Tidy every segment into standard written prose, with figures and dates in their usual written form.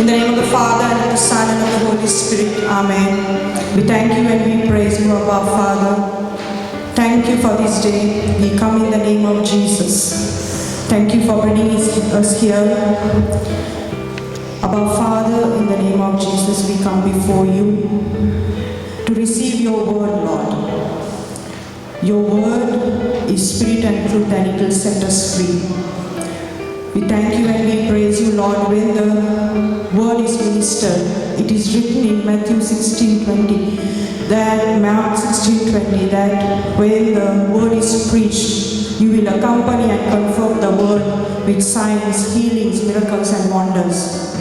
In the name of the Father, and of the Son, and of the Holy Spirit. Amen. We thank you and we praise you, our Father. Thank you for this day. We come in the name of Jesus. Thank you for bringing us here. Our Father, in the name of Jesus, we come before you to receive your word, Lord. Your word is spirit and truth, and it will set us free. We thank you and we praise you, Lord, when the word is ministered. It is written in Matthew 16:20, that Mark 16:20, that when the word is preached, you will accompany and confirm the word with signs, healings, miracles, and wonders.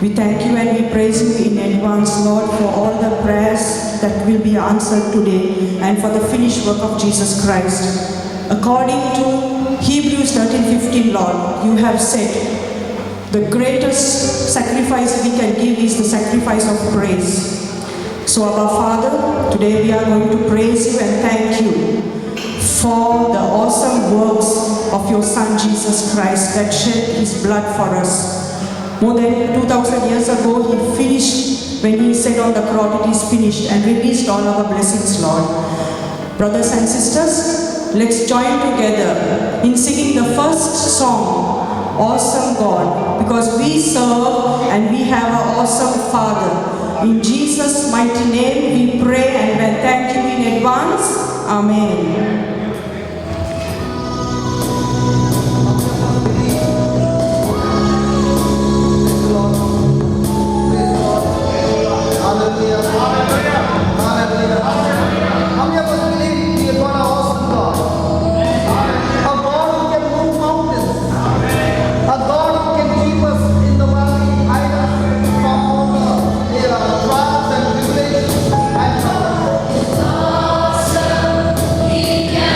We thank you and we praise you in advance, Lord, for all the prayers that will be answered today and for the finished work of Jesus Christ. According to Hebrews 13:15, Lord, you have said, the greatest sacrifice we can give is the sacrifice of praise. So, our Father, today we are going to praise you and thank you for the awesome works of your Son Jesus Christ that shed his blood for us. More than 2,000 years ago, he finished, when he said on the cross, it is finished, and released all our blessings, Lord. Brothers and sisters, let's join together in singing the first song, Awesome God, because we serve and we have an awesome Father. In Jesus' mighty name we pray and thank you in advance. Amen. We can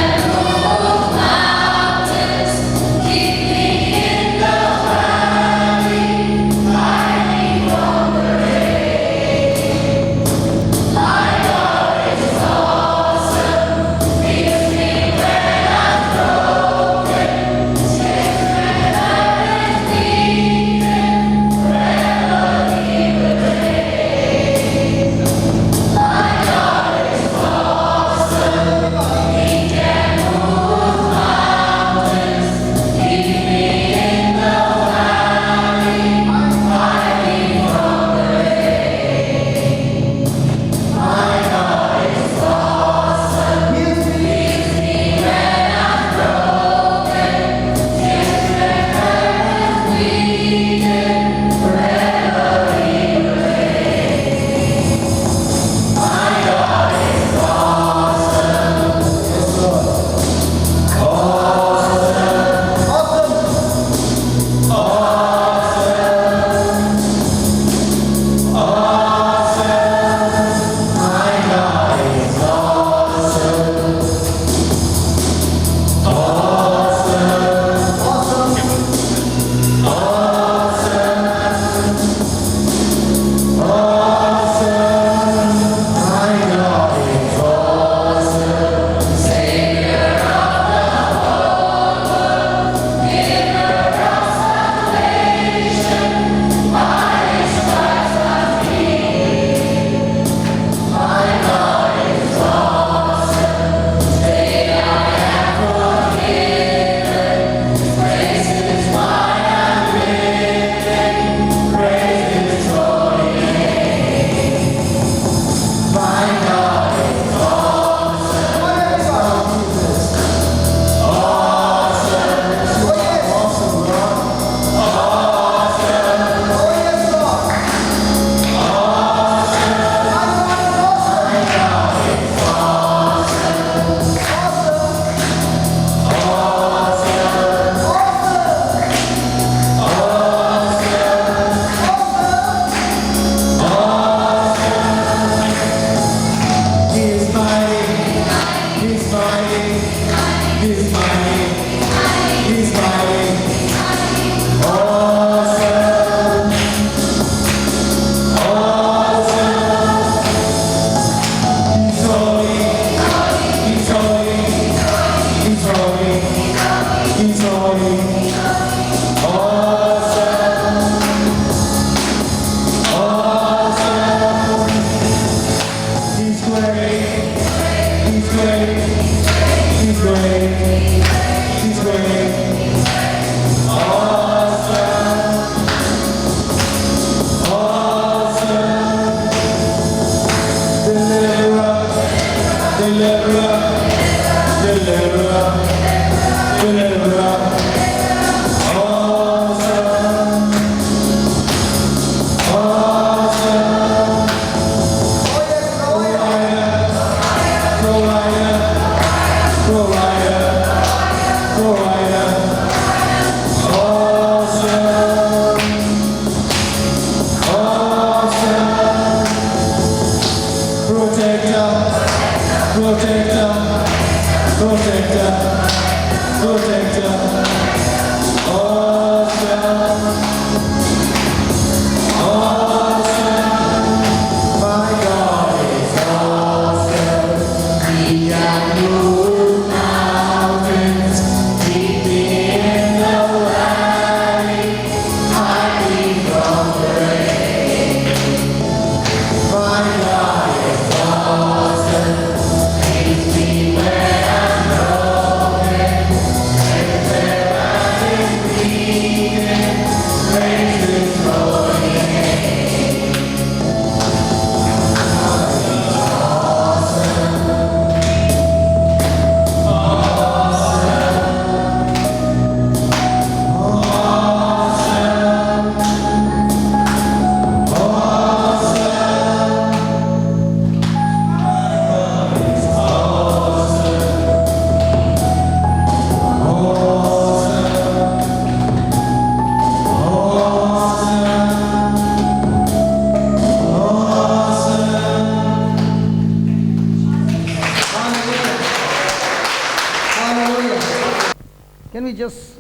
Can we just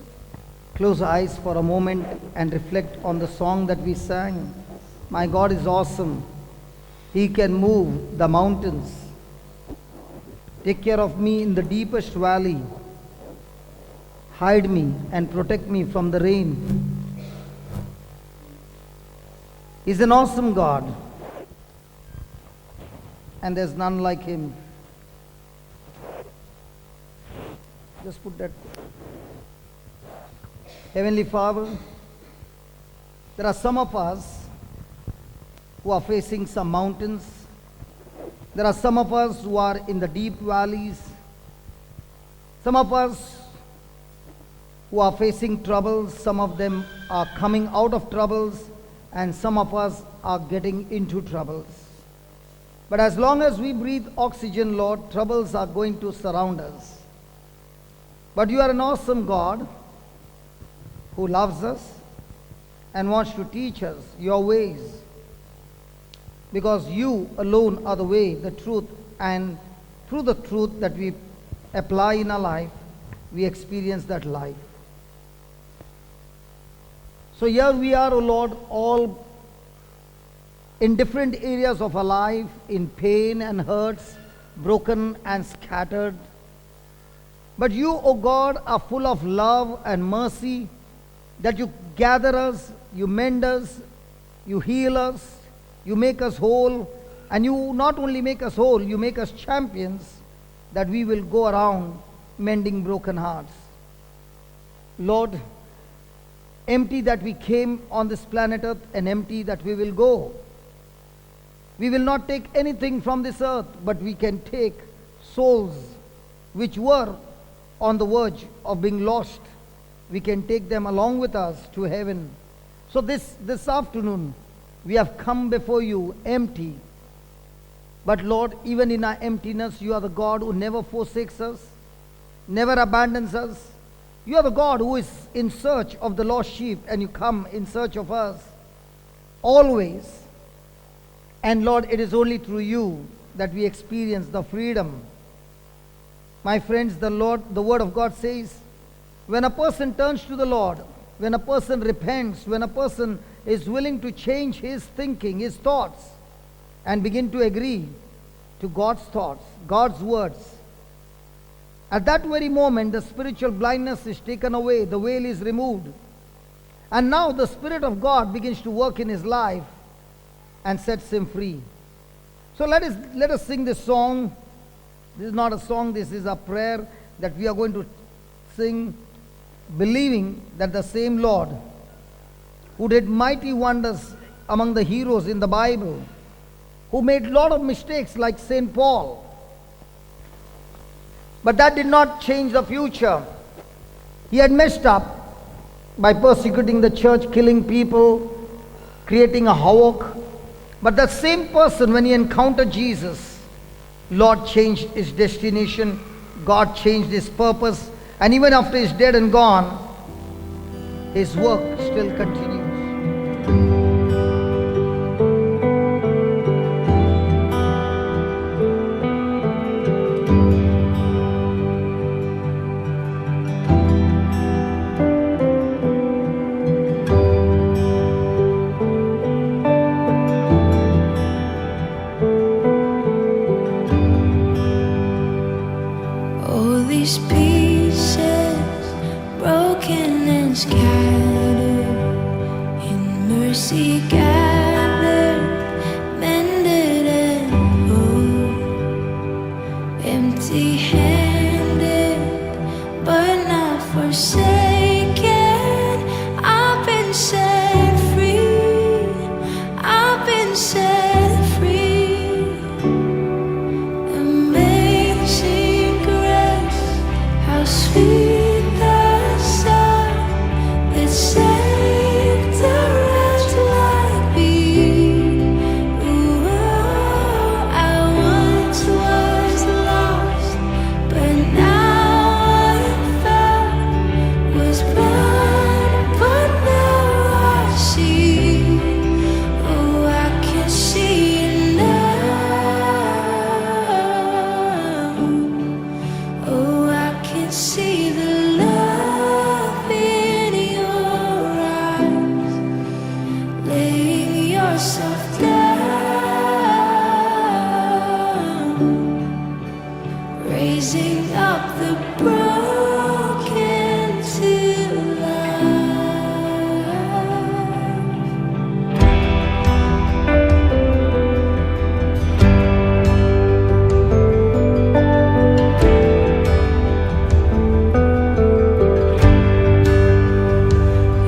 close our eyes for a moment and reflect on the song that we sang? My God is awesome. He can move the mountains. Take care of me in the deepest valley. Hide me and protect me from the rain. He's an awesome God, and there's none like him. Just put that. Heavenly Father, there are some of us who are facing some mountains. There are some of us who are in the deep valleys. Some of us who are facing troubles. Some of them are coming out of troubles, and some of us are getting into troubles. But as long as we breathe oxygen, Lord, troubles are going to surround us. But you are an awesome God who loves us and wants to teach us your ways, because you alone are the way, the truth, and through the truth that we apply in our life, we experience that life. So here we are, O Lord, all in different areas of our life, in pain and hurts, broken and scattered. But you, O God, are full of love and mercy, that you gather us, you mend us, you heal us, you make us whole, and you not only make us whole, you make us champions, that we will go around mending broken hearts. Lord, empty that we came on this planet Earth, and empty that we will go. We will not take anything from this earth, but we can take souls which were on the verge of being lost. We can take them along with us to heaven. So this afternoon, we have come before you empty. But Lord, even in our emptiness, you are the God who never forsakes us, never abandons us. You are the God who is in search of the lost sheep, and you come in search of us always. And Lord, it is only through you that we experience the freedom. My friends, the word of God says, when a person turns to the Lord, when a person repents, when a person is willing to change his thinking, his thoughts, and begin to agree to God's thoughts, God's words, at that very moment, the spiritual blindness is taken away, the veil is removed. And now the Spirit of God begins to work in his life and sets him free. So let us sing this song. This is not a song, this is a prayer that we are going to sing, believing that the same Lord who did mighty wonders among the heroes in the Bible, who made a lot of mistakes like St. Paul, but that did not change the future. He had messed up by persecuting the church, killing people, creating a havoc. But that same person, when he encountered Jesus, Lord changed his destination, God changed his purpose, and even after he's dead and gone, his work still continues. All these pieces broken and scattered, in mercy gathered, mended and whole, empty-handed but not forsaken. I've been set free, I've been set free. Amazing grace, how sweet the sound that saved a wretch like me. Ooh, I once was lost, but now I'm found. Was blind, but now I see. Oh, I can see now. Oh, I can see the love in your eyes, laying yourself down, raising up the broken to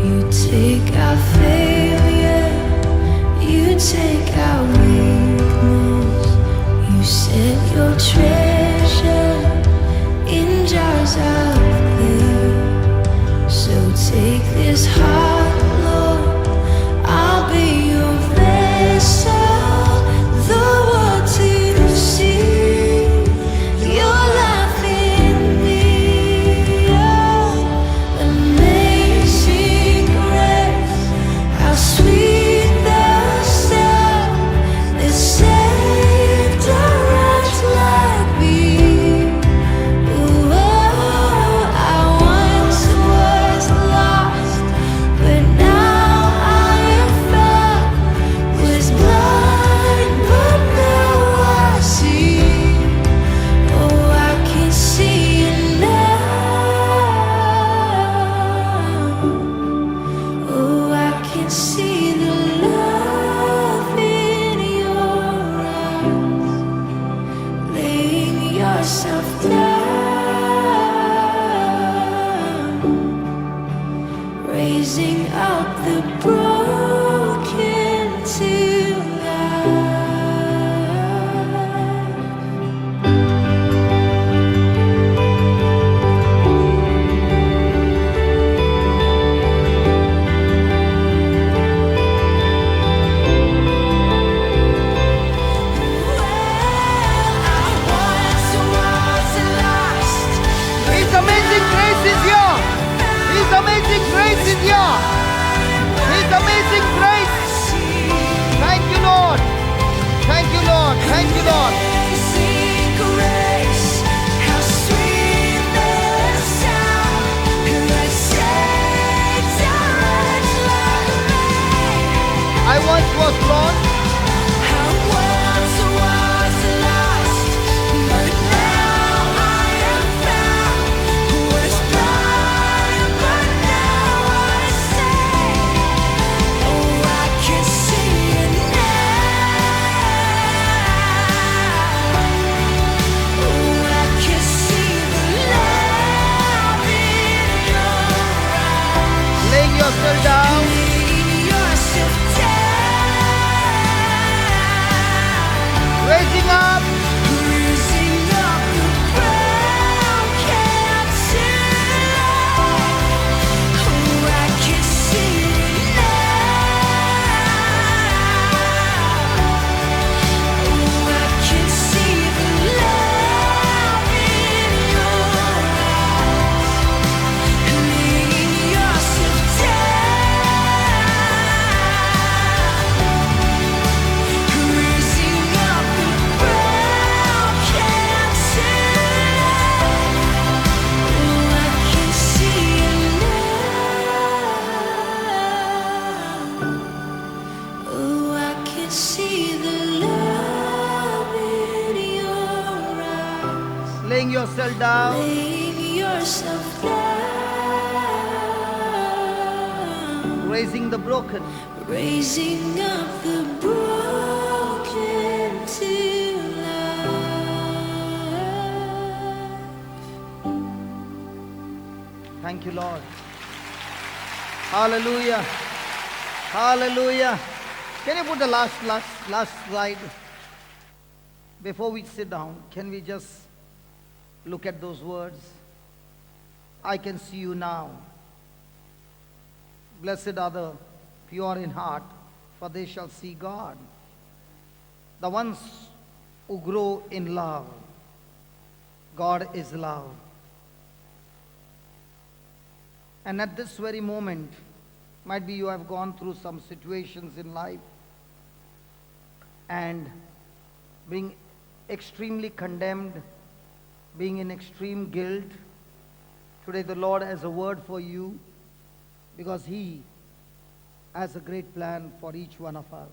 You take our failure, you take our weakness, you set your treasure in jars of clay. So take this heart, Lord, I'll be your vessel, the world to see your life in me. Oh, amazing grace, how sweet the sound that saved a wretch like me. Ooh, I once was lost, but now I am found. Was blind, but now I see. Oh, I can see it now. Oh, I can see the love in your eyes, laying yourself down, raising up the broken to life. Well, I once was lost, laying yourself down, laying yourself down, raising the broken, raising up the broken to life. Thank you, Lord. Hallelujah. Hallelujah. Can you put the last slide? Before we sit down, can we just look at those words? I can see you now. Blessed are the pure in heart, for they shall see God. The ones who grow in love. God is love. And at this very moment, might be you have gone through some situations in life and being extremely condemned, being in extreme guilt. Today the Lord has a word for you because He has a great plan for each one of us.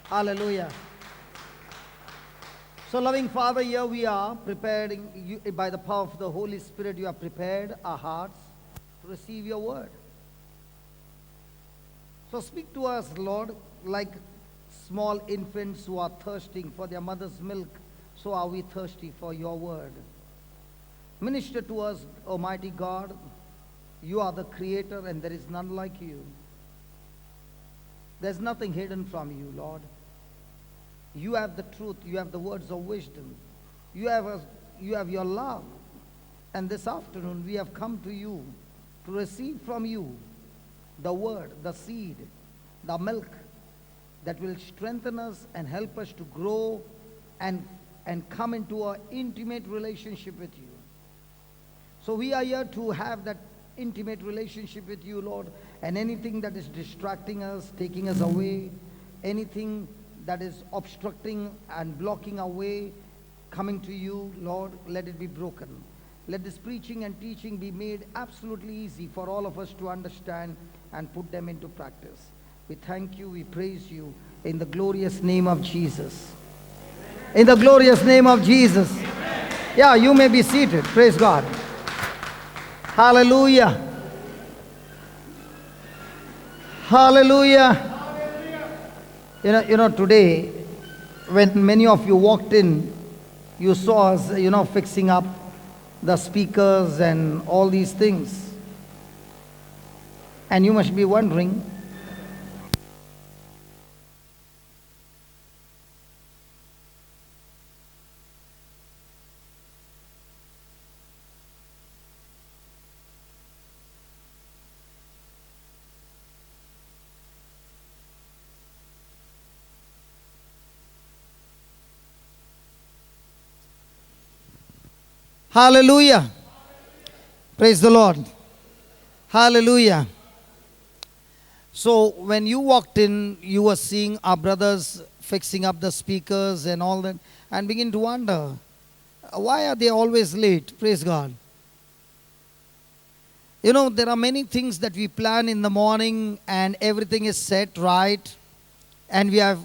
Hallelujah. So loving Father, here we are preparing, you, by the power of the Holy Spirit, you have prepared our hearts to receive your word. So speak to us, Lord, like small infants who are thirsting for their mother's milk, so are we thirsty for your word. Minister to us, Almighty God. You are the creator and there is none like you. There's nothing hidden from you, Lord. You have the truth. You have the words of wisdom. You have your love. And this afternoon we have come to you to receive from you the word, the seed, the milk that will strengthen us and help us to grow and come into an intimate relationship with you. So we are here to have that intimate relationship with you, Lord, and anything that is distracting us, taking us away, anything that is obstructing and blocking our way, coming to you, Lord, let it be broken. Let this preaching and teaching be made absolutely easy for all of us to understand and put them into practice. We thank you, we praise you in the glorious name of Jesus. In the glorious name of Jesus. Yeah, you may be seated. Praise God. Hallelujah. Hallelujah. You know, today, when many of you walked in, you saw us, fixing up the speakers and all these things. And you must be wondering, hallelujah. Praise the Lord. Hallelujah. So when you walked in, you were seeing our brothers fixing up the speakers and all that, and begin to wonder, why are they always late? Praise God. There are many things that we plan in the morning and everything is set right and we have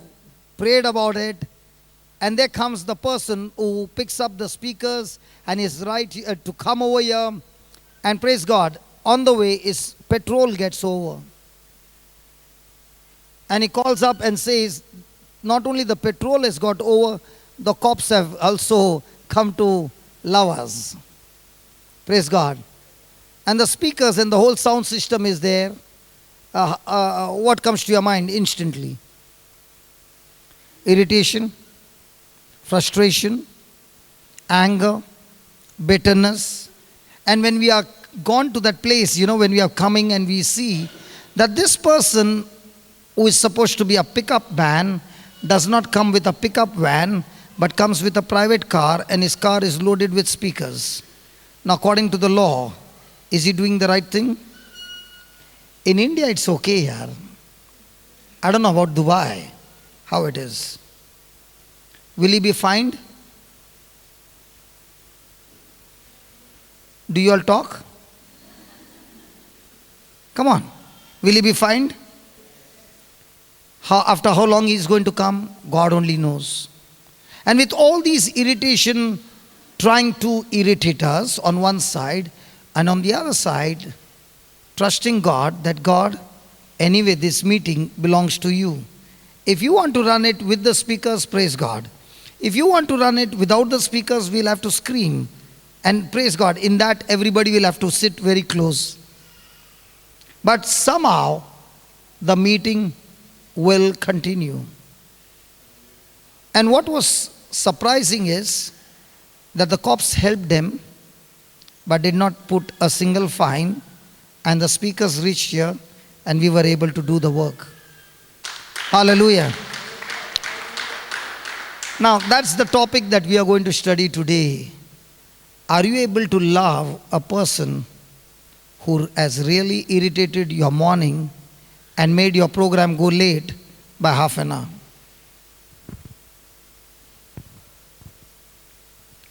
prayed about it. And there comes the person who picks up the speakers and is right to come over here. And praise God, on the way his petrol gets over. And he calls up and says, not only the petrol has got over, the cops have also come to love us. Praise God. And the speakers and the whole sound system is there. What comes to your mind instantly? Irritation, frustration, anger, bitterness. And when we are gone to that place, when we are coming and we see that this person who is supposed to be a pickup van does not come with a pickup van but comes with a private car and his car is loaded with speakers. Now according to the law, is he doing the right thing? In India it's okay here. I don't know about Dubai, how it is. Will he be fined? Do you all talk? Come on. Will he be fined? After how long he is going to come? God only knows. And with all these irritation trying to irritate us on one side, and on the other side, trusting God that God, anyway, this meeting belongs to you. If you want to run it with the speakers, praise God. If you want to run it without the speakers, we'll have to scream. And praise God, in that everybody will have to sit very close. But somehow, the meeting will continue. And what was surprising is that the cops helped them, but did not put a single fine, and the speakers reached here, and we were able to do the work. Hallelujah. Now, that's the topic that we are going to study today. Are you able to love a person who has really irritated your morning and made your program go late by half an hour?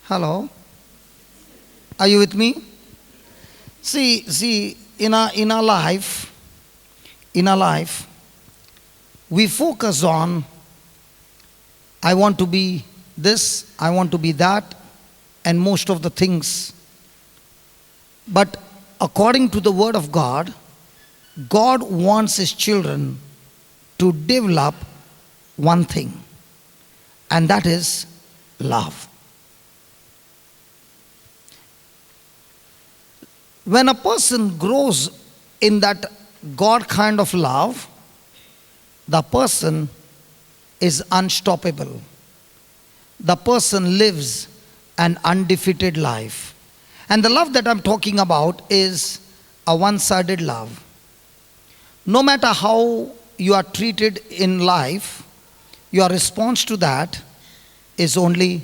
Hello? Are you with me? See, in our life, we focus on, I want to be this, I want to be that, and most of the things. But according to the Word of God, God wants His children to develop one thing, and that is love. When a person grows in that God kind of love, the person is unstoppable. The person lives an undefeated life. And the love that I'm talking about is a one-sided love. No matter how you are treated in life, your response to that is only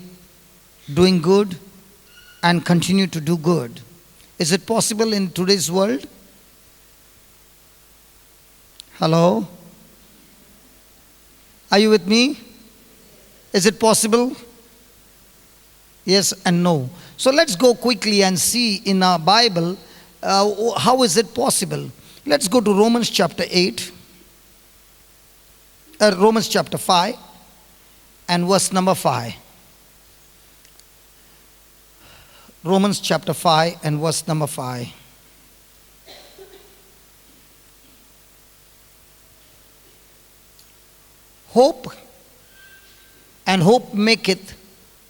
doing good and continue to do good. Is it possible in today's world? Hello? Are you with me? Is it possible? Yes and no. So let's go quickly and see in our Bible how is it possible. Let's go to Romans chapter 8. Romans chapter 5 and verse number 5. Romans chapter 5 and verse number 5. Hope, and hope maketh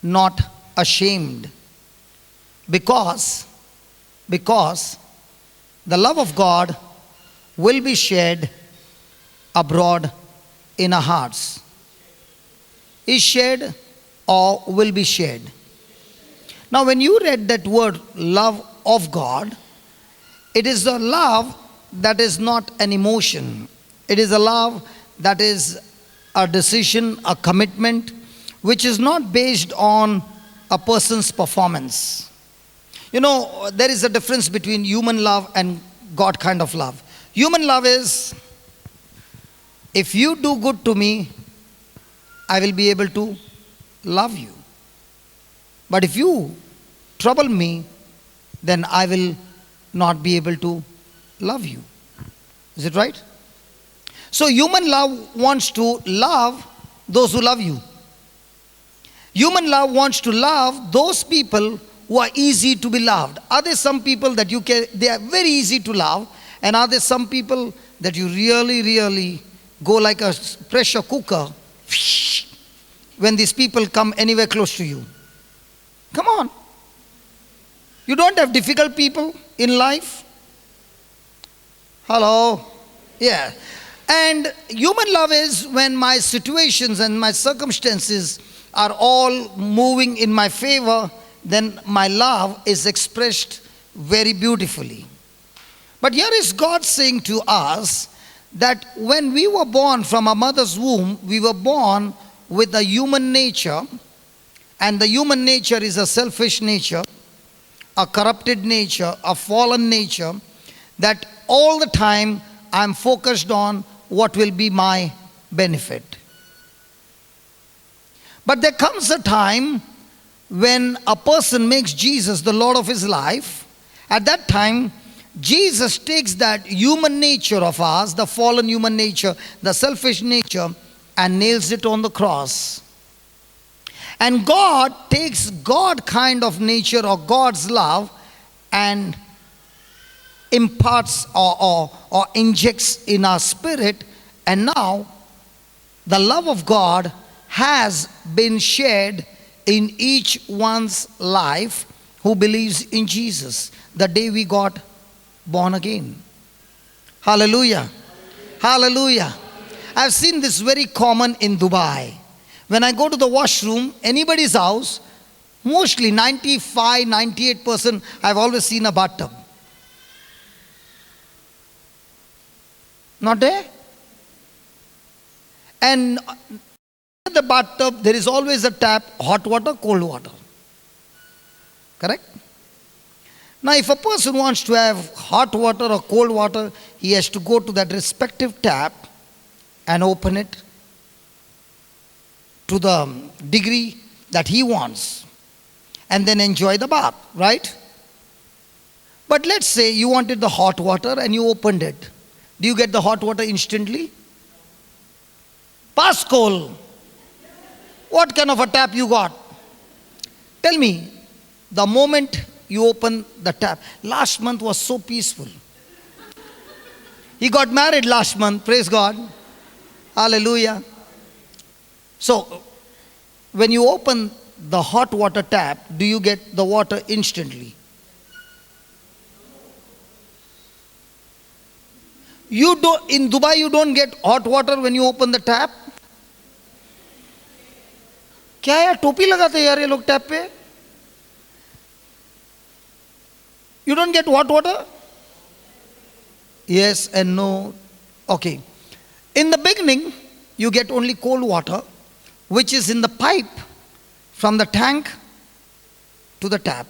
not ashamed, because the love of God will be shed abroad in our hearts. Is shed or will be shed? Now, when you read that word love of God, it is a love that is not an emotion. It is a love that is a decision, a commitment, which is not based on a person's performance. You know, there is a difference between human love and God kind of love. Human love is, if you do good to me, I will be able to love you. But if you trouble me, then I will not be able to love you. Is it right? So human love wants to love those who love you. Human love wants to love those people who are easy to be loved. Are there some people that they are very easy to love, and are there some people that you really go like a pressure cooker when these people come anywhere close to you? Come on. You don't have difficult people in life? Hello? Yeah. And human love is when my situations and my circumstances are all moving in my favor, then my love is expressed very beautifully. But here is God saying to us that when we were born from our mother's womb, we were born with a human nature, and the human nature is a selfish nature, a corrupted nature, a fallen nature, that all the time I'm focused on what will be my benefit. But there comes a time when a person makes Jesus the Lord of his life. At that time, Jesus takes that human nature of ours, the fallen human nature, the selfish nature, and nails it on the cross. And God takes God kind of nature or God's love and imparts or injects in our spirit, and now the love of God has been shared in each one's life who believes in Jesus the day we got born again. Hallelujah. Hallelujah. I've seen this very common in Dubai. When I go to the washroom, anybody's house, mostly 95, 98%, I've always seen a bathtub. Not there? And in the bathtub, there is always a tap, hot water, cold water. Correct? Now, if a person wants to have hot water or cold water, he has to go to that respective tap and open it to the degree that he wants, and then enjoy the bath, right? But let's say you wanted the hot water and you opened it. Do you get the hot water instantly? Pascal, what kind of a tap you got? Tell me, the moment you open the tap. Last month was so peaceful. He got married last month, praise God. Hallelujah. So, when you open the hot water tap, do you get the water instantly? In Dubai you don't get hot water when you open the tap? क्या यार टोपी लगाते यार ये लोग tap पे? You don't get hot water? Yes and no. Okay. In the beginning, you get only cold water, which is in the pipe from the tank to the tap.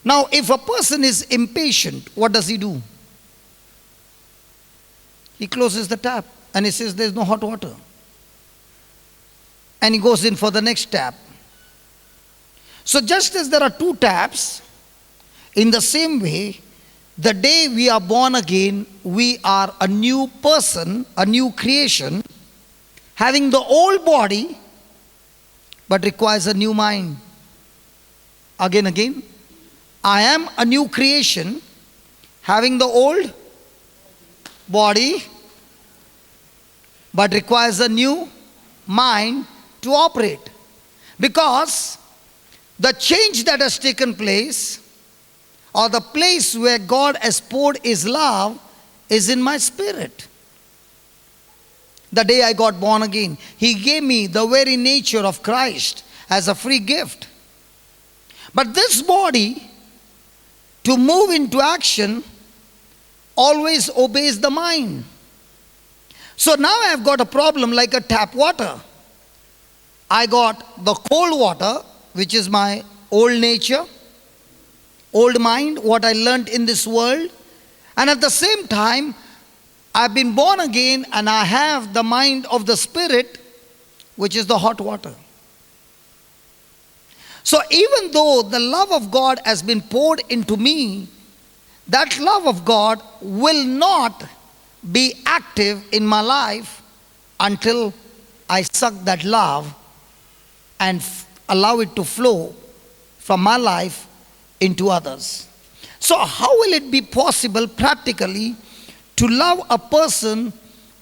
Now, if a person is impatient, what does he do? He closes the tap and he says there's no hot water. And he goes in for the next tap. So just as there are two taps, in the same way, the day we are born again, we are a new person, a new creation, having the old body, but requires a new mind. Again, I am a new creation, having the old body, but requires a new mind to operate. Because the change that has taken place, or the place where God has poured His love, is in my spirit. The day I got born again, He gave me the very nature of Christ as a free gift. But this body, to move into action, always obeys the mind. So now I have got a problem like a tap water. I got the cold water, which is my old nature, old mind, what I learned in this world. And at the same time, I've been born again and I have the mind of the Spirit, which is the hot water. So even though the love of God has been poured into me, that love of God will not be active in my life until I suck that love and allow it to flow from my life into others. So how will it be possible practically to love a person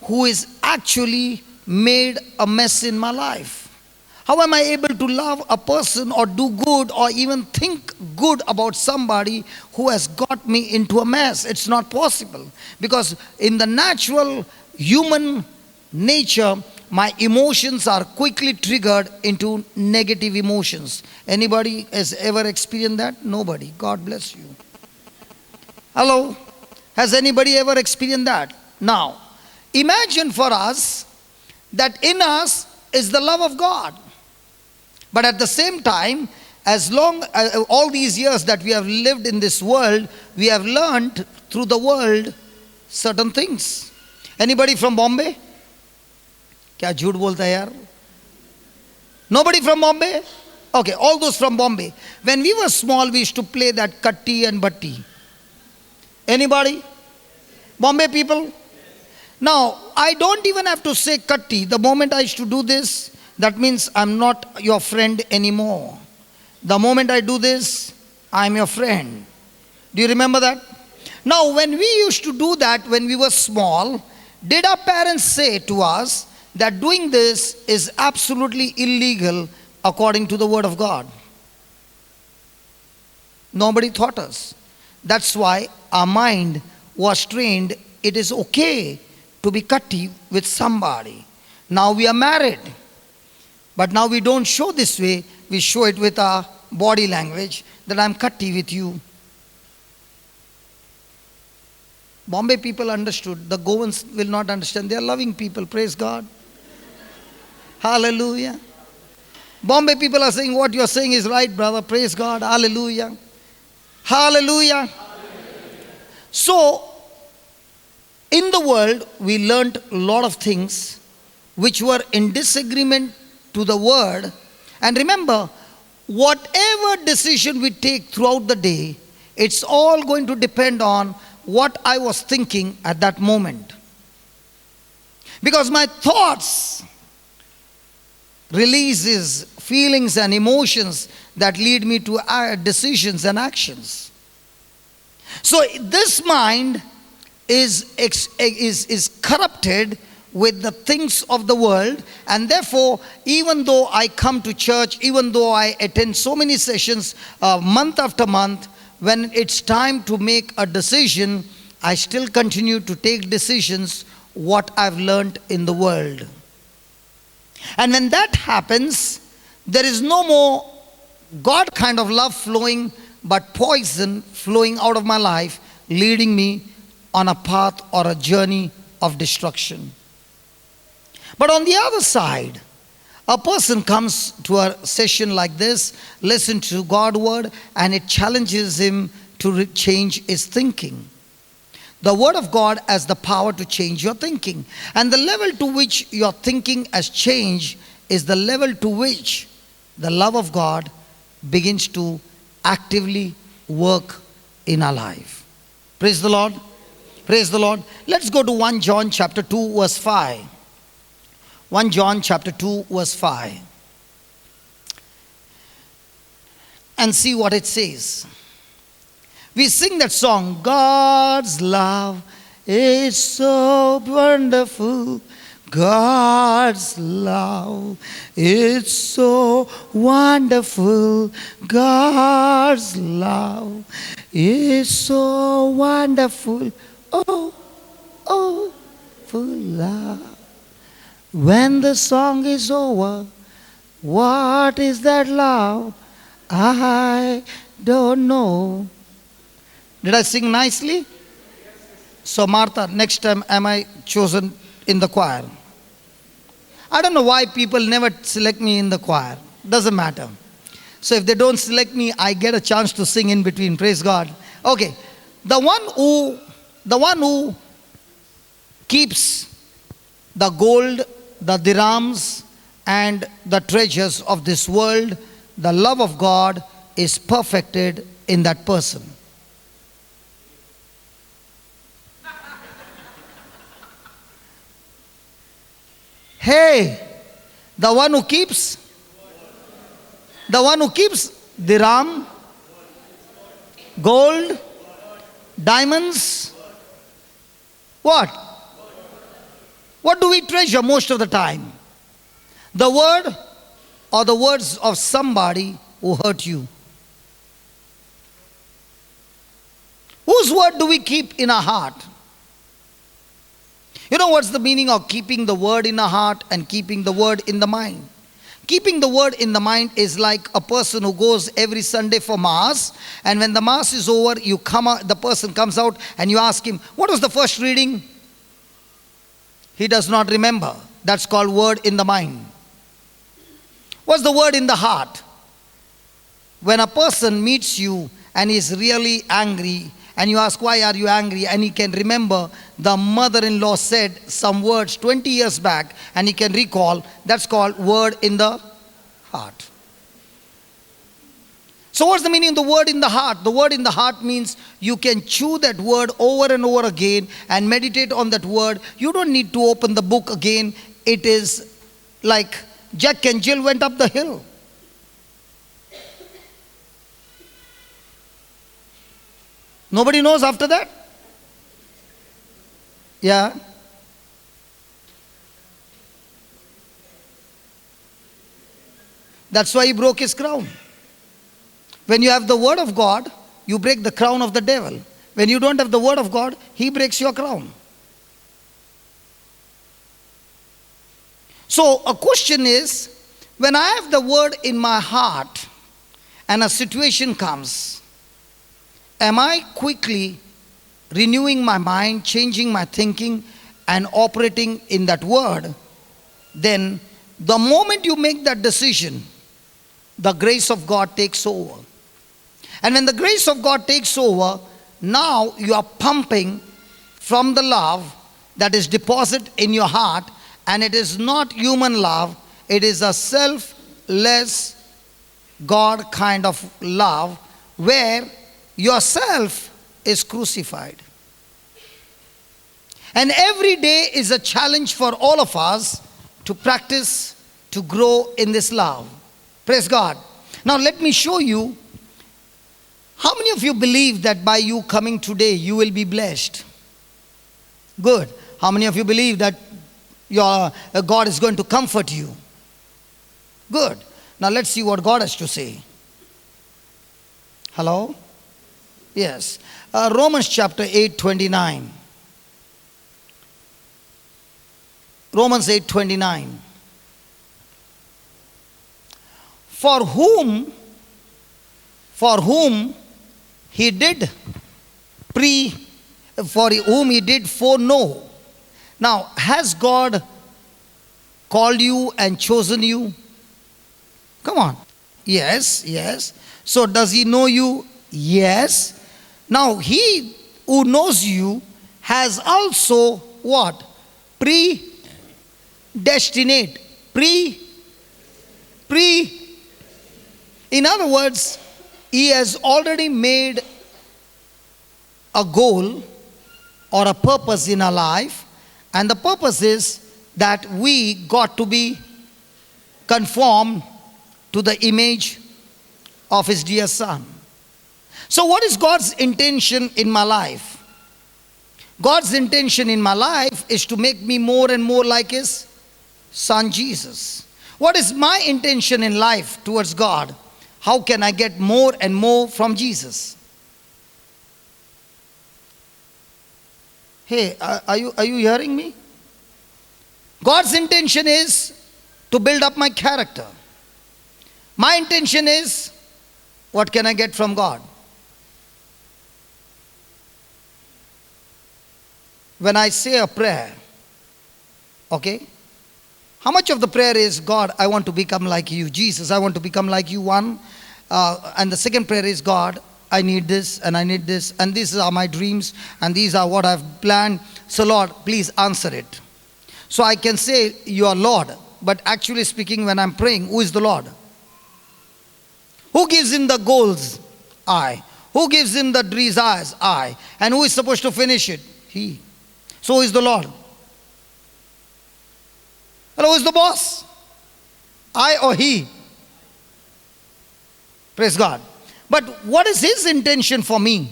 who is actually made a mess in my life? How am I able to love a person or do good or even think good about somebody who has got me into a mess? It's not possible, because in the natural human nature, my emotions are quickly triggered into negative emotions. Anybody has ever experienced that? Nobody. God bless you. Hello? Has anybody ever experienced that? Now, imagine for us that in us is the love of God. But at the same time, as long as all these years that we have lived in this world, we have learned through the world certain things. Anybody from Bombay? क्या झूठ बोलता है यार? Nobody from Bombay? Okay, all those from Bombay. When we were small, we used to play that katti and batti. Anybody? Bombay people? Now, I don't even have to say katti. The moment I used to do this, that means I'm not your friend anymore. The moment I do this, I'm your friend. Do you remember that? Now, when we used to do that when we were small, did our parents say to us that doing this is absolutely illegal according to the Word of God? Nobody taught us. That's why our mind was trained it is okay to be cutty with somebody. Now we are married. But now we don't show this way, we show it with our body language that I'm cutty with you. Bombay people understood. The Goans will not understand. They are loving people. Praise God. Hallelujah. Bombay people are saying what you are saying is right, brother. Praise God. Hallelujah. Hallelujah. So, in the world, we learned a lot of things which were in disagreement to the word. And remember, whatever decision we take throughout the day, it's all going to depend on what I was thinking at that moment. Because my thoughts releases feelings and emotions that lead me to decisions and actions. So this mind is corrupted with the things of the world, and therefore even though I come to church, even though I attend so many sessions month after month, when it's time to make a decision, I still continue to take decisions what I've learned in the world. And when that happens, there is no more God kind of love flowing, but poison flowing out of my life, leading me on a path or a journey of destruction. But on the other side, a person comes to a session like this, listen to God's word, and it challenges him to change his thinking. The word of God has the power to change your thinking. And the level to which your thinking has changed is the level to which the love of God begins to actively work in our life. Praise the Lord. Praise the Lord. Let's go to 1 John chapter 2 verse 5. 1 John chapter 2 verse 5. And see what it says. We sing that song, God's love is so wonderful. God's love is so wonderful. God's love is so wonderful. Oh, oh, for love. When the song is over, what is that love? I don't know. Did I sing nicely? So Martha, next time am I chosen in the choir? I don't know why people never select me in the choir. Doesn't matter. So if they don't select me, I get a chance to sing in between. Praise God. Okay. The one who keeps the gold, the dirhams, and the treasures of this world, the love of God is perfected in that person. Hey, the one who keeps dirham, gold, diamonds, what? What do we treasure most of the time? The word or the words of somebody who hurt you? Whose word do we keep in our heart? You know what's the meaning of keeping the word in the heart and keeping the word in the mind? Keeping the word in the mind is like a person who goes every Sunday for Mass, and when the Mass is over, the person comes out and you ask him, what was the first reading? He does not remember. That's called word in the mind. What's the word in the heart? When a person meets you and is really angry, and you ask, why are you angry? And he can remember the mother-in-law said some words 20 years back, and he can recall. That's called word in the heart. So what's the meaning of the word in the heart? The word in the heart means you can chew that word over and over again and meditate on that word. You don't need to open the book again. It is like Jack and Jill went up the hill. Nobody knows after that? Yeah. That's why he broke his crown. When you have the word of God, you break the crown of the devil. When you don't have the word of God, he breaks your crown. So a question is, when I have the word in my heart and a situation comes, am I quickly renewing my mind, changing my thinking and operating in that word? Then the moment you make that decision, the grace of God takes over. And when the grace of God takes over, now you are pumping from the love that is deposited in your heart, and it is not human love, it is a selfless God kind of love where yourself is crucified. And every day is a challenge for all of us to practice, to grow in this love. Praise God. Now let me show you, how many of you believe that by you coming today you will be blessed? Good. How many of you believe that God is going to comfort you? Good. Now let's see what God has to say. Hello? Yes. Romans chapter 8:29. Romans 8:29. For whom he did foreknow. Now, has God called you and chosen you? Come on. Yes, yes. So does he know you? Yes. Now, he who knows you has also what? Predestinate. In other words, he has already made a goal or a purpose in our life, and the purpose is that we got to be conformed to the image of his dear son. So what is God's intention in my life? God's intention in my life is to make me more and more like his son Jesus. What is my intention in life towards God? How can I get more and more from Jesus? Hey, are you hearing me? God's intention is to build up my character. My intention is, what can I get from God? When I say a prayer, okay, how much of the prayer is, God, I want to become like you. Jesus, I want to become like you, one. And the second prayer is, God, I need this and I need this, and these are my dreams and these are what I've planned. So Lord, please answer it. So I can say you are Lord, but actually speaking, when I'm praying, who is the Lord? Who gives him the goals? I. Who gives him the desires? I. And who is supposed to finish it? He. So who is the Lord? And who is the boss? I or he? Praise God. But what is his intention for me?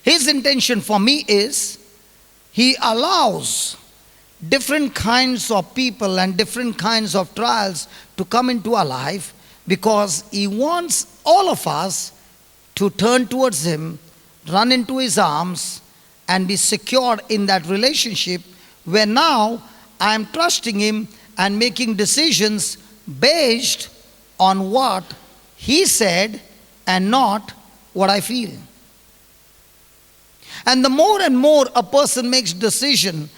His intention for me is, he allows different kinds of people and different kinds of trials to come into our life, because he wants all of us to turn towards him, run into his arms, and be secured in that relationship where now I am trusting him and making decisions based on what he said and not what I feel. And the more and more a person makes decision,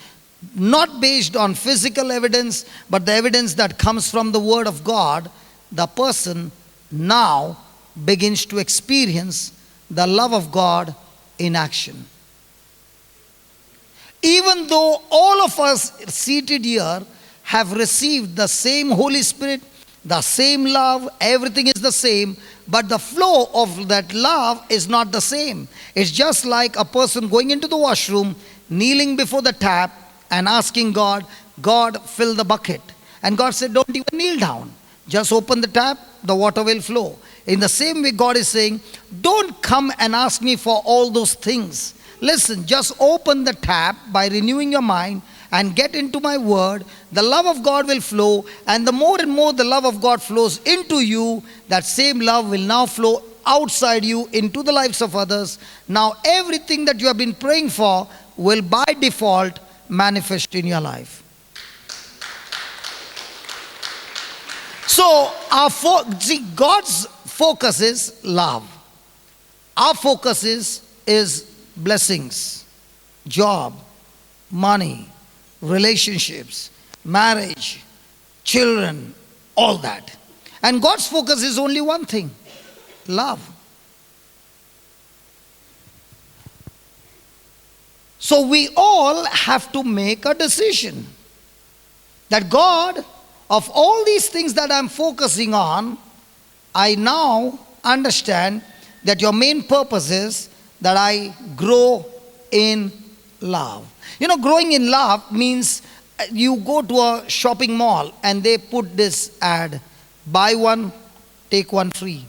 not based on physical evidence, but the evidence that comes from the word of God, the person now begins to experience the love of God in action. Even though all of us seated here have received the same Holy Spirit, the same love, everything is the same, but the flow of that love is not the same. It's just like a person going into the washroom, kneeling before the tap and asking God, God, fill the bucket. And God said, don't even kneel down. Just open the tap, the water will flow. In the same way, God is saying, don't come and ask me for all those things. Listen, just open the tap by renewing your mind and get into my word. The love of God will flow, and the more and more the love of God flows into you, that same love will now flow outside you into the lives of others. Now everything that you have been praying for will by default manifest in your life. So God's focus is love. Our focus is blessings, job, money, relationships, marriage, children, all that. And God's focus is only one thing: love. So we all have to make a decision that God, of all these things that I'm focusing on, I now understand that your main purpose is that I grow in love. You know, growing in love means you go to a shopping mall and they put this ad, buy one, take one free.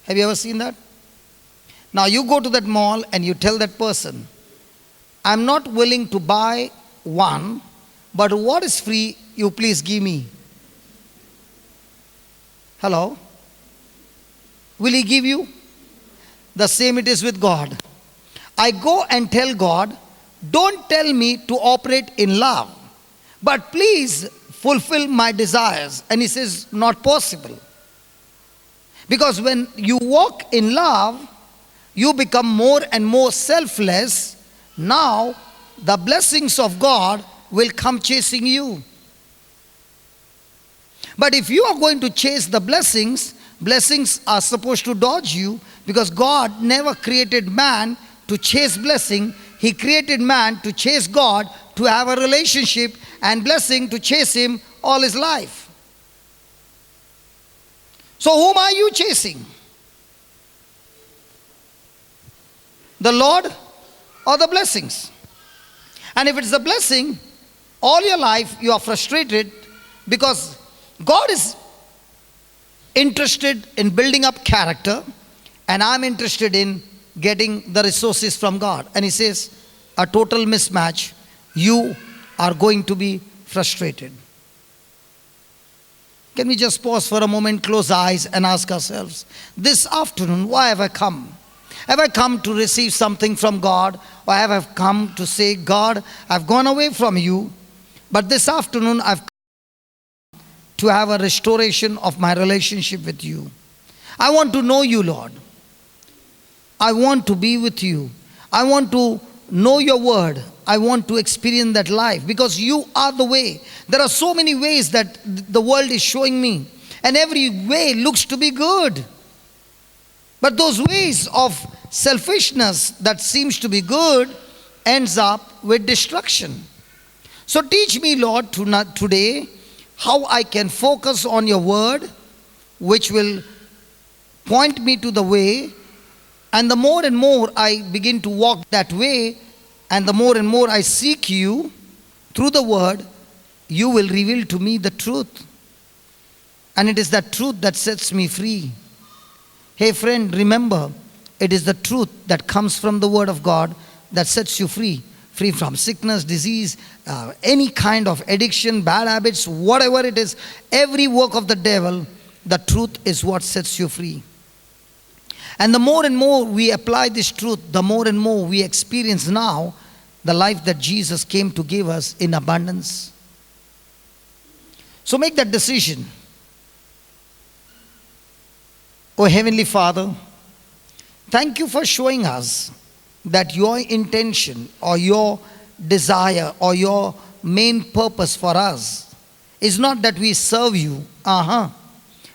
Have you ever seen that? Now you go to that mall and you tell that person, I'm not willing to buy one, but what is free, you please give me. Hello? Will he give you? The same it is with God. I go and tell God, don't tell me to operate in love, but please fulfill my desires. And he says, not possible. Because when you walk in love, you become more and more selfless. Now, the blessings of God will come chasing you. But if you are going to chase the blessings, blessings are supposed to dodge you, because God never created man to chase blessing. He created man to chase God, to have a relationship, and blessing to chase him all his life. So whom are you chasing? The Lord or the blessings? And if it's the blessing, all your life you are frustrated, because God is interested in building up character, and I'm interested in getting the resources from God. And he says, a total mismatch, you are going to be frustrated. Can we just pause for a moment, close our eyes and ask ourselves, this afternoon, why have I come? Have I come to receive something from God? Or have I come to say, God, I've gone away from you, but this afternoon I've come to have a restoration of my relationship with you. I want to know you, Lord. I want to be with you. I want to know your word. I want to experience that life, because you are the way. There are so many ways that the world is showing me, and every way looks to be good. But those ways of selfishness that seems to be good ends up with destruction. So teach me, Lord, today how I can focus on your word, which will point me to the way. And the more and more I begin to walk that way, and the more and more I seek you through the word, you will reveal to me the truth. And it is that truth that sets me free. Hey friend, remember, it is the truth that comes from the word of God that sets you free. Free from sickness, disease, any kind of addiction, bad habits, whatever it is, every work of the devil, the truth is what sets you free. And the more and more we apply this truth, the more and more we experience now the life that Jesus came to give us in abundance. So make that decision. Oh Heavenly Father, thank you for showing us that your intention or your desire or your main purpose for us is not that we serve you.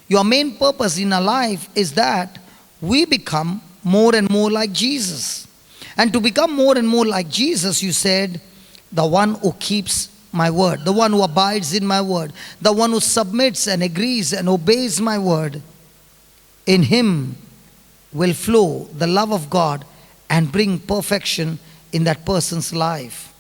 Your main purpose in our life is that we become more and more like Jesus. And to become more and more like Jesus, you said, the one who keeps my word, the one who abides in my word, the one who submits and agrees and obeys my word, in him will flow the love of God and bring perfection in that person's life.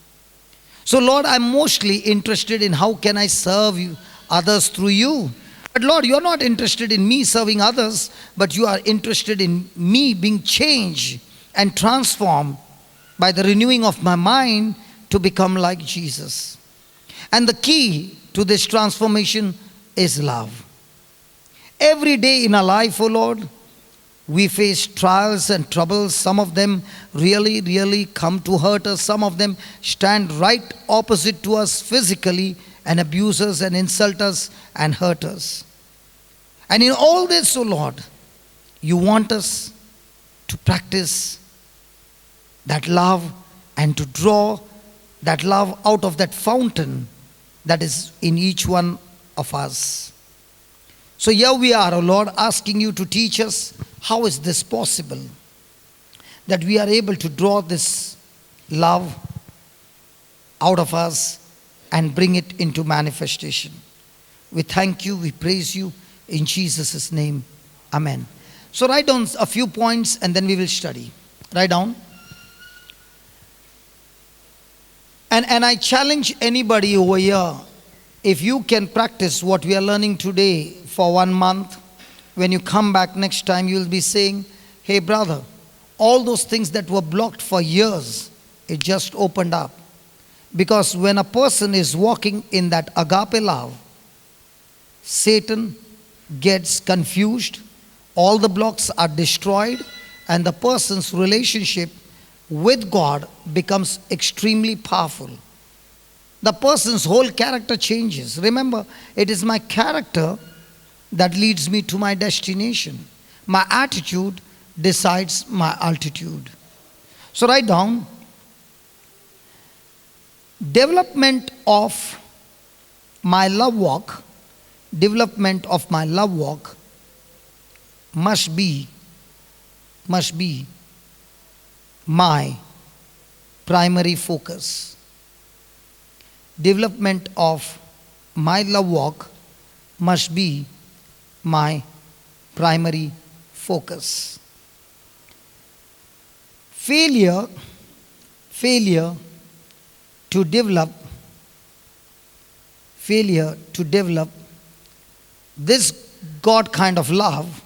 So Lord, I'm mostly interested in how can I serve you, others through you. But Lord, you're not interested in me serving others, but you are interested in me being changed and transformed by the renewing of my mind to become like Jesus. And the key to this transformation is love. Every day in our life, oh Lord, we face trials and troubles. Some of them really come to hurt us. Some of them stand right opposite to us physically and abuse us and insult us and hurt us. And in all this, oh Lord, you want us to practice that love and to draw that love out of that fountain that is in each one of us. So here we are, oh Lord, asking you to teach us how is this possible, that we are able to draw this love out of us and bring it into manifestation. We thank you, we praise you in Jesus' name. Amen. So write down a few points and then we will study. Write down. And I challenge anybody over here, if you can practice what we are learning today for 1 month, when you come back next time, you will be saying, hey brother, all those things that were blocked for years, it just opened up. Because when a person is walking in that agape love, Satan gets confused, all the blocks are destroyed, and the person's relationship with God becomes extremely powerful. The person's whole character changes. Remember, it is my character that leads me to my destination. My attitude decides my altitude. So write down, development of my love walk must be my primary focus. Development of my love walk must be my primary focus. Failure to develop this God kind of love,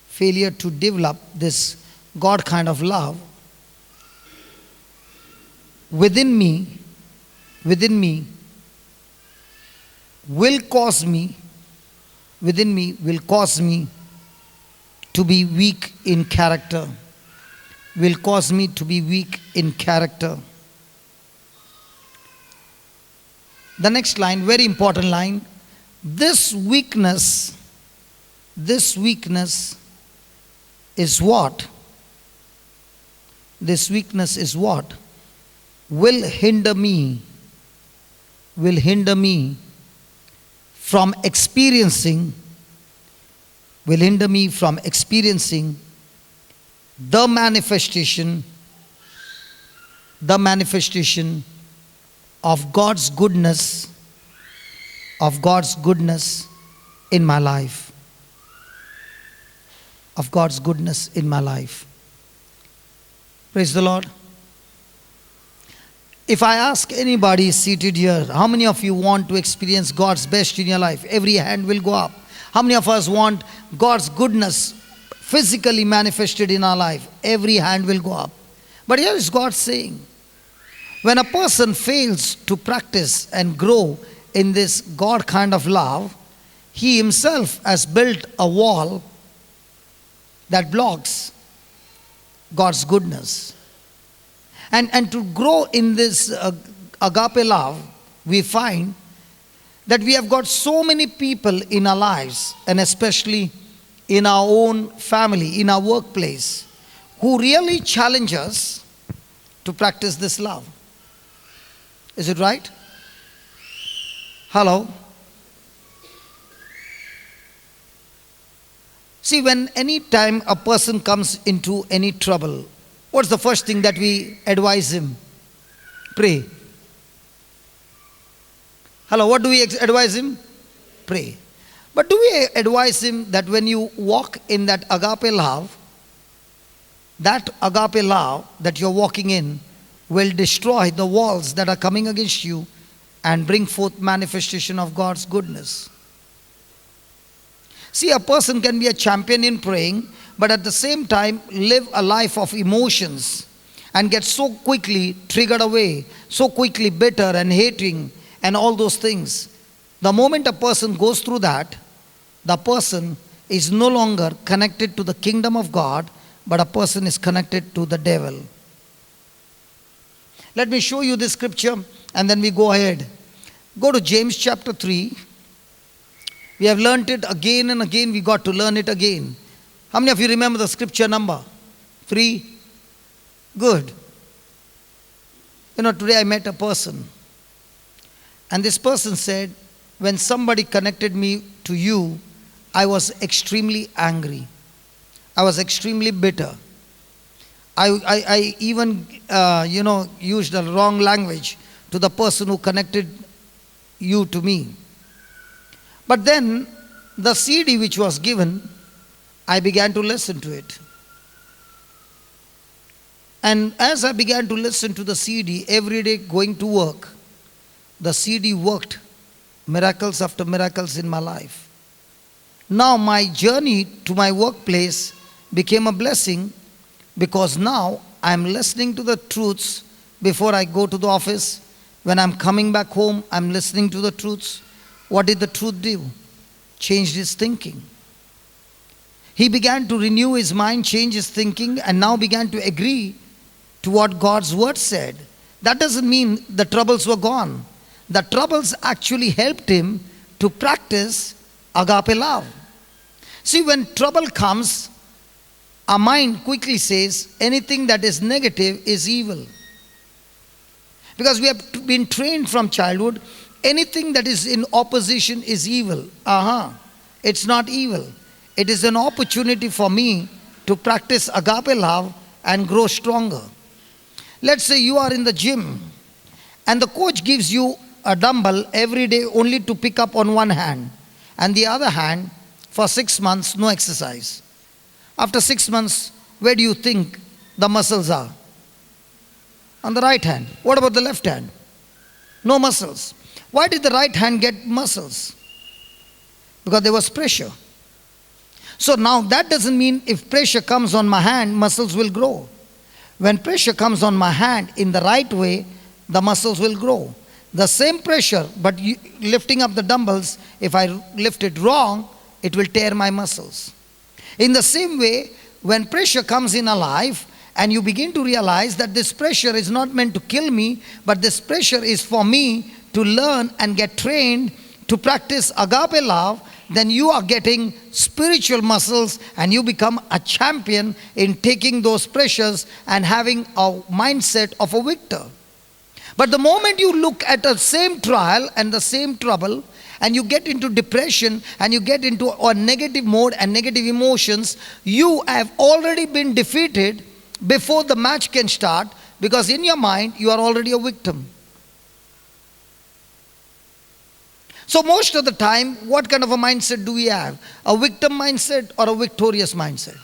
failure to develop this God kind of love within me will cause me to be weak in character. Will cause me to be weak in character. The next line, very important line. This weakness is what? This weakness is what? Will hinder me from experiencing the manifestation of God's goodness in my life. Of God's goodness in my life. Praise the Lord. If I ask anybody seated here, how many of you want to experience God's best in your life? Every hand will go up. How many of us want God's goodness physically manifested in our life? Every hand will go up. But here is God saying, when a person fails to practice and grow in this God kind of love, he himself has built a wall that blocks God's goodness. And to grow in this agape love, we find that we have got so many people in our lives, and especially in our own family, in our workplace, who really challenge us to practice this love. Is it right? Hello? See, when any time a person comes into any trouble, what's the first thing that we advise him? Pray. Hello, what do we advise him? Pray. But do we advise him that when you walk in that agape love that you're walking in will destroy the walls that are coming against you and bring forth manifestation of God's goodness. See, a person can be a champion in praying, but at the same time live a life of emotions and get so quickly triggered away, so quickly bitter and hating and all those things. The moment a person goes through that, the person is no longer connected to the kingdom of God, but a person is connected to the devil. Let me show you this scripture and then we go ahead. Go to James chapter 3. We have learnt it again and again. We got to learn it again. How many of you remember the scripture number? 3? Good. You know, today I met a person. And this person said, when somebody connected me to you, I was extremely angry. I was extremely bitter. I even, used the wrong language to the person who connected you to me. But then, the CD which was given, I began to listen to it. And as I began to listen to the CD every day going to work, the CD worked miracles after miracles in my life. Now my journey to my workplace became a blessing because now I'm listening to the truths before I go to the office. When I'm coming back home, I'm listening to the truths. What did the truth do? Changed his thinking. He began to renew his mind, change his thinking, and now began to agree to what God's word said. That doesn't mean the troubles were gone. The troubles actually helped him to practice agape love. See, when trouble comes, our mind quickly says anything that is negative is evil. Because we have been trained from childhood, anything that is in opposition is evil. It's not evil. It is an opportunity for me to practice agape love and grow stronger. Let's say you are in the gym and the coach gives you a dumbbell every day only to pick up on one hand, and the other hand for 6 months no exercise. After 6 months, where do you think the muscles are? On the right hand. What about the left hand? No muscles. Why did the right hand get muscles? Because there was pressure. So now that doesn't mean if pressure comes on my hand, muscles will grow. When pressure comes on my hand in the right way, the muscles will grow. The same pressure, but lifting up the dumbbells, if I lift it wrong, it will tear my muscles. In the same way, when pressure comes in a life and you begin to realize that this pressure is not meant to kill me, but this pressure is for me to learn and get trained to practice agape love, then you are getting spiritual muscles and you become a champion in taking those pressures and having a mindset of a victor. But the moment you look at the same trial and the same trouble and you get into depression and you get into a negative mode and negative emotions, you have already been defeated before the match can start, because in your mind you are already a victim. So most of the time, what kind of a mindset do we have? A victim mindset or a victorious mindset?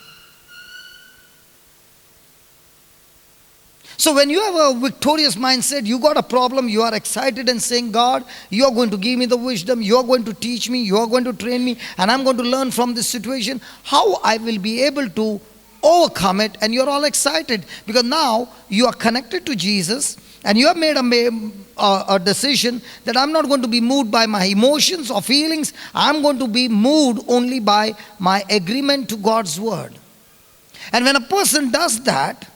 So when you have a victorious mindset, you got a problem, you are excited and saying, God, you are going to give me the wisdom, you are going to teach me, you are going to train me, and I'm going to learn from this situation how I will be able to overcome it, and you're all excited because now you are connected to Jesus and you have made a decision that I'm not going to be moved by my emotions or feelings. I'm going to be moved only by my agreement to God's word. And when a person does that,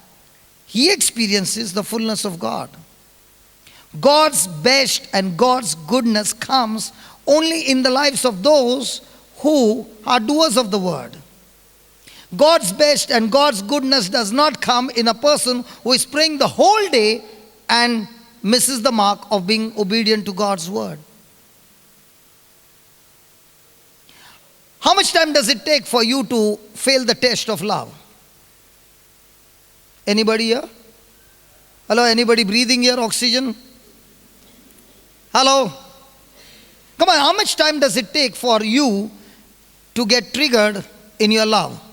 he experiences the fullness of God. God's best and God's goodness comes only in the lives of those who are doers of the word. God's best and God's goodness does not come in a person who is praying the whole day and misses the mark of being obedient to God's word. How much time does it take for you to fail the test of love? Anybody here? Hello, anybody breathing here? Oxygen? Hello? Come on, how much time does it take for you to get triggered in your love?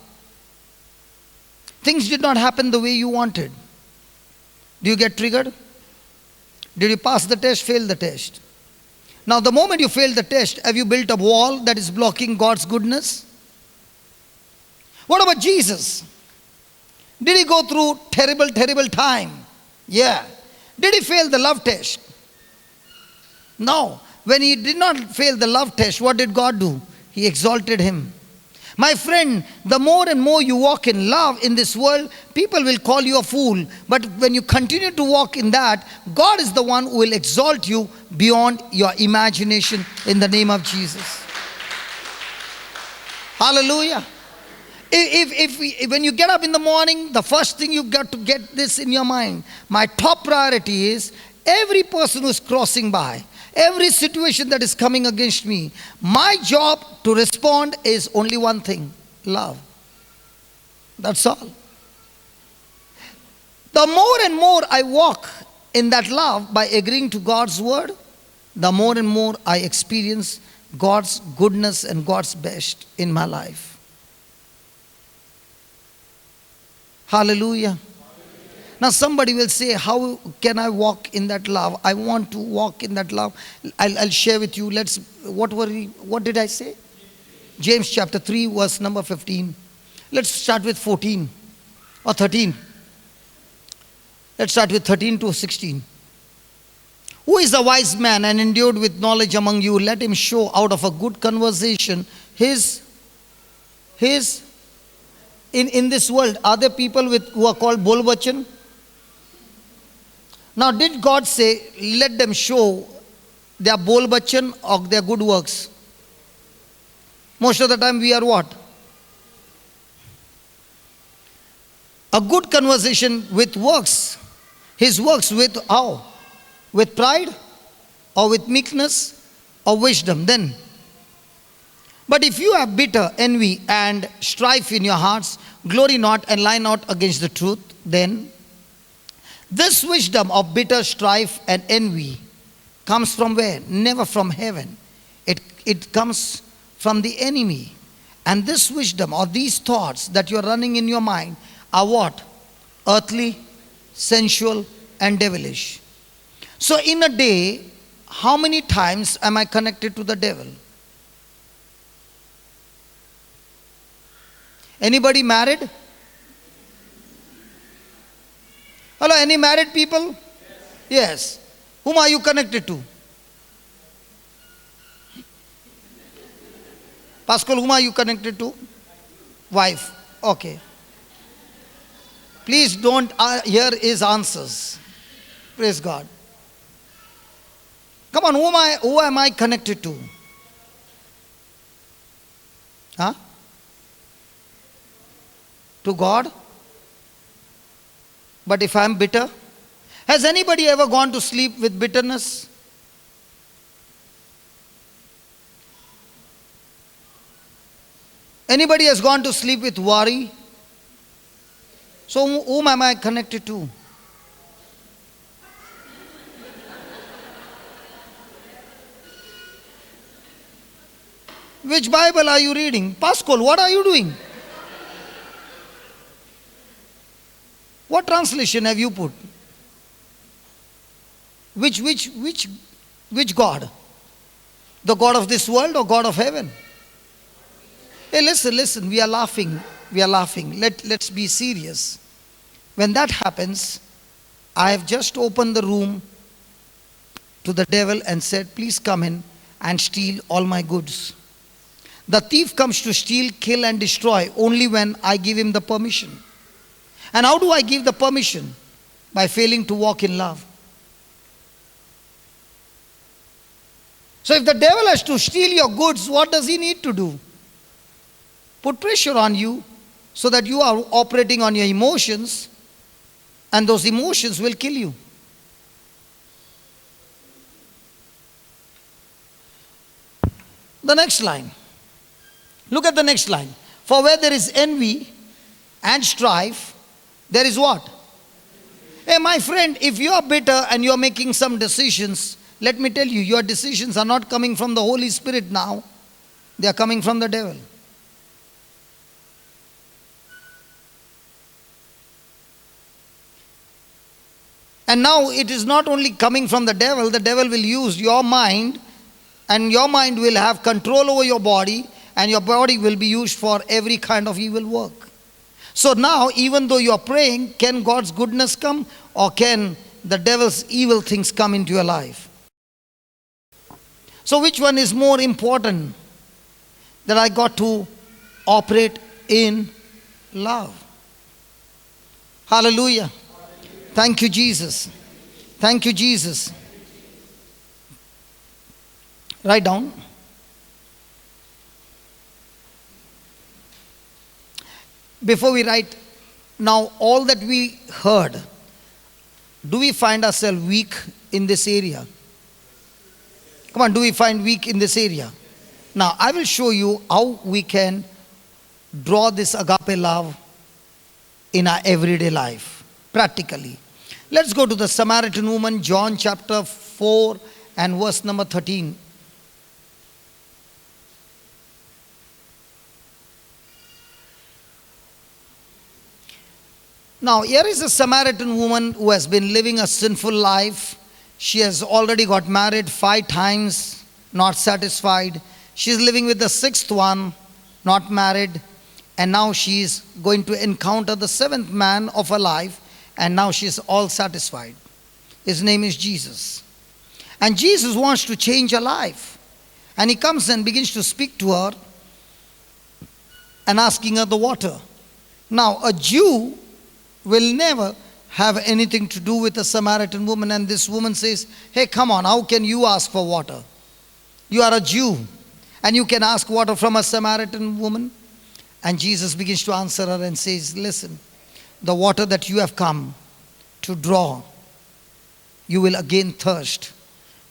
Things did not happen the way you wanted. Do you get triggered? Did you pass the test, fail the test? Now, the moment you fail the test, have you built a wall that is blocking God's goodness? What about Jesus? Did he go through terrible, terrible time? Yeah. Did he fail the love test? No. When he did not fail the love test, what did God do? He exalted him. My friend, the more and more you walk in love in this world, people will call you a fool. But when you continue to walk in that, God is the one who will exalt you beyond your imagination in the name of Jesus. Hallelujah. When you get up in the morning, the first thing you've got to get this in your mind. My top priority is every person who's crossing by, every situation that is coming against me, my job to respond is only one thing: love. That's all. The more and more I walk in that love by agreeing to God's word, the more and more I experience God's goodness and God's best in my life. Hallelujah. Now somebody will say, how can I walk in that love? I want to walk in that love. I'll share with you. What did I say? James chapter 3 verse number 15. Let's start with 14 or 13. Let's start with 13 to 16. Who is a wise man and endued with knowledge among you? Let him show out of a good conversation his in this world. Are there people who are called bol bachan? Now, did God say, let them show their bol bachan or their good works? Most of the time we are what? A good conversation with works. His works with how? With pride or with meekness or wisdom? Then. But if you have bitter envy and strife in your hearts, glory not and lie not against the truth, then this wisdom of bitter strife and envy comes from where? Never from heaven. It comes from the enemy. And this wisdom or these thoughts that you're running in your mind are what? Earthly, sensual, and devilish. So in a day, how many times am I connected to the devil? Anybody married? Hello, any married people? Yes. Whom are you connected to? Pascal, whom are you connected to? Wife. Okay. Please don't hear his answers. Praise God. Come on, who am I connected to? Huh? To God? But if I am bitter, has anybody ever gone to sleep with bitterness? Anybody has gone to sleep with worry? So whom am I connected to? Which Bible are you reading? Pascal, what are you doing? What translation have you put? Which God? The God of this world or God of heaven? Hey, listen, we are laughing. Let's be serious. When that happens, I have just opened the room to the devil and said, please come in and steal all my goods. The thief comes to steal, kill, and destroy only when I give him the permission. And how do I give the permission? By failing to walk in love. So if the devil has to steal your goods, what does he need to do? Put pressure on you so that you are operating on your emotions, and those emotions will kill you. The next line. Look at the next line. For where there is envy and strife, there is what? Hey, my friend, if you are bitter and you are making some decisions, let me tell you, your decisions are not coming from the Holy Spirit now. They are coming from the devil. And now it is not only coming from the devil will use your mind And your mind will have control over your body, and your body will be used for every kind of evil work. So now, even though you are praying, can God's goodness come, or can the devil's evil things come into your life? So which one is more important? That I got to operate in love. Hallelujah. Thank you, Jesus. Thank you, Jesus. Write down. Before we write, now all that we heard, do we find ourselves weak in this area? Come on, do we find weak in this area? Now, I will show you how we can draw this agape love in our everyday life, practically. Let's go to the Samaritan woman, John chapter 4 and verse number 13. Now, here is a Samaritan woman who has been living a sinful life. She has already got married 5 times, not satisfied. She is living with the 6th one, not married. And now she is going to encounter the 7th man of her life. And now she is all satisfied. His name is Jesus. And Jesus wants to change her life. And he comes and begins to speak to her and asking her the water. Now, a Jew will never have anything to do with a Samaritan woman. And this woman says, hey, come on, how can you ask for water? You are a Jew and you can ask water from a Samaritan woman? And Jesus begins to answer her and says, listen, the water that you have come to draw, you will again thirst.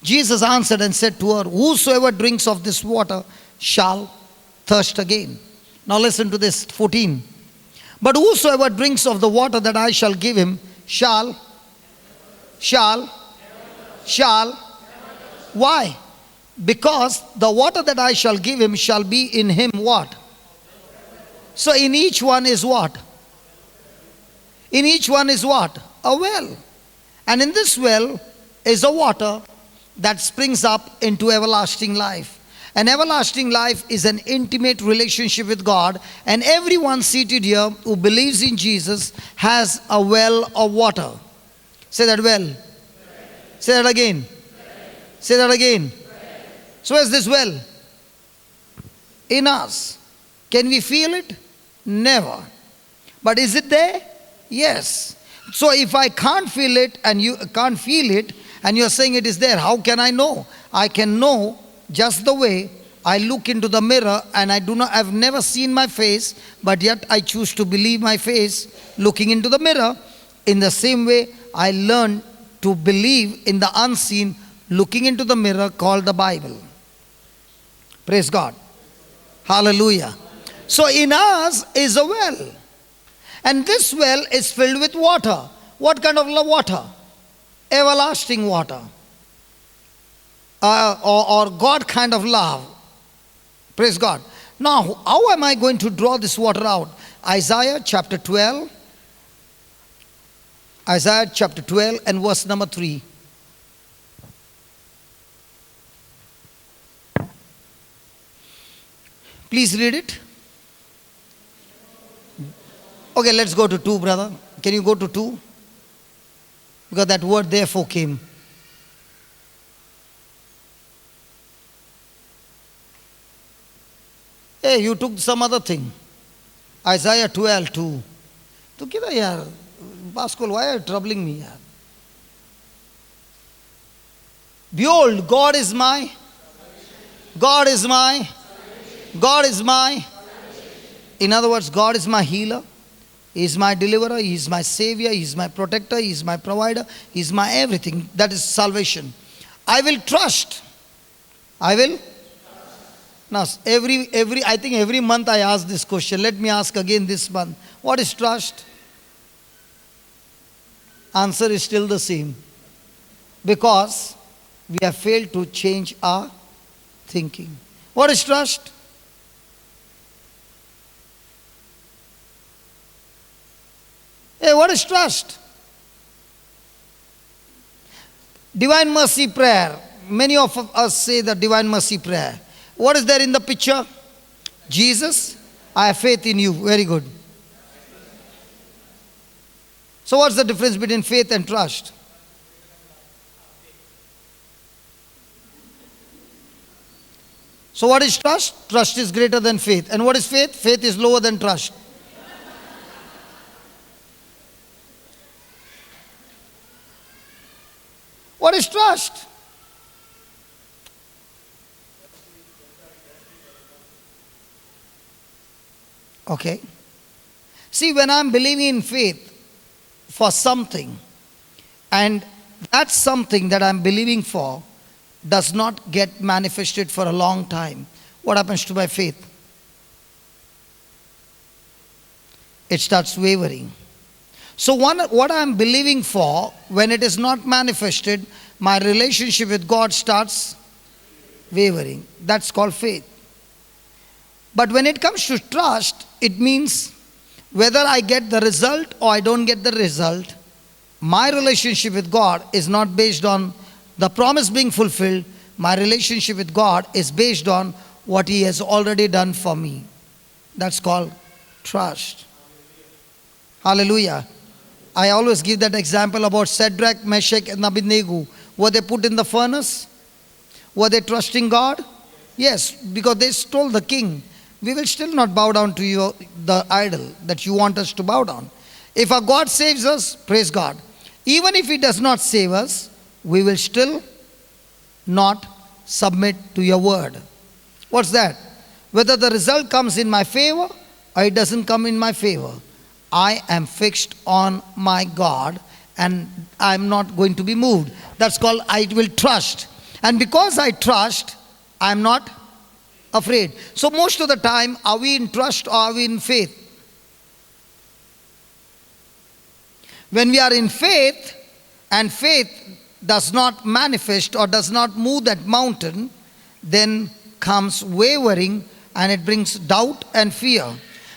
Jesus answered and said to her, whosoever drinks of this water shall thirst again. Now listen to this, 14. But whosoever drinks of the water that I shall give him shall. Why? Because the water that I shall give him shall be in him what? So in each one is what? In each one is what? A well. And in this well is a water that springs up into everlasting life. An everlasting life is an intimate relationship with God, and everyone seated here who believes in Jesus has a well of water. Say that well. Say that again. Say that again. So where's this well? In us. Can we feel it? Never. But is it there? Yes. So if I can't feel it and you can't feel it and you're saying it is there, how can I know? I can know just the way I look into the mirror and I've never seen my face, but yet I choose to believe my face looking into the mirror. In the same way, I learn to believe in the unseen looking into the mirror called the Bible. Praise God. Hallelujah. So in us is a well. And this well is filled with water. What kind of water? Everlasting water. Or God kind of love. Praise God. Now, how am I going to draw this water out? Isaiah chapter 12. Isaiah chapter 12 and verse number 3. Please read it. Okay, let's go to 2, brother. Can you go to 2? Because that word therefore came. Hey, you took some other thing. Isaiah 12, 2. To kida yaar? Pascal, why are you troubling me? Yaar? Behold, God is my. God is my. God is my. In other words, God is my healer. He is my deliverer. He is my savior. He is my protector. He is my provider. He is my everything. That is salvation. I will trust. I will. Now, I think every month I ask this question. Let me ask again this month. What is trust? Answer is still the same. Because we have failed to change our thinking. What is trust? Hey, what is trust? Divine mercy prayer. many of us say the Divine Mercy Prayer. What is there in the picture? Jesus, I have faith in you. Very good. So what's the difference between faith and trust? So what is trust? Trust is greater than faith. And what is faith? Faith is lower than trust. What is trust? Okay. See, when I'm believing in faith for something, and that something that I'm believing for does not get manifested for a long time, what happens to my faith? It starts wavering. So what I'm believing for, when it is not manifested, my relationship with God starts wavering. That's called faith. But when it comes to trust, it means whether I get the result or I don't get the result, my relationship with God is not based on the promise being fulfilled. My relationship with God is based on what He has already done for me. That's called trust. Hallelujah. I always give that example about Shadrach, Meshach and Abednego. Were they put in the furnace? Were they trusting God? Yes, because they told the king, we will still not bow down to you, the idol that you want us to bow down. If our God saves us, praise God. Even if He does not save us, we will still not submit to your word. What's that? Whether the result comes in my favor or it doesn't come in my favor, I am fixed on my God and I'm not going to be moved. That's called I will trust. And because I trust, I'm not afraid. So most of the time, are we in trust or are we in faith? When we are in faith and faith does not manifest or does not move that mountain, then comes wavering and it brings doubt and fear.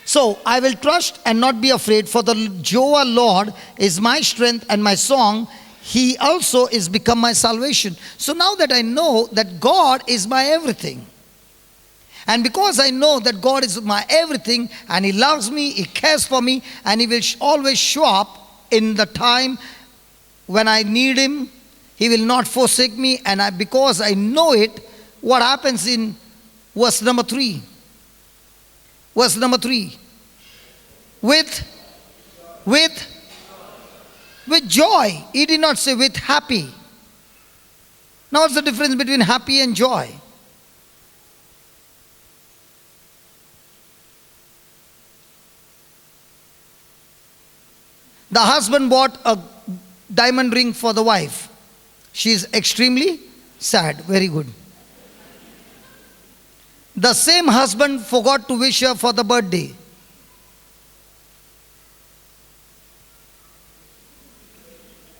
So I will trust and not be afraid, for the Jehovah Lord is my strength and my song. He also is become my salvation. So now that I know that God is my everything, and because I know that God is my everything and He loves me, He cares for me, and He will always show up in the time when I need Him, He will not forsake me. And because I know it, what happens in verse number 3? Verse number 3. With joy. He did not say with happy. Now what's the difference between happy and joy? The husband bought a diamond ring for the wife. She is extremely sad. Very good. The same husband forgot to wish her for the birthday.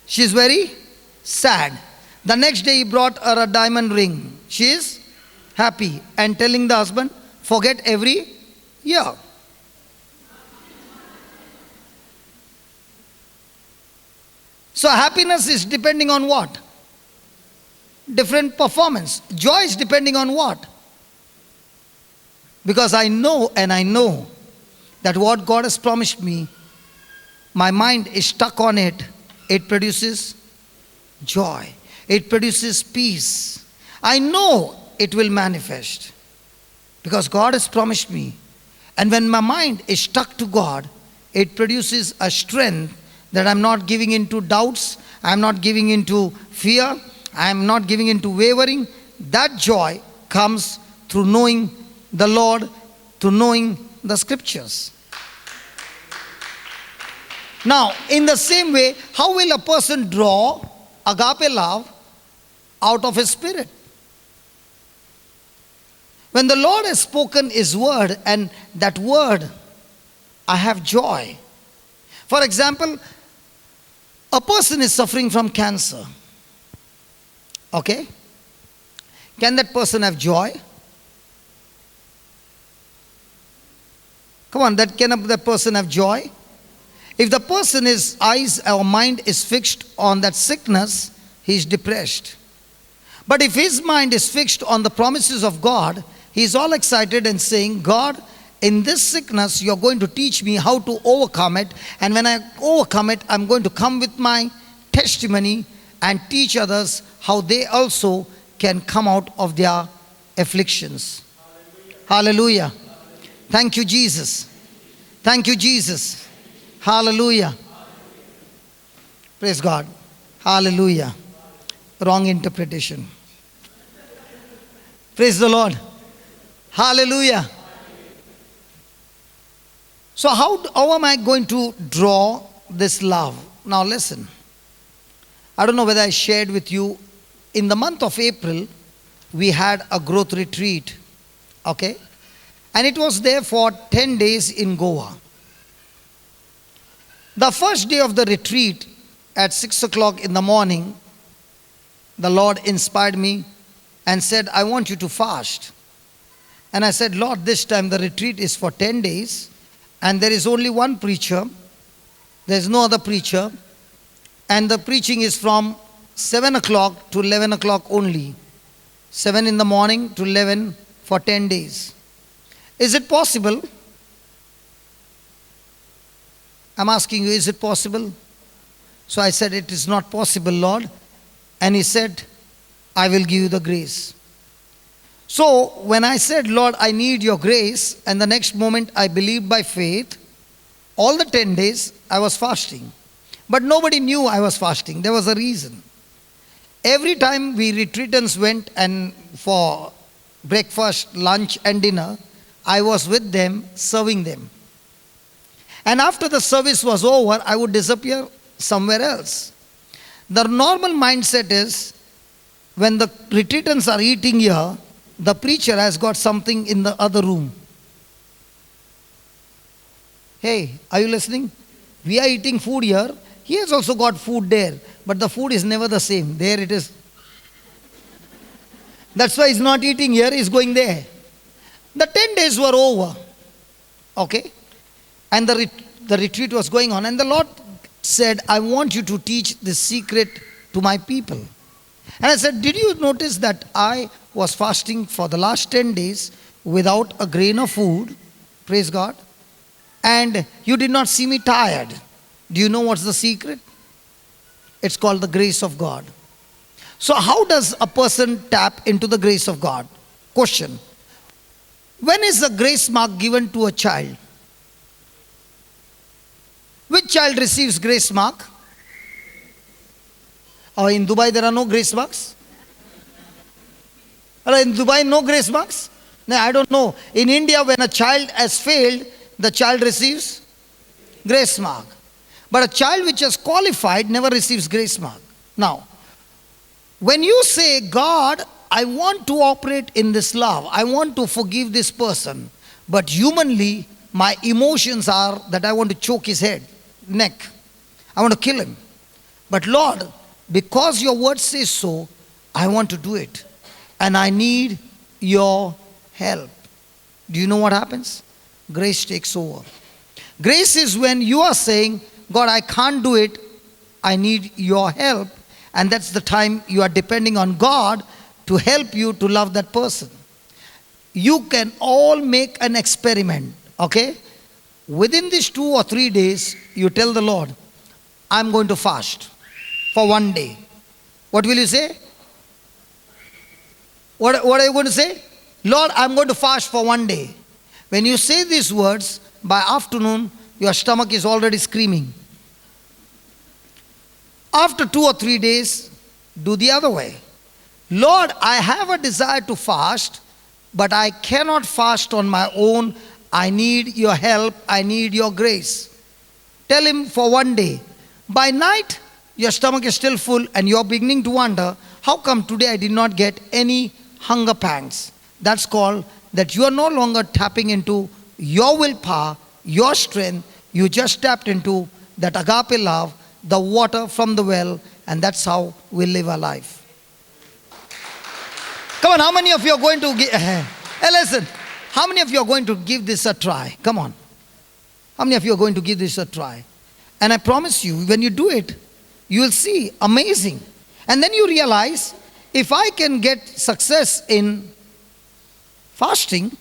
She is very sad. The next day he brought her a diamond ring. She is happy and telling the husband, forget every year. So happiness is depending on what? Different performance. Joy is depending on what? Because I know that what God has promised me, my mind is stuck on it. It produces joy. It produces peace. I know it will manifest because God has promised me. And when my mind is stuck to God, it produces a strength that I'm not giving into doubts. I'm not giving into fear. I'm not giving into wavering. That joy comes through knowing the Lord, to knowing the scriptures. Now, in the same way, how will a person draw agape love out of his spirit? When the Lord has spoken His word, and that word, I have joy. For example, a person is suffering from cancer. Okay? Can that person have joy? Come on, can that person have joy? If the person's eyes or mind is fixed on that sickness, he is depressed. But if his mind is fixed on the promises of God, he is all excited and saying, God, in this sickness, you're going to teach me how to overcome it. And when I overcome it, I'm going to come with my testimony and teach others how they also can come out of their afflictions. Hallelujah. Thank you, Jesus. Thank you, Jesus. Hallelujah. Praise God. Hallelujah. Wrong interpretation. Praise the Lord. Hallelujah. So how am I going to draw this love? Now listen. I don't know whether I shared with you, in the month of April, we had a growth retreat. Okay? And it was there for 10 days in Goa. The first day of the retreat, at 6 o'clock in the morning, the Lord inspired me and said, I want you to fast. And I said, Lord, this time the retreat is for 10 days and there is only one preacher. There is no other preacher. And the preaching is from 7 o'clock to 11 o'clock only. 7 in the morning to 11 for 10 days. Is it possible? I'm asking you, is it possible? So I said, it is not possible, Lord. And he said, I will give you the grace. So when I said, Lord, I need your grace, and the next moment I believed by faith, all the 10 days I was fasting. But nobody knew I was fasting. There was a reason. Every time we retreatants went and for breakfast, lunch and dinner, I was with them, serving them. And after the service was over, I would disappear somewhere else. The normal mindset is, when the retreatants are eating here, the preacher has got something in the other room. Hey, are you listening? We are eating food here. He has also got food there. But the food is never the same. There it is. That's why he's not eating here, he's going there. The 10 days were over. Okay? And the retreat was going on. And the Lord said, I want you to teach this secret to my people. And I said, did you notice that I was fasting for the last 10 days without a grain of food? Praise God. And you did not see me tired. Do you know what's the secret? It's called the grace of God. So how does a person tap into the grace of God? Question. When is the grace mark given to a child? Which child receives grace mark? Oh, in Dubai there are no grace marks? In Dubai no grace marks? No, I don't know. In India when a child has failed, the child receives grace mark. But a child which has qualified never receives grace mark. Now, when you say, God, I want to operate in this love, I want to forgive this person, but humanly my emotions are that I want to choke his head, neck. I want to kill him. But Lord, because your word says so, I want to do it. And I need your help. Do you know what happens? Grace takes over. Grace is when you are saying, God, I can't do it. I need your help. And that's the time you are depending on God to help you to love that person. You can all make an experiment, okay? Within these 2 or 3 days, you tell the Lord, I'm going to fast for 1 day. What will you say? What are you going to say? Lord, I'm going to fast for 1 day. When you say these words, by afternoon, your stomach is already screaming. After 2 or 3 days, do the other way. Lord, I have a desire to fast, but I cannot fast on my own. I need your help. I need your grace. Tell him for 1 day. By night, your stomach is still full and you're beginning to wonder, how come today I did not get any hunger pangs? That's called that you are no longer tapping into your willpower, your strength. You just tapped into that agape love, the water from the well, and that's how we live our life. Come on, how many of you are going to give, hey, listen, how many of you are going to give this a try? Come on. How many of you are going to give this a try? And I promise you, when you do it, you will see, amazing. And then you realize, if I can get success in fasting,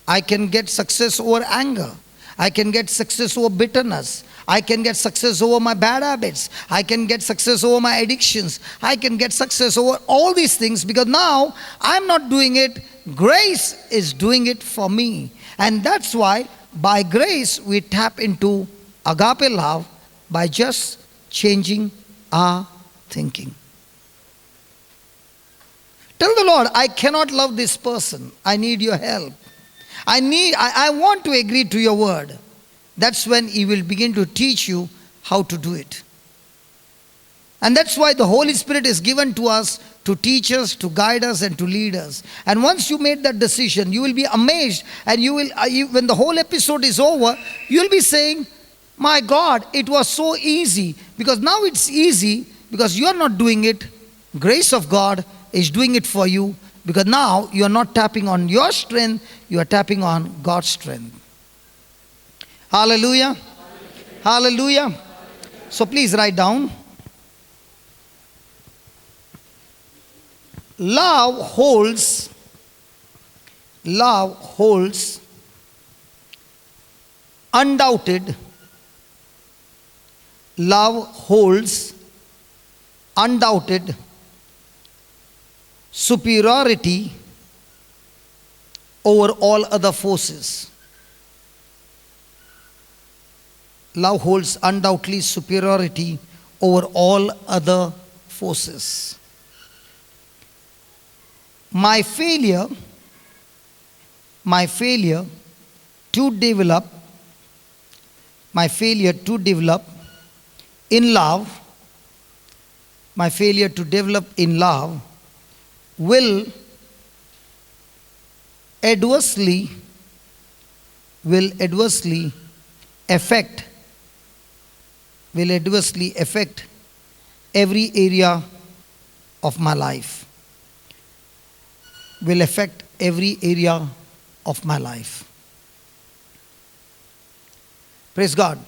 I can get success over anger. I can get success over bitterness. I can get success over my bad habits. I can get success over my addictions. I can get success over all these things because now I'm not doing it. Grace is doing it for me. And that's why by grace we tap into agape love by just changing our thinking. Tell the Lord, I cannot love this person. I need your help. I want to agree to your word. That's when He will begin to teach you how to do it. And that's why the Holy Spirit is given to us to teach us, to guide us, and to lead us. And once you made that decision, you will be amazed, and when the whole episode is over, you will be saying, my God, it was so easy. Because now it's easy because you are not doing it. Grace of God is doing it for you. Because now you are not tapping on your strength, you are tapping on God's strength. Hallelujah. Hallelujah. So please write down. Love holds undoubted superiority over all other forces. Love holds undoubtedly superiority over all other forces. My failure to develop in love will adversely affect every area of my life. Will affect every area of my life. Praise God.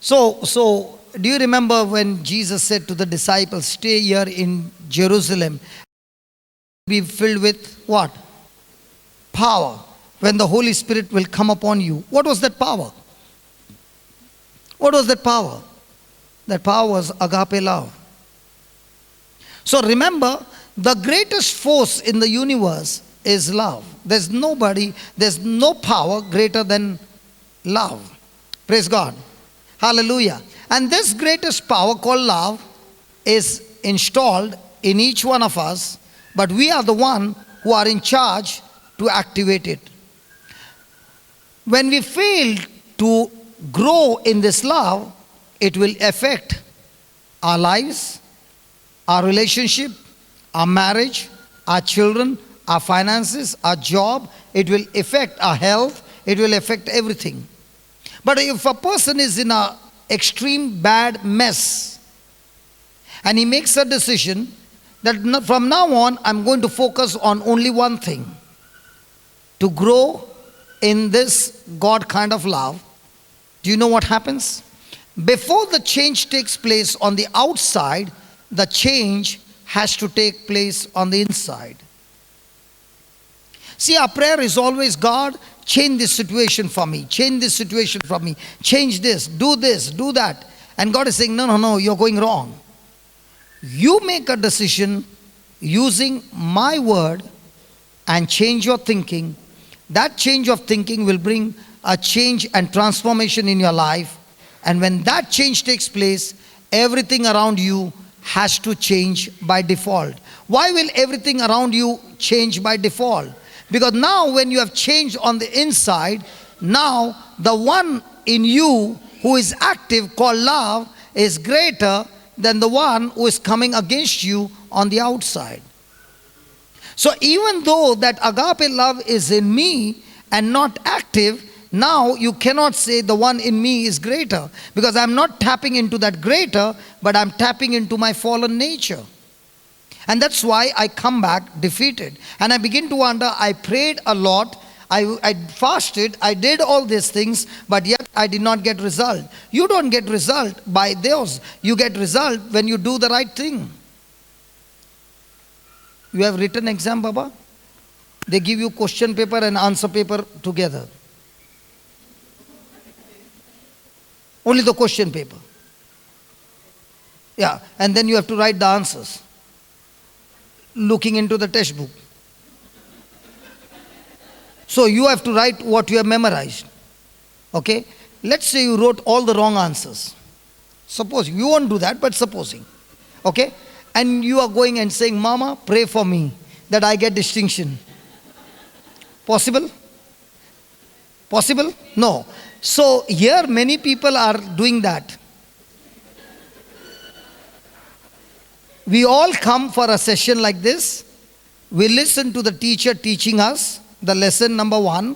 So do you remember when Jesus said to the disciples, stay here in Jerusalem, be filled with what? Power. When the Holy Spirit will come upon you. What was that power? What was that power? That power was agape love. So remember, the greatest force in the universe is love. There's no power greater than love. Praise God. Hallelujah. And this greatest power called love is installed in each one of us, but we are the one who are in charge to activate it. When we fail to grow in this love, it will affect our lives, our relationship, our marriage, our children, our finances, our job. It will affect our health. It will affect everything. But if a person is in an extreme bad mess and he makes a decision that from now on I'm going to focus on only one thing, to grow in this God kind of love, do you know what happens? Before the change takes place on the outside, the change has to take place on the inside. See, our prayer is always, God, change this situation for me. Change this situation for me. Change this, do that. And God is saying, no, you're going wrong. You make a decision using my word and change your thinking. That change of thinking will bring a change and transformation in your life. And when that change takes place, everything around you has to change by default. Why will everything around you change by default? Because now when you have changed on the inside, now the one in you who is active called love is greater than the one who is coming against you on the outside. So even though that agape love is in me and not active, now you cannot say the one in me is greater, because I'm not tapping into that greater, but I'm tapping into my fallen nature. And that's why I come back defeated. And I begin to wonder, I prayed a lot, I fasted, I did all these things, but yet I did not get result. You don't get result by those. You get result when you do the right thing. You have written exam, Baba? They give you question paper and answer paper together. Only the question paper. Yeah, and then you have to write the answers. Looking into the textbook. So you have to write what you have memorized. Okay? Let's say you wrote all the wrong answers. Suppose you won't do that, but supposing. Okay? And you are going and saying, Mama, pray for me that I get distinction. Possible? Possible? No. So here many people are doing that. We all come for a session like this. We listen to the teacher teaching us the lesson number 1.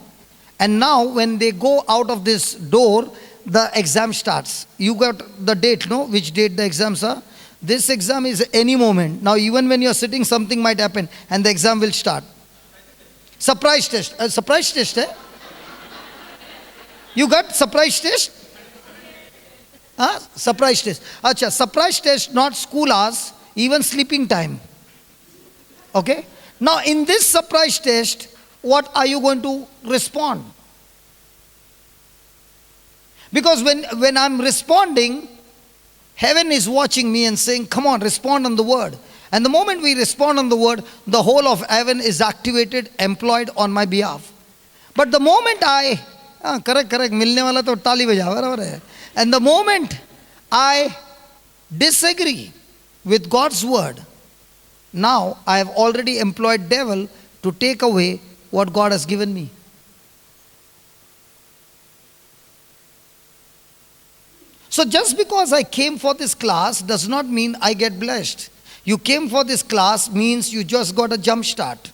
And now when they go out of this door, the exam starts. You got the date, no? Which date the exams are? This exam is any moment. Now even when you are sitting, something might happen and the exam will start. Surprise test. Surprise test, eh? You got surprise test? Huh? Surprise test. Acha, surprise test, not school hours, even sleeping time. Okay? Now in this surprise test, what are you going to respond? Because when I'm responding, heaven is watching me and saying, come on, respond on the word. And the moment we respond on the word, the whole of heaven is activated, employed on my behalf. But the moment correct, milne wala to tali baja, barabar hai. And the moment I disagree with God's word, now I have already employed devil to take away what God has given me. So just because I came for this class does not mean I get blessed. You came for this class means you just got a jump start.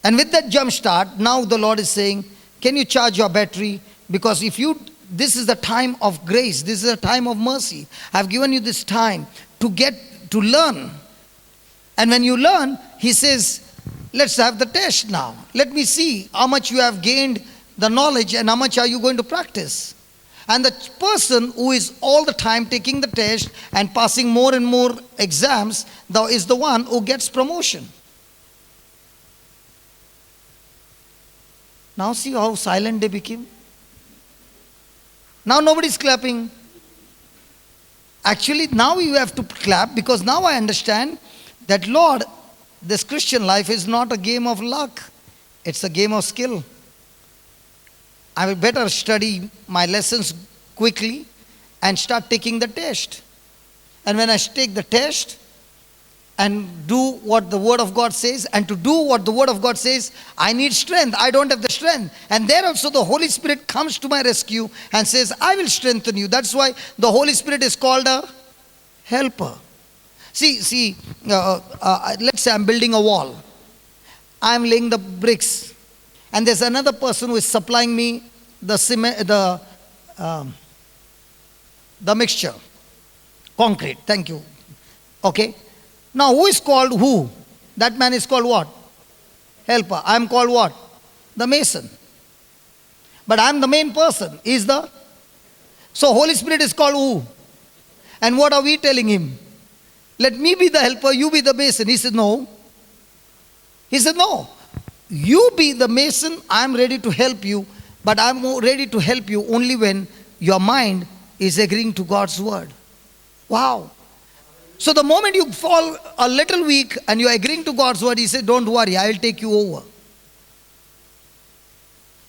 And with that jump start, now the Lord is saying, can you charge your battery? Because this is the time of grace. This is a time of mercy. I've given you this time to learn. And when you learn, he says, let's have the test now. Let me see how much you have gained the knowledge and how much are you going to practice. And the person who is all the time taking the test and passing more and more exams, is the one who gets promotion. Now see how silent they became. Now nobody's clapping. Actually, now you have to clap because now I understand that, Lord, this Christian life is not a game of luck. It's a game of skill. I will better study my lessons quickly and start taking the test. And when I take the test and do what the Word of God says, and to do what the Word of God says, I need strength. I don't have the strength. And there also the Holy Spirit comes to my rescue and says, I will strengthen you. That's why the Holy Spirit is called a helper. See, let's say I'm building a wall. I'm laying the bricks. And there's another person who is supplying me the cement, the mixture, concrete. Thank you. Okay. Now who is called who? That man is called what? Helper. I am called what? The mason. But I am the main person. So Holy Spirit is called who? And what are we telling him? Let me be the helper, you be the mason. He said no. He said no. You be the mason, I am ready to help you. But I am ready to help you only when your mind is agreeing to God's word. Wow. So the moment you fall a little weak and you are agreeing to God's word, he said, don't worry, I will take you over.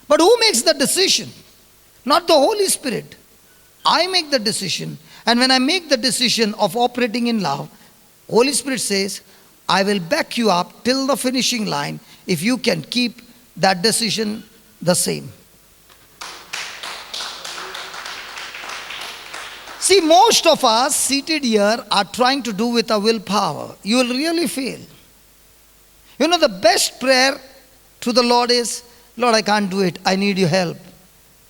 But who makes the decision? Not the Holy Spirit. I make the decision. And when I make the decision of operating in love, Holy Spirit says, I will back you up till the finishing line if you can keep that decision the same. See, most of us seated here are trying to do with our willpower. You will really fail. You know, the best prayer to the Lord is, Lord, I can't do it. I need your help.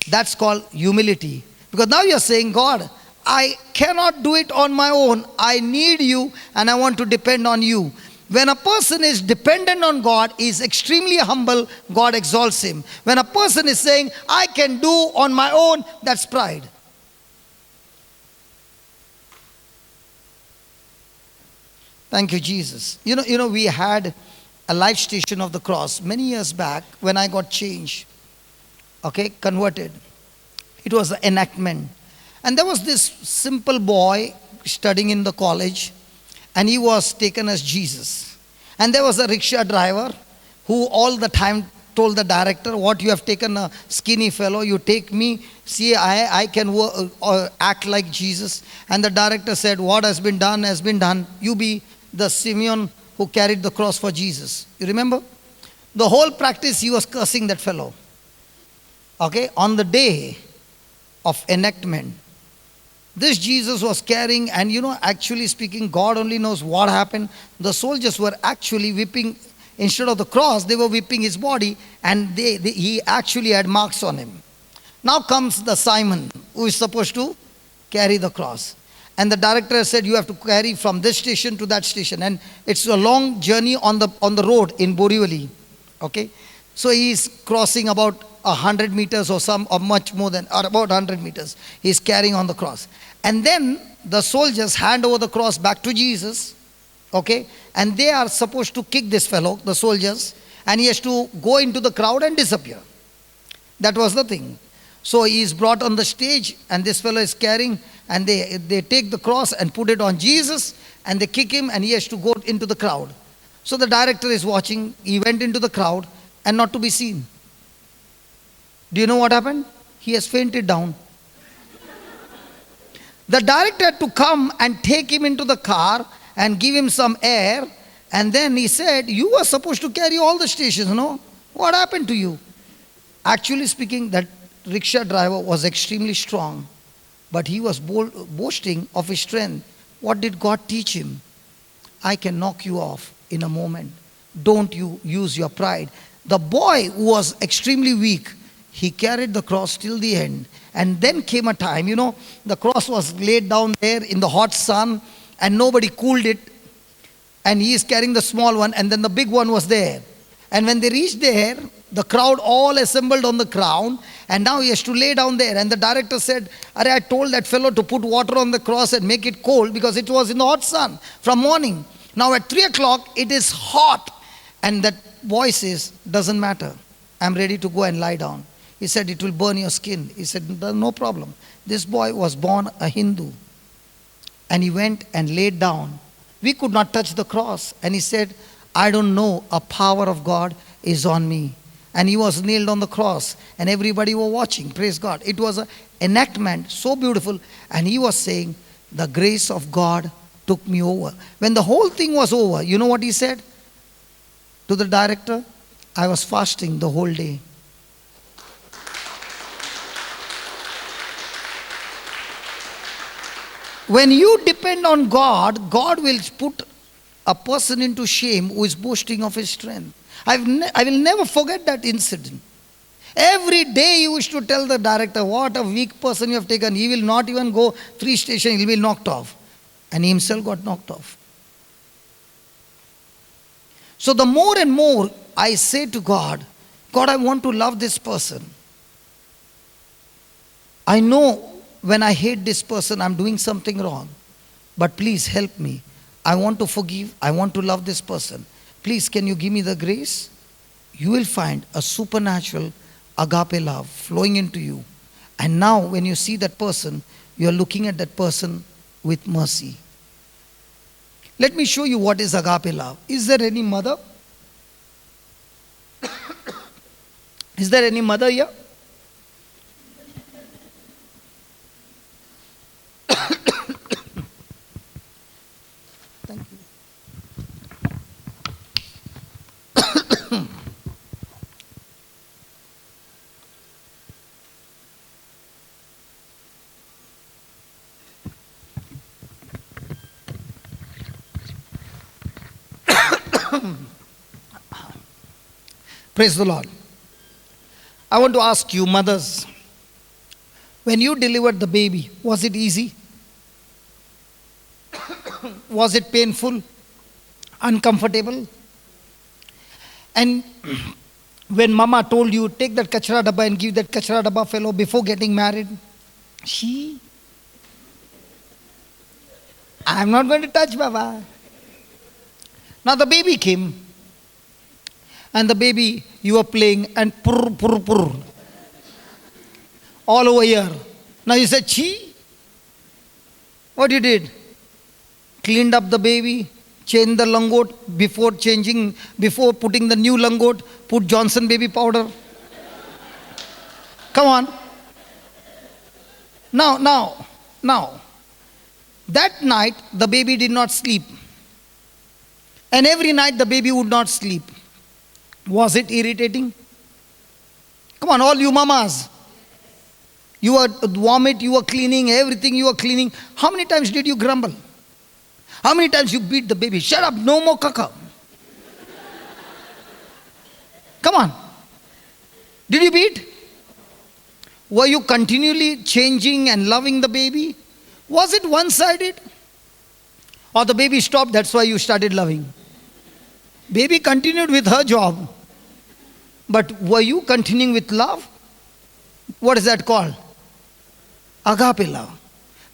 That's called humility. Because now you're saying, God, I cannot do it on my own. I need you and I want to depend on you. When a person is dependent on God, he is extremely humble, God exalts him. When a person is saying, I can do on my own, that's pride. Thank you, Jesus. We had a life station of the cross many years back when I got changed, okay, converted. It was the enactment. And there was this simple boy studying in the college, and he was taken as Jesus. And there was a rickshaw driver who all the time told the director, what, you have taken a skinny fellow, you take me, see, I can act like Jesus. And the director said, what has been done. You be the Simeon who carried the cross for Jesus. You remember? The whole practice, he was cursing that fellow. Okay, on the day of enactment, this Jesus was carrying, and actually speaking, God only knows what happened. The soldiers were actually whipping, instead of the cross, they were whipping his body, and he actually had marks on him. Now comes the Simon, who is supposed to carry the cross. And the director said, you have to carry from this station to that station. And it's a long journey on the road in Borivali. Okay? So he is crossing about 100 meters or much more than, or about 100 meters. He is carrying on the cross. And then the soldiers hand over the cross back to Jesus. Okay? And they are supposed to kick this fellow, the soldiers, and he has to go into the crowd and disappear. That was the thing. So he is brought on the stage, and this fellow is carrying, and they take the cross and put it on Jesus, and they kick him, and he has to go into the crowd. So the director is watching. He went into the crowd and not to be seen. Do you know what happened? He has fainted down. The director had to come and take him into the car and give him some air, and then he said, you were supposed to carry all the stations, no? What happened to you? Actually speaking, that rickshaw driver was extremely strong, but he was boasting of his strength. What did God teach him? I can knock you off in a moment. Don't you use your pride. The boy who was extremely weak, he carried the cross till the end. And then came a time, the cross was laid down there in the hot sun, and nobody cooled it. And he is carrying the small one, and then the big one was there. And when they reached there, the crowd all assembled on the ground, and now he has to lay down there. And the director said, I told that fellow to put water on the cross and make it cold, because it was in the hot sun from morning. Now at 3 o'clock, it is hot. And that boy says, doesn't matter. I'm ready to go and lie down. He said, it will burn your skin. He said, no problem. This boy was born a Hindu. And he went and laid down. We could not touch the cross. And he said, I don't know, a power of God is on me. And he was nailed on the cross, and everybody were watching. Praise God. It was an enactment, so beautiful. And he was saying, the grace of God took me over. When the whole thing was over, you know what he said to the director? I was fasting the whole day. When you depend on God, God will put a person into shame who is boasting of his strength. I will never forget that incident. Every day he used to tell the director, what a weak person you have taken. He will not even go 3 stations, he will be knocked off. And he himself got knocked off. So the more and more I say to God, God, I want to love this person. I know when I hate this person, I'm doing something wrong. But please help me. I want to forgive. I want to love this person. Please, can you give me the grace? You will find a supernatural agape love flowing into you. And now when you see that person, you are looking at that person with mercy. Let me show you what is agape love. Is there any mother? Is there any mother here? Thank you. Praise the Lord. I want to ask you, mothers, when you delivered the baby, was it easy? Was it painful? Uncomfortable? And when mama told you, take that kachra dabba and give that kachra dabba fellow before getting married, I'm not going to touch Baba. Now the baby came, and the baby, you were playing, and purr, purr, purr, all over here. Now you said, "Chi." What you did? Cleaned up the baby, changed the langot before putting the new langot, put Johnson baby powder. Come on. Now, that night the baby did not sleep. And every night the baby would not sleep. Was it irritating? Come on, all you mamas. You were vomit, you were cleaning, everything you were cleaning. How many times did you grumble? How many times you beat the baby? Shut up, no more caca. Come on. Did you beat? Were you continually changing and loving the baby? Was it one-sided? Or the baby stopped, that's why you started loving? Baby continued with her job. But were you continuing with love? What is that called? Agape love.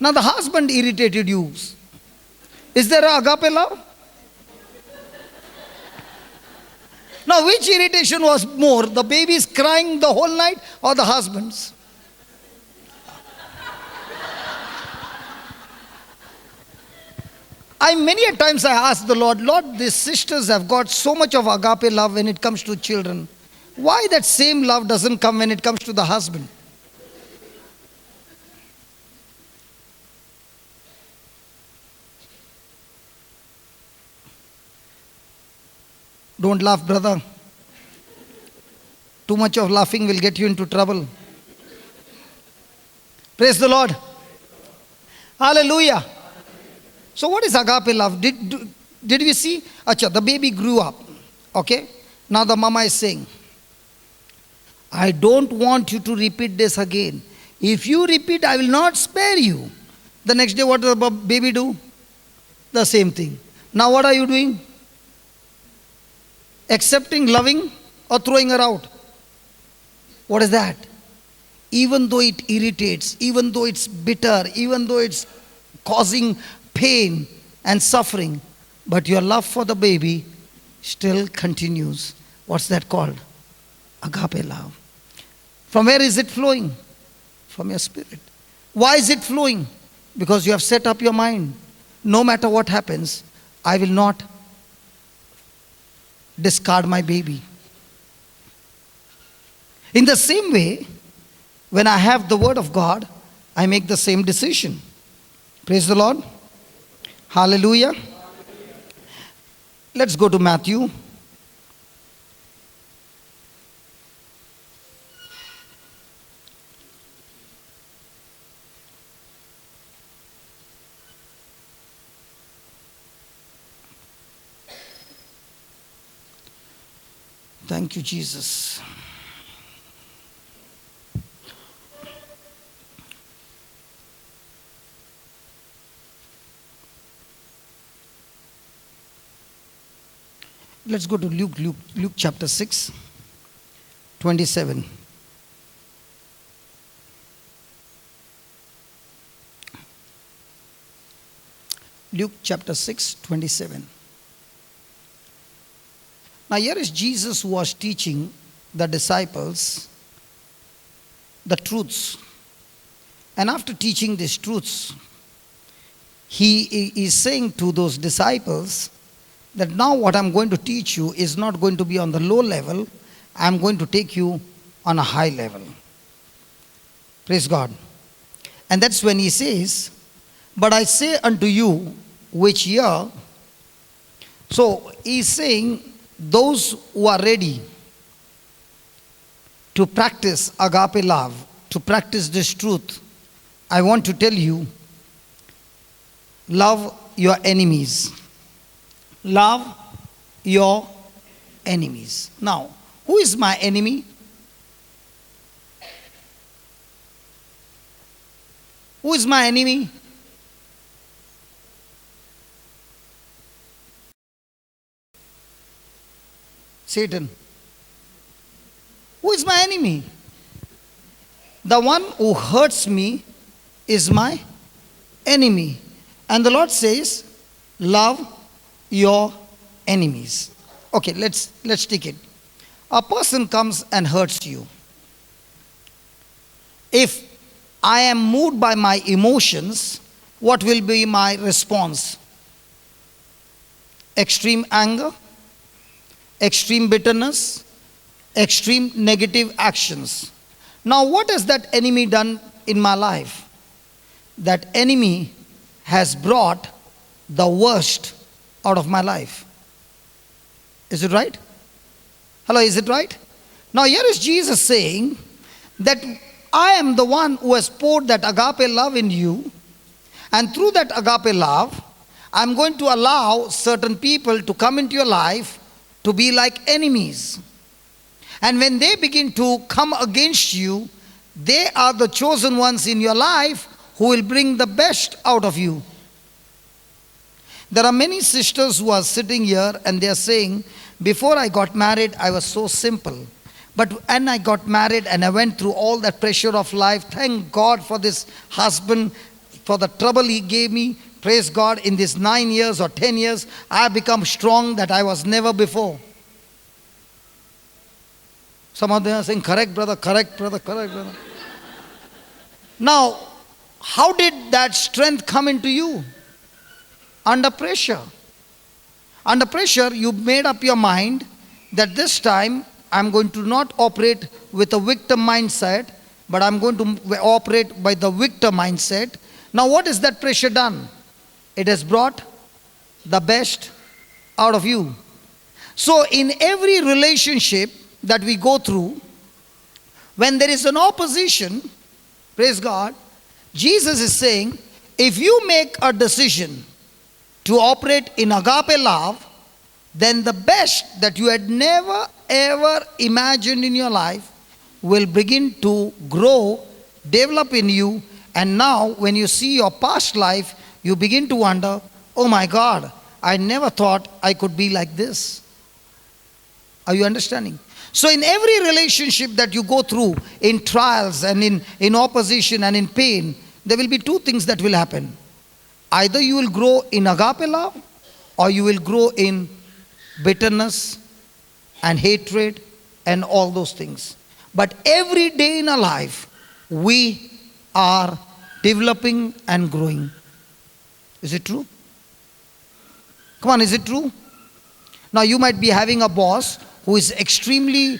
Now the husband irritated you. Is there a agape love? Now which irritation was more? The baby's crying the whole night or the husband's? Many a times I ask the Lord, these sisters have got so much of agape love when it comes to children. Why that same love doesn't come when it comes to the husband? Don't laugh, brother. Too much of laughing will get you into trouble. Praise the Lord. Hallelujah. So what is agape love? Did we see? Acha, the baby grew up. Okay. Now the mama is saying, I don't want you to repeat this again. If you repeat, I will not spare you. The next day, what does the baby do? The same thing. Now what are you doing? Accepting, loving, or throwing her out? What is that? Even though it irritates, even though it's bitter, even though it's causing pain and suffering, but your love for the baby still continues. What's that called? Agape love. From where is it flowing? From your spirit. Why is it flowing? Because you have set up your mind. No matter what happens, I will not discard my baby. In the same way, when I have the word of God, I make the same decision. Praise the Lord. Hallelujah. Let's go to Matthew. Thank you, Jesus. Let's go to Luke chapter 6, 27. Luke chapter 6, 27. Now here is Jesus who was teaching the disciples the truths. And after teaching these truths, he is saying to those disciples that now what I'm going to teach you is not going to be on the low level. I'm going to take you on a high level. Praise God. And that's when he says, but I say unto you which hear. So he's saying, those who are ready to practice agape love, to practice this truth, I want to tell you, love your enemies. Love your enemies. Now, who is my enemy? Who is my enemy? Satan. Who is my enemy? The one who hurts me is my enemy. And the Lord says, love your enemies. Okay, let's take it. A person comes and hurts you. If I am moved by my emotions, what will be my response? Extreme anger, extreme bitterness, extreme negative actions. Now, what has that enemy done in my life? That enemy has brought the worst out of my life. Is it right? Hello, is it right? Now, here is Jesus saying that I am the one who has poured that agape love in you, and through that agape love, I'm going to allow certain people to come into your life to be like enemies. And when they begin to come against you, they are the chosen ones in your life who will bring the best out of you. There are many sisters who are sitting here and they are saying, before I got married, I was so simple. But when I got married and I went through all that pressure of life, thank God for this husband, for the trouble he gave me. Praise God, in these 9 years or 10 years, I have become strong that I was never before. Some of them are saying, correct brother, correct brother, correct brother. Now, how did that strength come into you? Under pressure. Under pressure, you made up your mind that this time I'm going to not operate with a victim mindset, but I'm going to operate by the victor mindset. Now, what has that pressure done? It has brought the best out of you. So, in every relationship that we go through, when there is an opposition, praise God, Jesus is saying, if you make a decision to operate in agape love, then the best that you had never ever imagined in your life will begin to grow, develop in you. And now when you see your past life, you begin to wonder, oh my God, I never thought I could be like this. Are you understanding? So in every relationship that you go through, in trials and in opposition and in pain, there will be two things that will happen. Either you will grow in agape love, or you will grow in bitterness and hatred and all those things. But every day in our life, we are developing and growing. Is it true? Come on, is it true? Now you might be having a boss who is extremely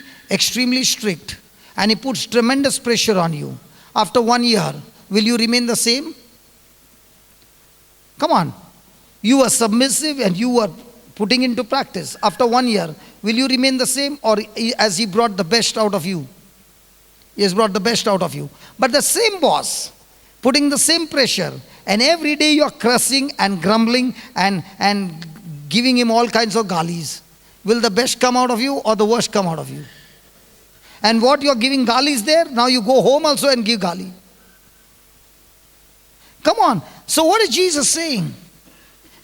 strict, and he puts tremendous pressure on you. After 1 year, will you remain the same? Come on. You are submissive and you are putting into practice. After 1 year, will you remain the same, or as he brought the best out of you? He has brought the best out of you. But the same boss, putting the same pressure, and every day you are cursing and grumbling and giving him all kinds of galis. Will the best come out of you or the worst come out of you? And what you are giving galis there, now you go home also and give gali. Come on. So what is Jesus saying?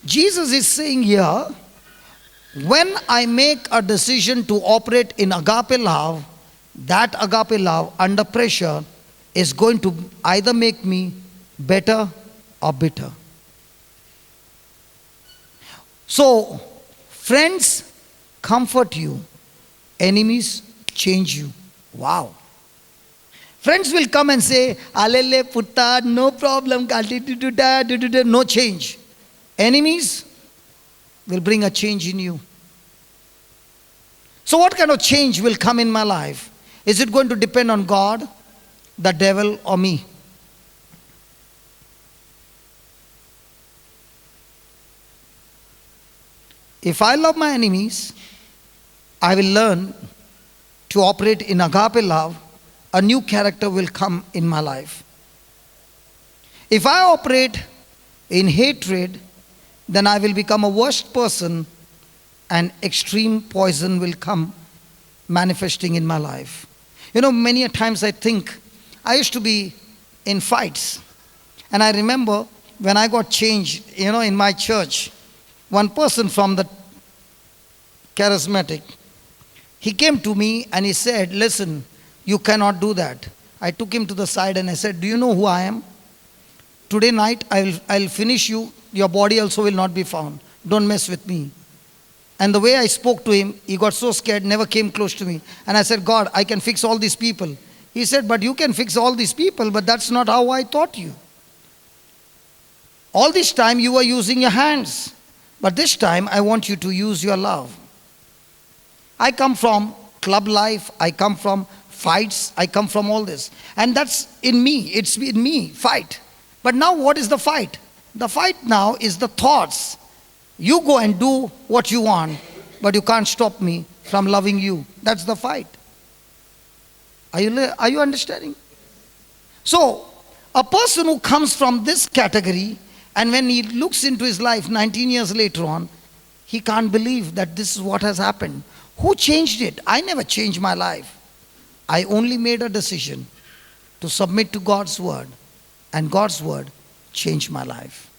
Jesus is saying here, when I make a decision to operate in agape love, that agape love under pressure is going to either make me better or bitter. So, friends comfort you, enemies change you. Wow. Friends will come and say, Alele putta, no problem, no change. Enemies will bring a change in you. So what kind of change will come in my life? Is it going to depend on God, the devil, or me? If I love my enemies, I will learn to operate in agape love. A new character will come in my life. If I operate in hatred, then I will become a worst person, and extreme poison will come manifesting in my life. You know, many a times I think, I used to be in fights. And I remember when I got changed, in my church, one person from the charismatic, he came to me and he said, listen, you cannot do that. I took him to the side and I said, do you know who I am? Today night I'll finish you. Your body also will not be found. Don't mess with me. And the way I spoke to him, he got so scared, never came close to me. And I said, God, I can fix all these people. He said, but you can fix all these people, but that's not how I taught you. All this time you were using your hands, but this time I want you to use your love. I come from club life, I come from fights, I come from all this. And that's in me, it's in me, fight. But now what is the fight? The fight now is the thoughts. You go and do what you want, but you can't stop me from loving you. That's the fight. Are you understanding? So, a person who comes from this category, and when he looks into his life 19 years later on, he can't believe that this is what has happened. Who changed it? I never changed my life. I only made a decision to submit to God's word, and God's word changed my life.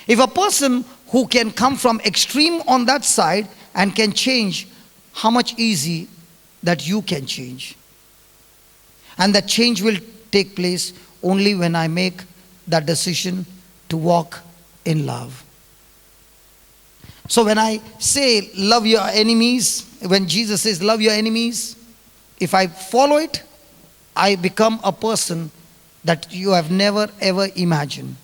If a person who can come from extreme on that side and can change, how much easy that you can change. And that change will take place only when I make that decision to walk in love. So when I say love your enemies, when Jesus says love your enemies, if I follow it, I become a person that you have never ever imagined.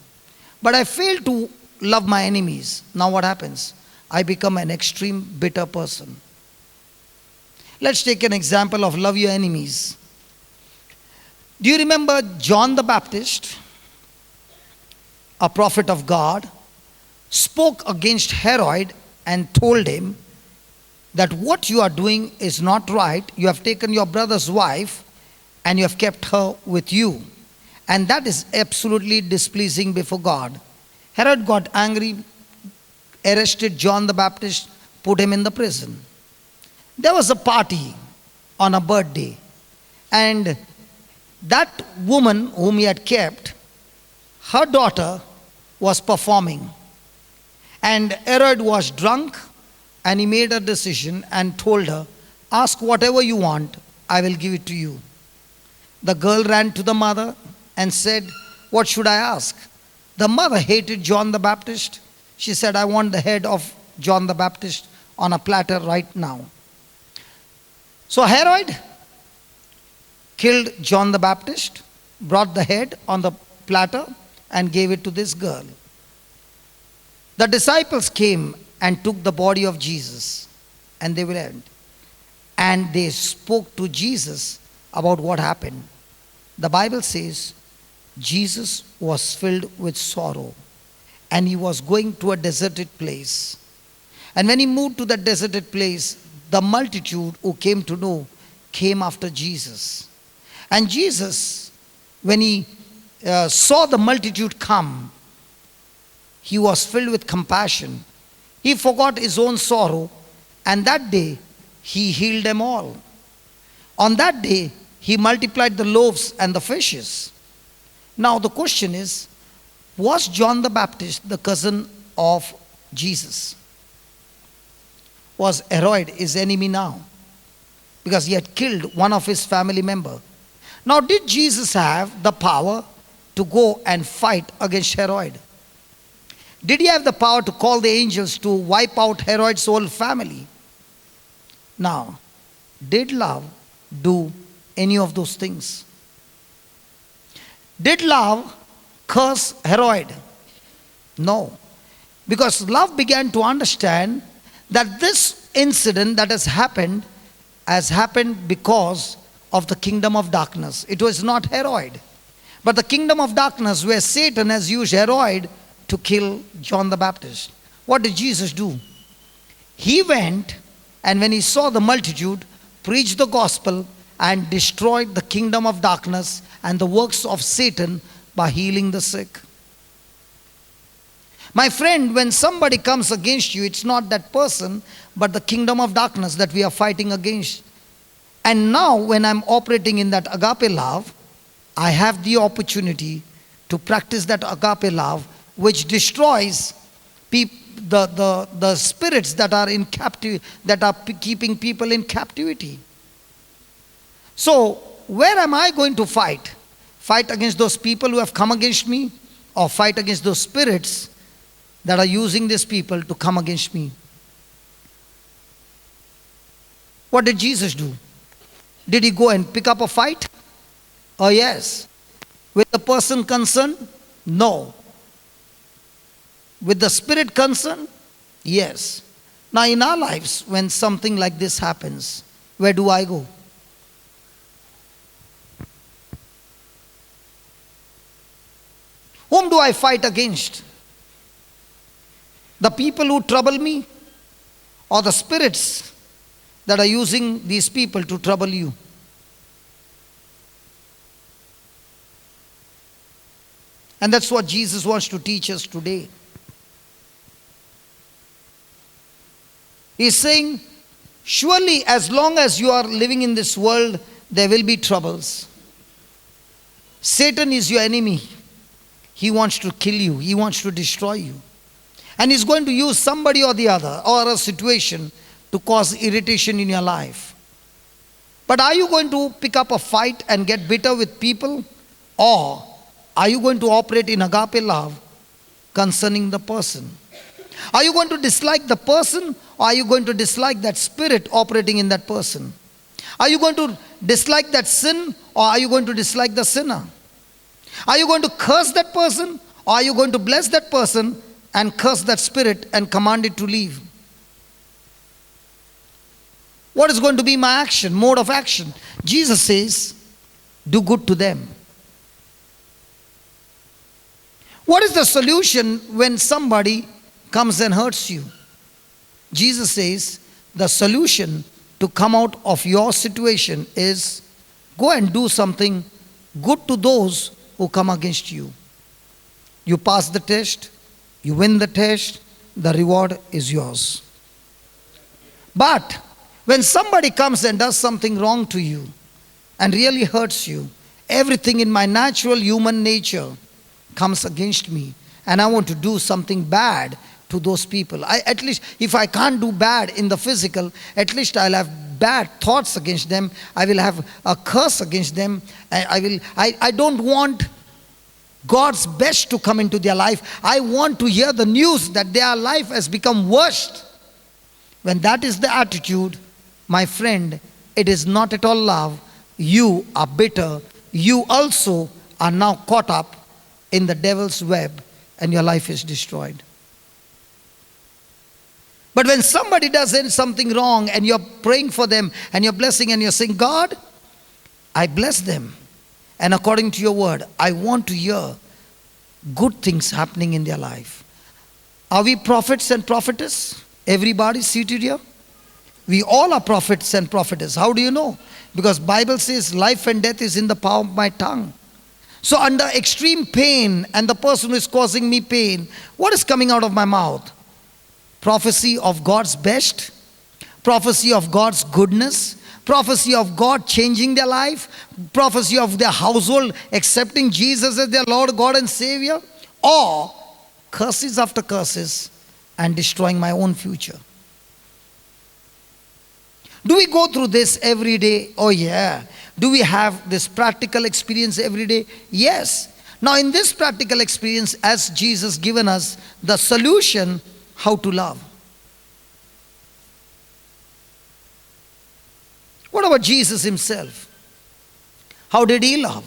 But I fail to love my enemies. Now what happens? I become an extreme bitter person. Let's take an example of love your enemies. Do you remember John the Baptist, a prophet of God, spoke against Herod and told him that what you are doing is not right. You have taken your brother's wife and you have kept her with you. And that is absolutely displeasing before God. Herod got angry, arrested John the Baptist, put him in the prison. There was a party on a birthday, and that woman whom he had kept, her daughter was performing. And Herod was drunk, and he made a decision and told her, ask whatever you want, I will give it to you. The girl ran to the mother and said, what should I ask? The mother hated John the Baptist. She said, I want the head of John the Baptist on a platter right now. So Herod killed John the Baptist, brought the head on the platter and gave it to this girl. The disciples came and took the body of Jesus, and they went. And they spoke to Jesus about what happened. The Bible says, Jesus was filled with sorrow, and he was going to a deserted place. And when he moved to that deserted place, the multitude who came to know came after Jesus. And Jesus, when he saw the multitude come, he was filled with compassion. He forgot his own sorrow, and that day he healed them all. On that day, he multiplied the loaves and the fishes. Now the question is, was John the Baptist the cousin of Jesus? Was Herod his enemy now? Because he had killed one of his family members. Now did Jesus have the power to go and fight against Herod? Did he have the power to call the angels to wipe out Herod's whole family? Now, did love do any of those things? Did love curse Herod? No. Because love began to understand that this incident that has happened because of the kingdom of darkness. It was not Herod, but the kingdom of darkness where Satan has used Herod to kill John the Baptist. What did Jesus do? He went, and when he saw the multitude, preached the gospel and destroyed the kingdom of darkness and the works of Satan by healing the sick. My friend, when somebody comes against you, it's not that person, but the kingdom of darkness that we are fighting against. And now when I'm operating in that agape love, I have the opportunity to practice that agape love, which destroys the spirits that are in captivity, that are keeping people in captivity. So where am I going to fight? Fight against those people who have come against me, or fight against those spirits that are using these people to come against me. What did Jesus do? Did he go and pick up a fight? Oh yes. With the person concerned? No. With the spirit concerned? Yes. Now in our lives, when something like this happens, where do I go? Whom do I fight against? The people who trouble me, or the spirits that are using these people to trouble you? And that's what Jesus wants to teach us today. He's saying, surely as long as you are living in this world, there will be troubles. Satan is your enemy. He wants to kill you. He wants to destroy you. And he's going to use somebody or the other or a situation to cause irritation in your life. But are you going to pick up a fight and get bitter with people? Or are you going to operate in agape love concerning the person? Are you going to dislike the person, or are you going to dislike that spirit operating in that person? Are you going to dislike that sin, or are you going to dislike the sinner? Are you going to curse that person, or are you going to bless that person and curse that spirit and command it to leave? What is going to be my action, mode of action? Jesus says, do good to them. What is the solution when somebody comes and hurts you? Jesus says, the solution to come out of your situation is go and do something good to those who come against you. You pass the test, you win the test, the reward is yours. But when somebody comes and does something wrong to you and really hurts you, everything in my natural human nature comes against me, and I want to do something bad to those people. At least if I can't do bad in the physical, at least I'll have bad thoughts against them. I will have a curse against them. I don't want God's best to come into their life. I want to hear the news that their life has become worst. When that is the attitude, my friend, it is not at all love. You are bitter. You also are now caught up in the devil's web, and your life is destroyed. But when somebody does something wrong and you're praying for them and you're blessing and you're saying, God, I bless them, and according to your word, I want to hear good things happening in their life. Are we prophets and prophetess? Everybody seated here? We all are prophets and prophetess. How do you know? Because Bible says life and death is in the power of my tongue. So under extreme pain, and the person who is causing me pain, what is coming out of my mouth? Prophecy of God's best, prophecy of God's goodness, prophecy of God changing their life, prophecy of their household accepting Jesus as their Lord, God and Savior, or curses after curses and destroying my own future. Do we go through this every day? Oh yeah. Do we have this practical experience every day? Yes. Now in this practical experience, as Jesus given us the solution how to love. What about Jesus himself? How did he love?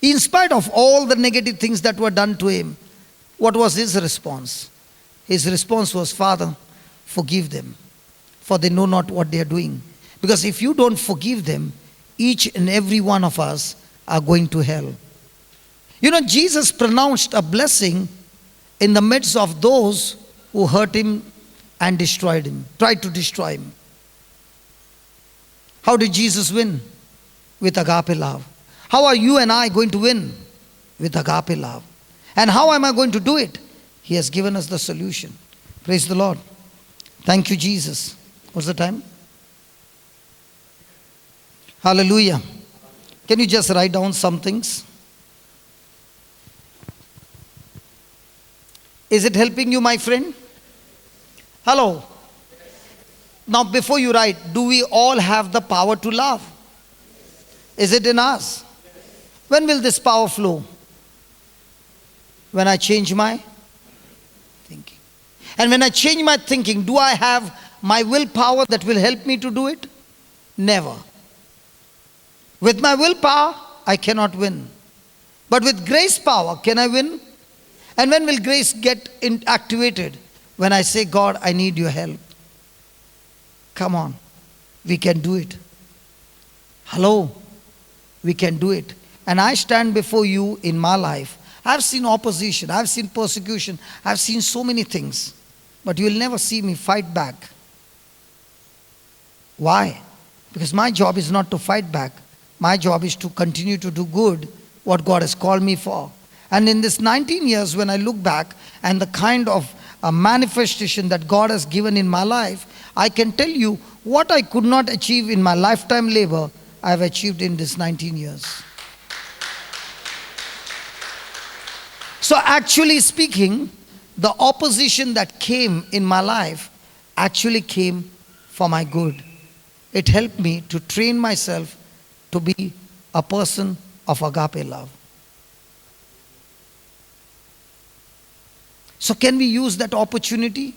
In spite of all the negative things that were done to him, what was his response? His response was, Father, forgive them, for they know not what they are doing. Because if you don't forgive them, each and every one of us are going to hell. You know, Jesus pronounced a blessing in the midst of those who hurt him and destroyed him, tried to destroy him. How did Jesus win? With agape love. How are you and I going to win? With agape love. And how am I going to do it? He has given us the solution. Praise the Lord. Thank you, Jesus. What's the time? Hallelujah. Can you just write down some things? Is it helping you, my friend? Hello. Now before you write, do we all have the power to love? Is it in us? When will this power flow? When I change my And when I change my thinking, do I have my willpower that will help me to do it? Never. With my willpower, I cannot win. But with grace power, can I win? And when will grace get activated? When I say, God, I need your help. Come on, we can do it. Hello, we can do it. And I stand before you in my life. I've seen opposition, I've seen persecution, I've seen so many things. But you will never see me fight back. Why? Because my job is not to fight back. My job is to continue to do good, what God has called me for. And in this 19 years, when I look back and the kind of manifestation that God has given in my life, I can tell you what I could not achieve in my lifetime labor, I have achieved in this 19 years. So actually speaking, the opposition that came in my life actually came for my good. It helped me to train myself to be a person of agape love. So can we use that opportunity?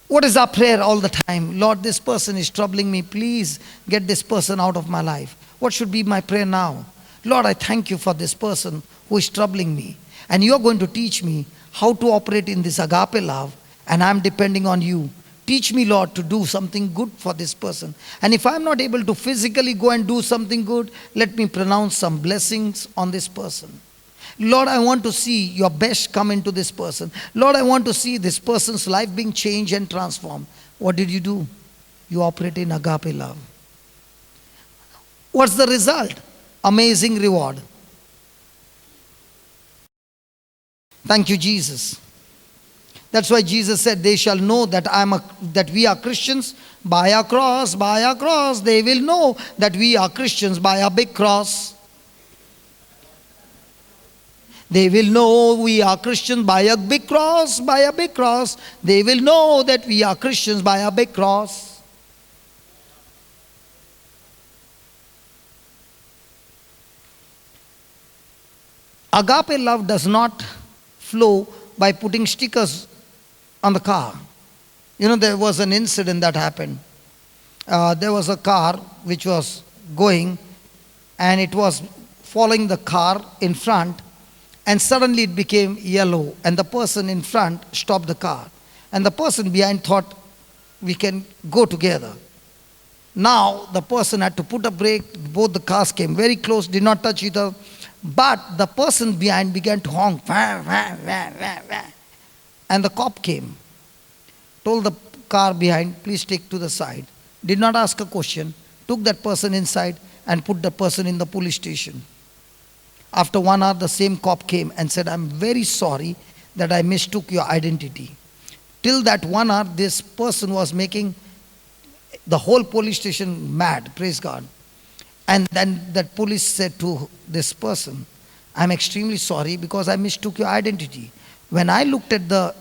What is our prayer all the time? Lord, this person is troubling me. Please get this person out of my life. What should be my prayer now? Lord, I thank you for this person who is troubling me. And you are going to teach me how to operate in this agape love. And I am depending on you. Teach me, Lord, to do something good for this person. And if I am not able to physically go and do something good, let me pronounce some blessings on this person. Lord, I want to see your best come into this person. Lord, I want to see this person's life being changed and transformed. What did you do? You operate in agape love. What's the result? Amazing reward. Thank you, Jesus. That's why Jesus said, they shall know that that we are Christians by our cross, by our cross. They will know that we are Christians by our big cross. They will know we are Christians by a big cross, by a big cross. They will know that we are Christians by a big cross. Agape love does not flow by putting stickers on the car. You know, there was an incident that happened. There was a car which was going and it was following the car in front, and suddenly it became yellow and the person in front stopped the car. And the person behind thought, we can go together. Now the person had to put a brake. Both the cars came very close, did not touch each other. But the person behind began to honk. Wah, wah, wah, wah, wah. And the cop came, told the car behind, please take to the side. Did not ask a question, took that person inside and put the person in the police station. After 1 hour, the same cop came and said, I'm very sorry that I mistook your identity. Till that 1 hour, this person was making the whole police station mad, praise God. And then that police said to this person, I'm extremely sorry because I mistook your identity. When I looked at the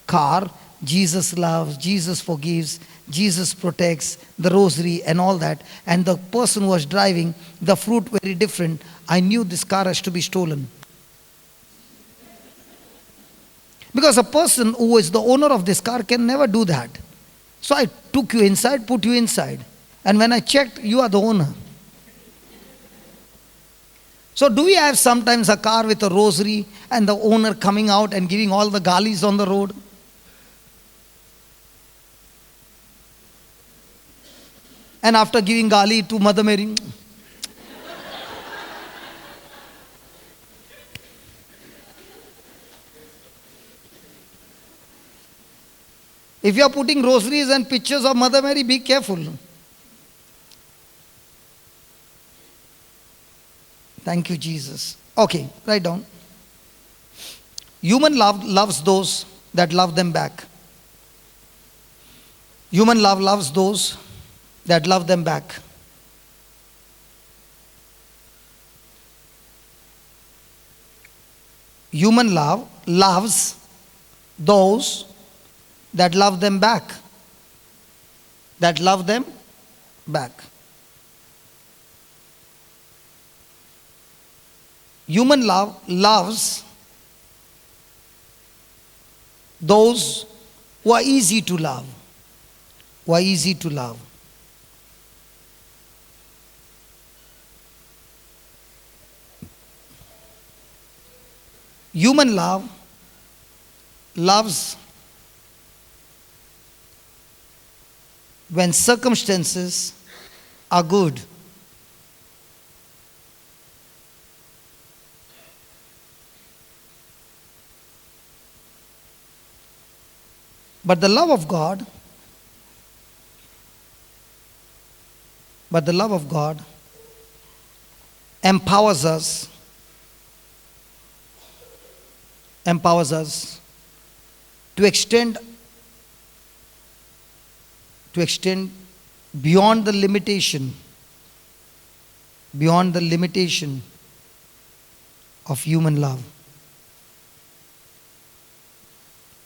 car, Jesus loves, Jesus forgives, Jesus protects, the rosary and all that, and the person who was driving, the fruit very different, I knew this car has to be stolen. Because a person who is the owner of this car can never do that. So I took you inside, put you inside. And when I checked, you are the owner. So do we have sometimes a car with a rosary and the owner coming out and giving all the galis on the road? And after giving gali to Mother Mary, if you are putting rosaries and pictures of Mother Mary, be careful. Thank you, Jesus. Okay, write down. Human love loves those that love them back. Human love loves those that love them back. Human love loves those that love them back. That love them back. Human love loves those who are easy to love. Who are easy to love. Human love loves when circumstances are good. But the love of God empowers us to extend beyond the limitation of human love.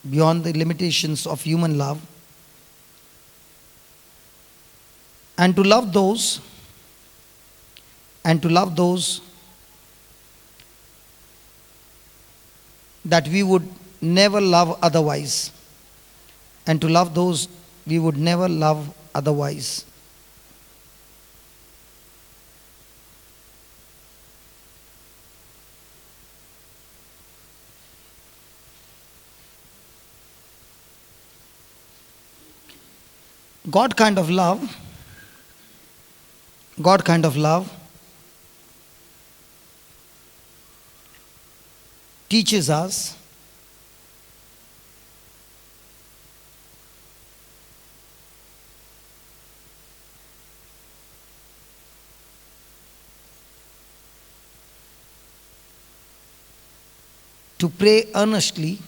Beyond the limitations of human love, and to love those that we would never love otherwise, and to love those we would never love otherwise. God kind of love teaches us to pray earnestly,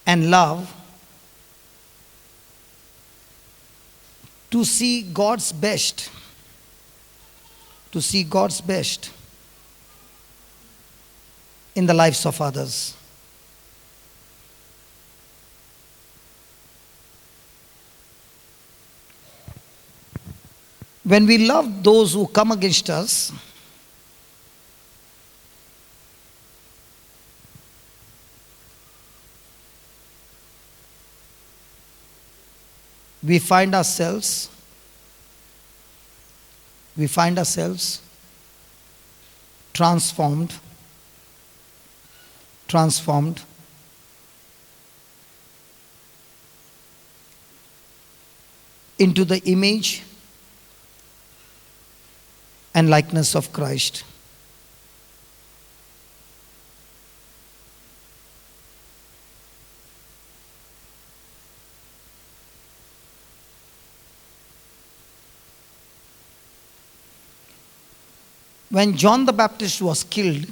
and love, to see God's best, in the lives of others. When we love those who come against us, we find ourselves transformed into the image and likeness of Christ. When John the Baptist was killed,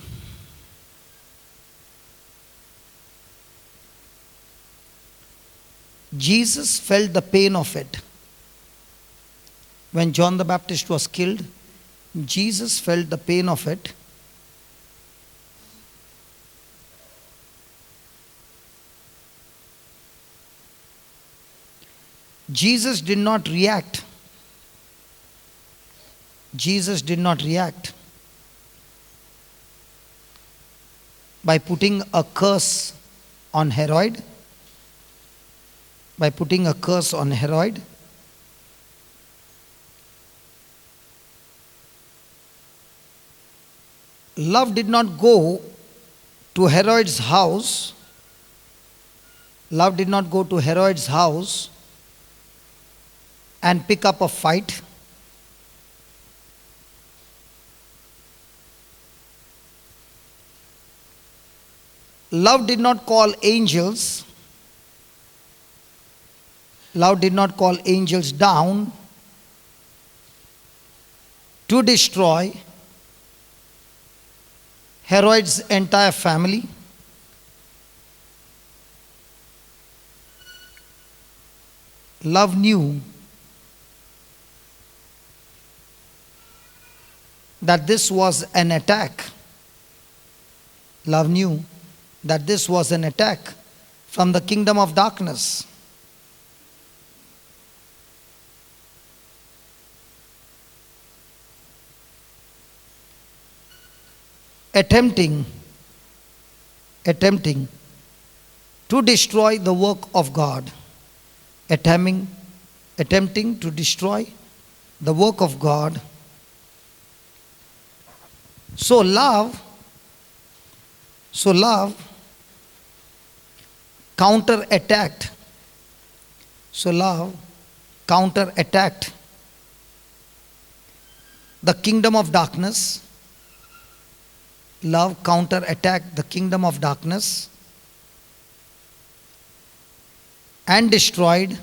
Jesus felt the pain of it. When John the Baptist was killed, Jesus felt the pain of it. Jesus did not react. By putting a curse on Herod. Love did not go to Herod's house. And pick up a fight. Love did not call angels down to destroy Herod's entire family. Love knew that this was an attack. Love knew that this was an attack from the kingdom of darkness. attempting to destroy the work of God. Attempting to destroy the work of God. So love counterattacked. So love counterattacked the kingdom of darkness. Love counterattacked the kingdom of darkness and destroyed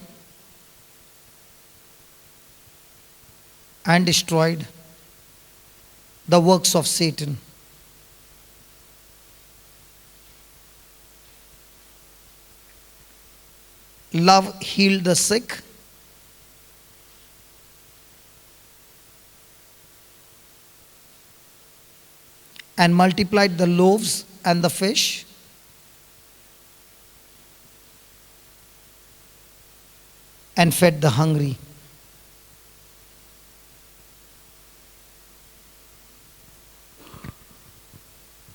the works of Satan. Love healed the sick. And multiplied the loaves and the fish. And fed the hungry.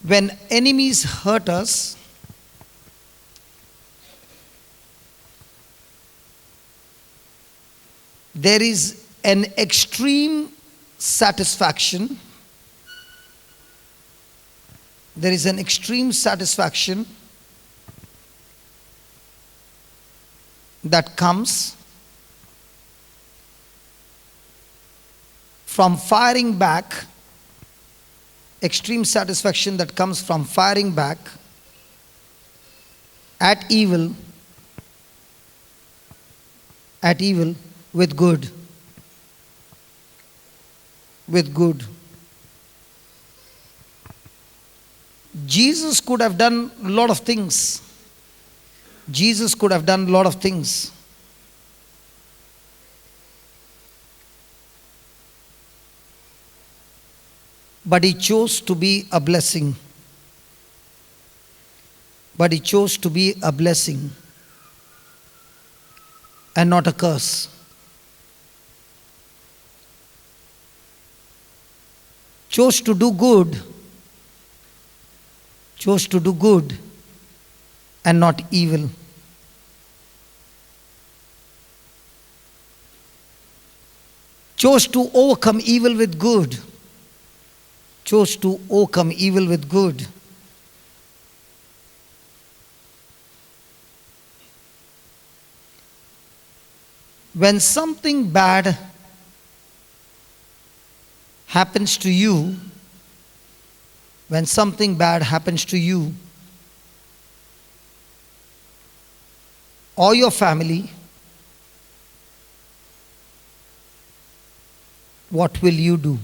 When enemies hurt us, there is an extreme satisfaction. There is an extreme satisfaction that comes from firing back. Extreme satisfaction that comes from firing back at evil with good. Jesus could have done a lot of things. But he chose to be a blessing. And not a curse. Chose to do good and not evil. Chose to overcome evil with good. When something bad happens to you, or your family, what will you do?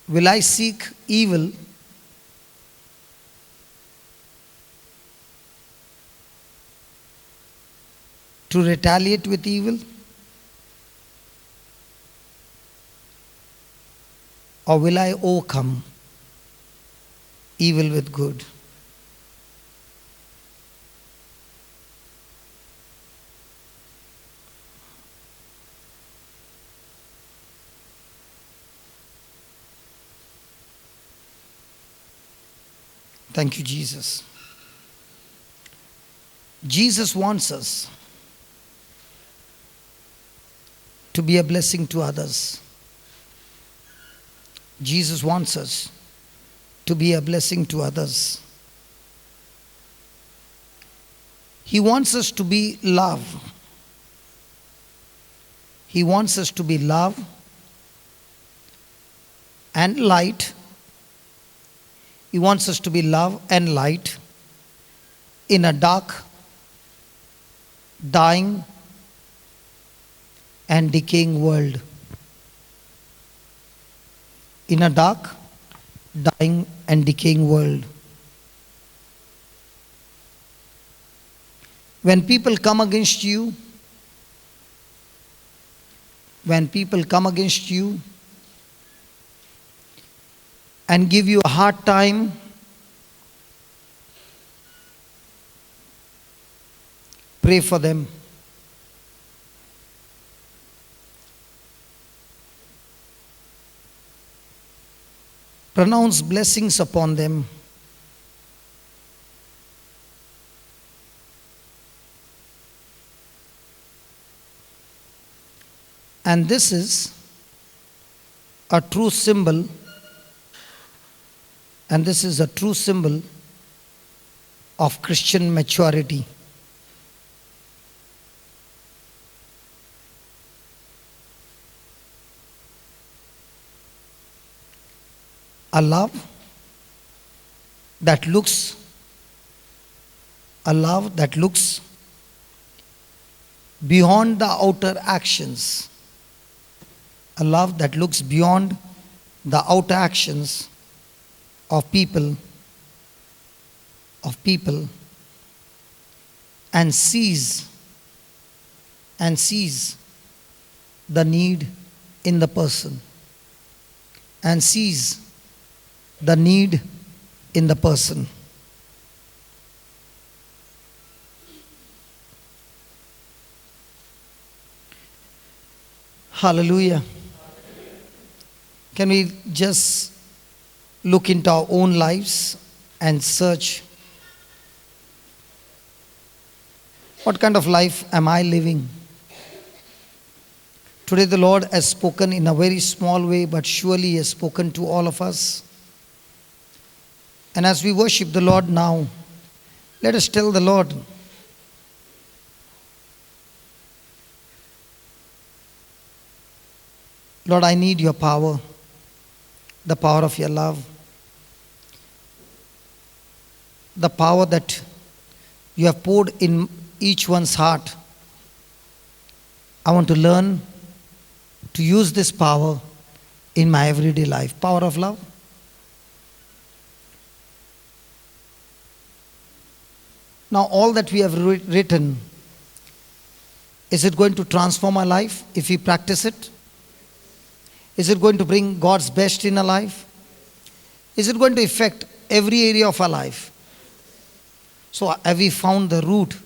Will I seek evil to retaliate with evil? Or will I overcome evil with good? Thank you, Jesus. Jesus wants us to be a blessing to others. Jesus wants us to be a blessing to others. He wants us to be love. He wants us to be love and light. He wants us to be love and light in a dark, dying, and decaying world. In a dark, dying, and decaying world. When people come against you, and give you a hard time, pray for them. Pronounce blessings upon them. And this is a true symbol, and this is a true symbol of Christian maturity. A love that looks beyond the outer actions. A love that looks beyond the outer actions of people and sees the need in the person. And sees the need in the person. Hallelujah. Can we just look into our own lives and search, what kind of life am I living? Today the Lord has spoken in a very small way, but surely He has spoken to all of us. And as we worship the Lord now, let us tell the Lord, Lord, I need your power, the power of your love, the power that you have poured in each one's heart. I want to learn to use this power in my everyday life. Power of love. Now, all that we have written, is it going to transform our life if we practice it? Is it going to bring God's best in our life? Is it going to affect every area of our life? So have we found the root?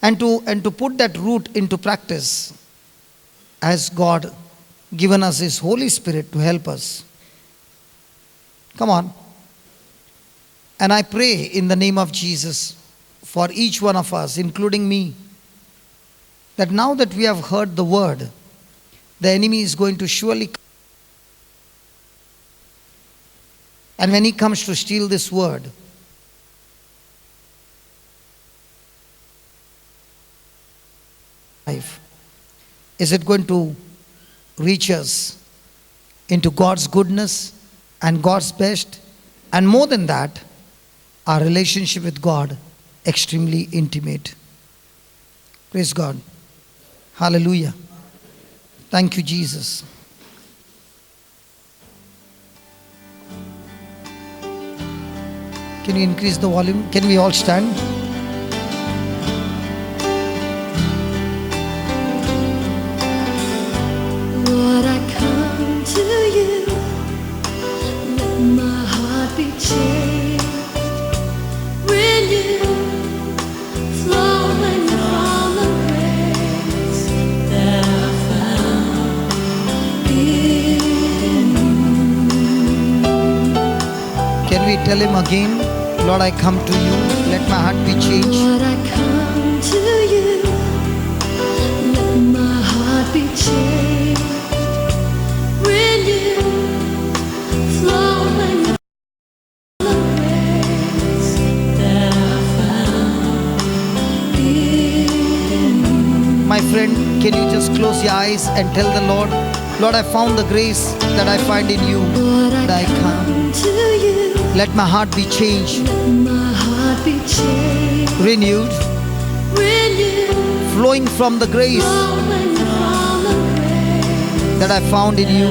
And to put that root into practice, has God given us His Holy Spirit to help us? Come on. And I pray in the name of Jesus for each one of us, including me, that now that we have heard the word, the enemy is going to surely come. And when he comes to steal this word, is it going to reach us into God's goodness and God's best? And more than that, our relationship with God extremely intimate. Praise God. Hallelujah. Thank you, Jesus. Can you increase the volume? Can we all stand? Lord, I come to you. Let my heart be changed. Renewed, flowing from the grace that I found in you. Can we tell him again? Lord, I come to you. Let my heart be changed. Lord, I come to you. Let my heart be changed. Renewed, flowing from the grace that I found in you. My friend, can you just close your eyes and tell the Lord, Lord, I found the grace that I find in you. Lord, And I come. to you. Let my heart be changed, Let my heart be changed. renewed, Renewed, flowing from the grace flowing from the grace that I found in you.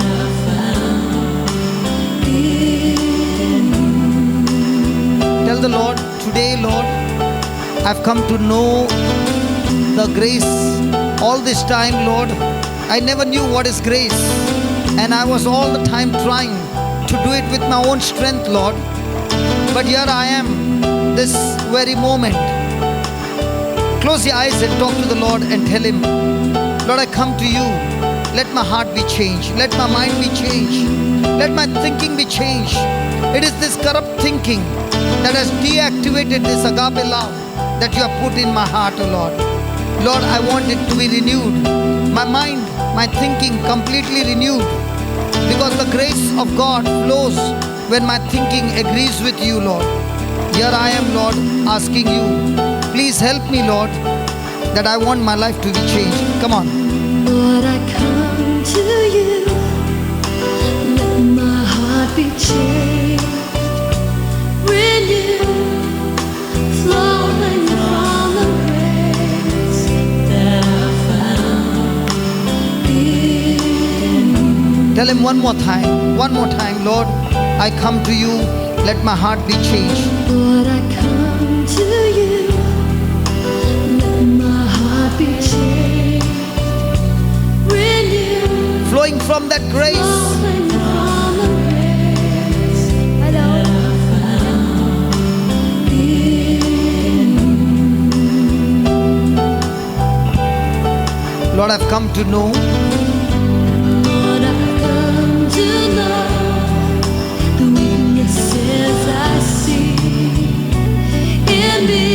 Tell the Lord, today, Lord, I've come to know the grace. All this time, Lord, I never knew what is grace. And I was all the time trying to do it with my own strength, Lord. But here I am, this very moment. Close your eyes and talk to the Lord and tell Him, Lord, I come to you. let my heart be changed. Let my mind be changed. Let my thinking be changed. It is this corrupt thinking that has deactivated this agape love that you have put in my heart, O Lord. Lord, I want it to be renewed. My mind, my thinking completely renewed. Because the grace of God flows when my thinking agrees with you, Lord. Here I am, Lord, asking you, please help me, Lord, that I want my life to be changed. Come on. Lord, I come to you. Let my heart be changed. Renew, flowing from the grace that I found in you. Tell him one more time, Lord, I come to you. Let my heart be changed. Lord, I come to you. Let my heart be changed. Renew, Flowing from that grace. flowing from the grace that I found in you. Lord, I've come to know Lord, I've come to know the weaknesses I see in me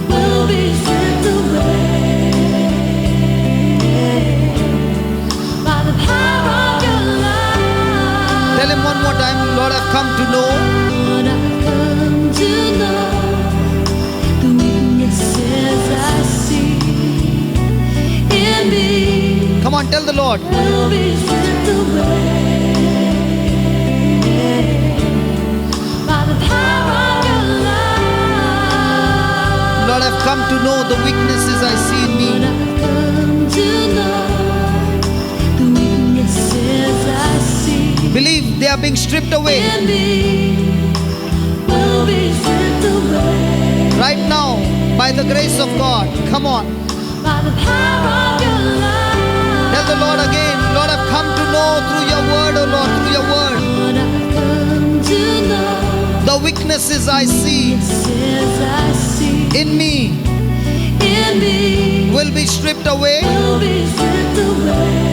will be stripped away by the power of your love. Tell him one more time, Lord, I've come to know Lord, I've come to know the weaknesses I see in me. Come on, tell the Lord. Will be stripped away by the power of your love. Lord, I've come to know the weaknesses I see in Lord, me. I've come to know the weaknesses I see Believe they are being stripped away in me. Will be stripped away right now by the grace of God. Come on. by the power of your love. Tell the Lord again, Lord, I've come to know through your word, oh Lord, through your word, Lord, I've come to know the weaknesses I see weaknesses I see in me in me. will be stripped away Will be stripped away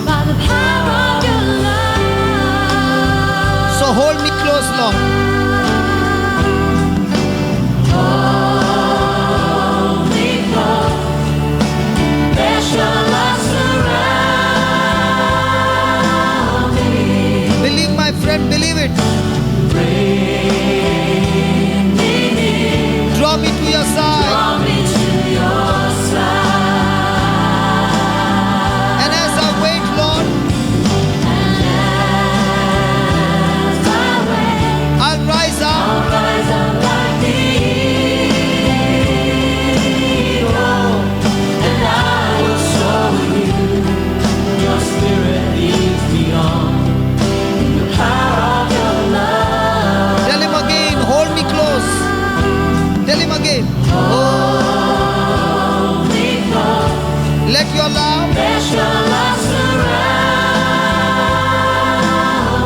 by the power of your love. So hold me close, Lord. Hold me close, let your love surround me. Believe, my friend, believe it. Bring me near, Draw me to your side. draw me to your side. And as I wait, Lord, And as I wait, I'll rise up. I'll rise up like the eagle, and I will show you your spirit leads me on in the power of your love. Tell him again, hold me close. Tell him again, Hold me close, let your love let your love surround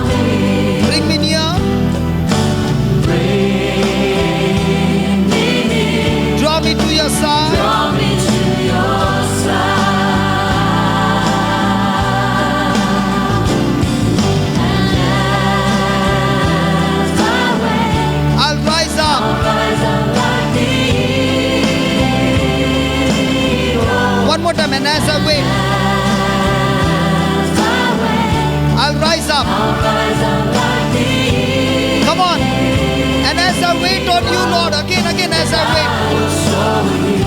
me. bring me near. Bring me near, Draw me to your side. draw me to your side. And as I wait, I'll rise up. I'll rise up like the eagle. One more time, and as I wait, As I wait, I'll rise up. I'll rise up like the eagle. Come on. And as I wait on you, Lord, again, as I wait, I will show you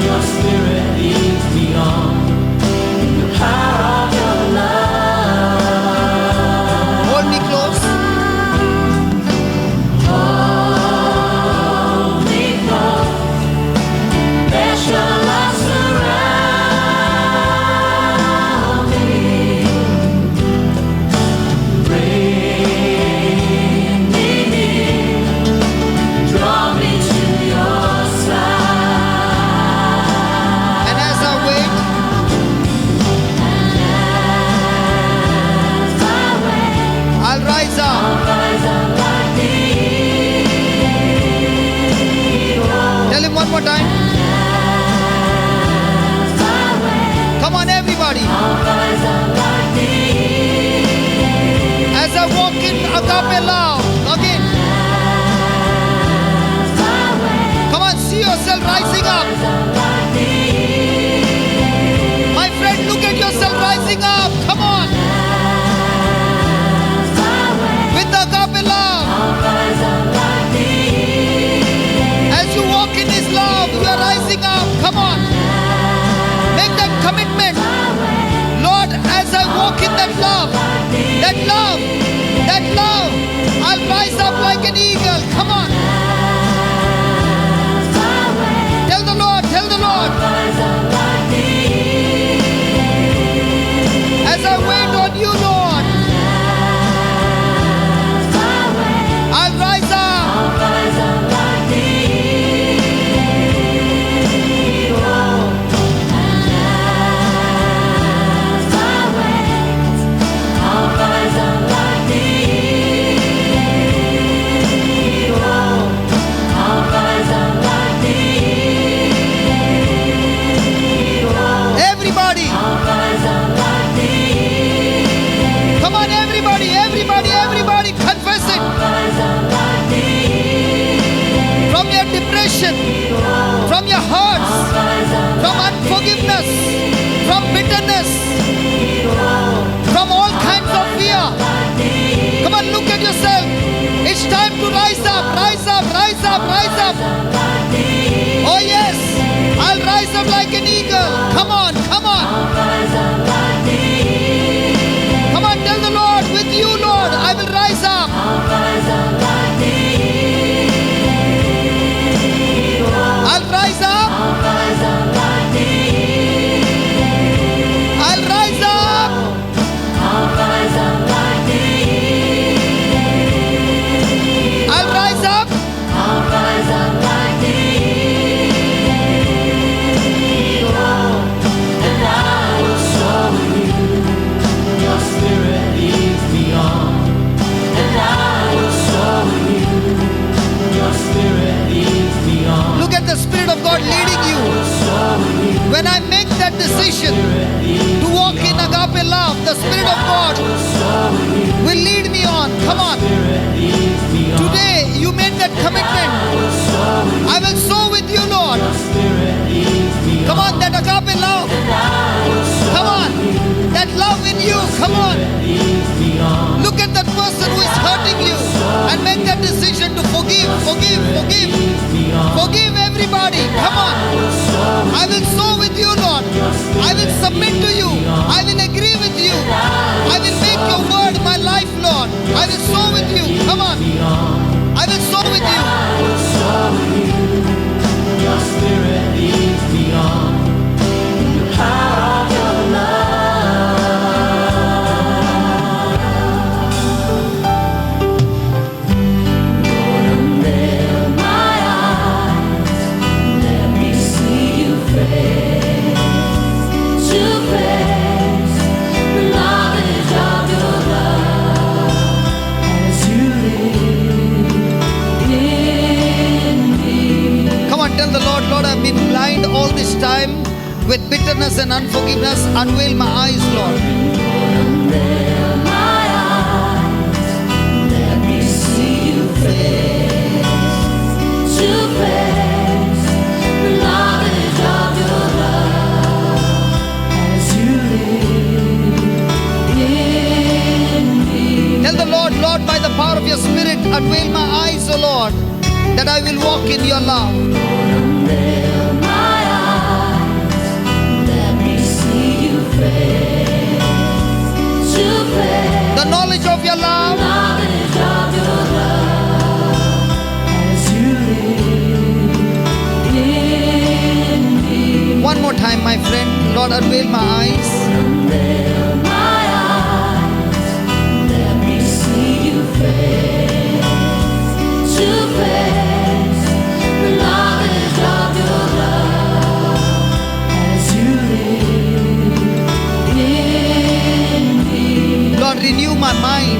your spirit leads me on in the power of your love. hold me close. Hold me close, let your love surround me. Bring me near, draw me to your side. And as I commitment. Lord, as I walk in that love, I'll rise up like an eagle. Come on. Tell the Lord. As I wait on you, Lord, I'll rise up. Everybody. Come on, everybody, confess it. From your depression, from your hurts, from unforgiveness, from bitterness, from all kinds of fear. Come on, look at yourself. It's time to rise up. Oh yes, I'll rise up like an eagle. Come on. Come on, tell the Lord, with you, Lord, I will rise up. I'll rise up. I'll rise up. I'll rise up. And I will soar with you. Your spirit leads me on. And I will soar with you. Your spirit leads me on. Look at the Spirit of God leading you. When I make that decision to walk in agape love, the Spirit of God will lead me on. Come on. Today you made that commitment. I will soar with you, Lord. Come on, that agape love. Come on, that love in you. Come on. Look at that person who is hurting you and make that decision to forgive. Forgive everybody. Come on. I will soar with you, Lord. I will submit to you. I will agree with you. I will make your word my life, Lord. I will soar with you. Come on. I will soar with you. Your spirit leads me on. The power of your love. Lord, open my eyes. Let me see you face to face. The knowledge of your love as you live in me. Come on, tell the Lord, Lord, I've been blind all this time with bitterness and unforgiveness. Unveil my eyes, Lord. Unveil my eyes, let me see you face to face. The knowledge of your love as you live in me. Tell the Lord, Lord, by the power of your Spirit, unveil my eyes, O Lord, that I will walk in your love. Unveil my eyes, let me see you face to face. The knowledge of your love. Knowledge of your love as you live in me. One more time, my friend. Lord, unveil my eyes. Unveil my eyes, let me see you face to face. The knowledge of your love as you live in me. Lord, renew my mind.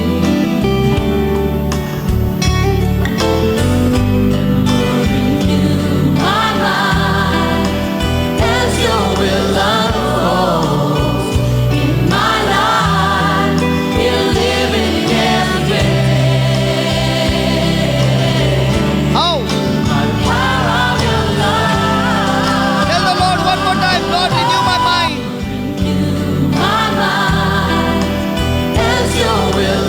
Renew my mind as your will unfolds in my life. You're living every day. How? By the power of your love. Tell the Lord one more time. Lord, renew my mind. Renew my mind as your will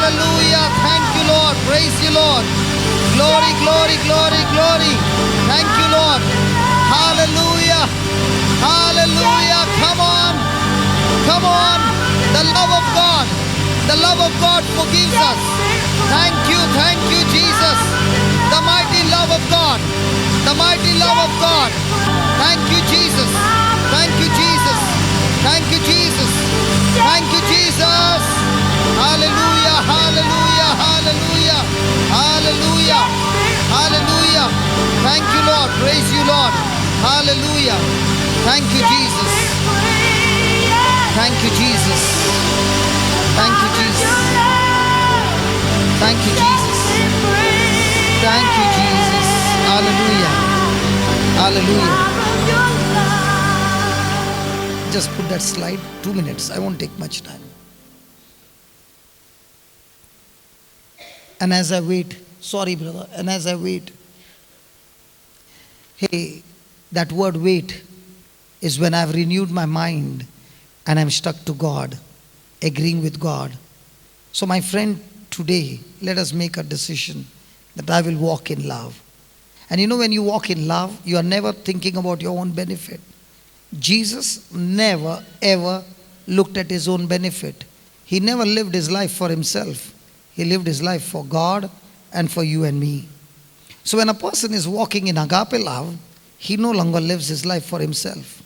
Hallelujah. Thank you, Lord. Praise you, Lord. Glory, glory, glory, glory. Thank you, Lord. Hallelujah. Hallelujah. Come on. Come on. The love of God. The love of God forgives us. Thank you, Jesus. The mighty love of God. The mighty love of God. Thank you, Jesus. Thank you, Jesus. Thank you, Jesus. Thank you, Jesus. Hallelujah, hallelujah, hallelujah, hallelujah, hallelujah. Thank you, Lord. Praise you, Lord. Hallelujah. Thank you, Jesus. Thank you, Jesus. Thank you, Jesus. Thank you, Jesus. Thank you, Jesus. Hallelujah. Hallelujah. Just put that slide. 2 minutes. I won't take much time. And as I wait, sorry brother, and as I wait, hey, that word wait is when I've renewed my mind and I'm stuck to God, agreeing with God. So my friend, today, let us make a decision that I will walk in love. And you know, when you walk in love, you are never thinking about your own benefit. Jesus never ever looked at his own benefit. He never lived his life for himself. He lived his life for God and for you and me. So when a person is walking in agape love, he no longer lives his life for himself.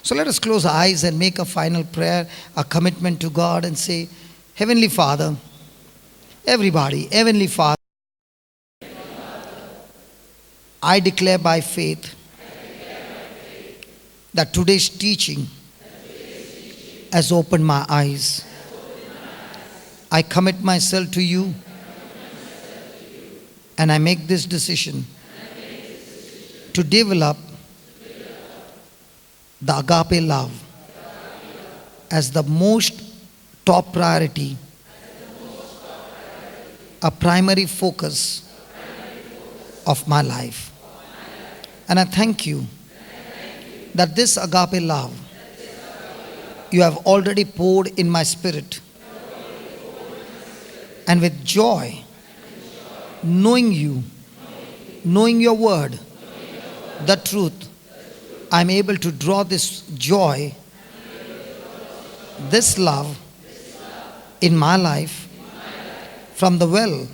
So let us close our eyes and make a final prayer, a commitment to God, and say, Heavenly Father, everybody, Heavenly Father, I declare by faith that today's teaching has opened my eyes. I commit myself to you and I make this decision to develop the agape love as the most top priority, a primary focus of my life. And I thank you that this agape love you have already poured in my spirit. And with joy, knowing you, knowing your word, the truth, I'm able to draw this joy, this love in my life from the well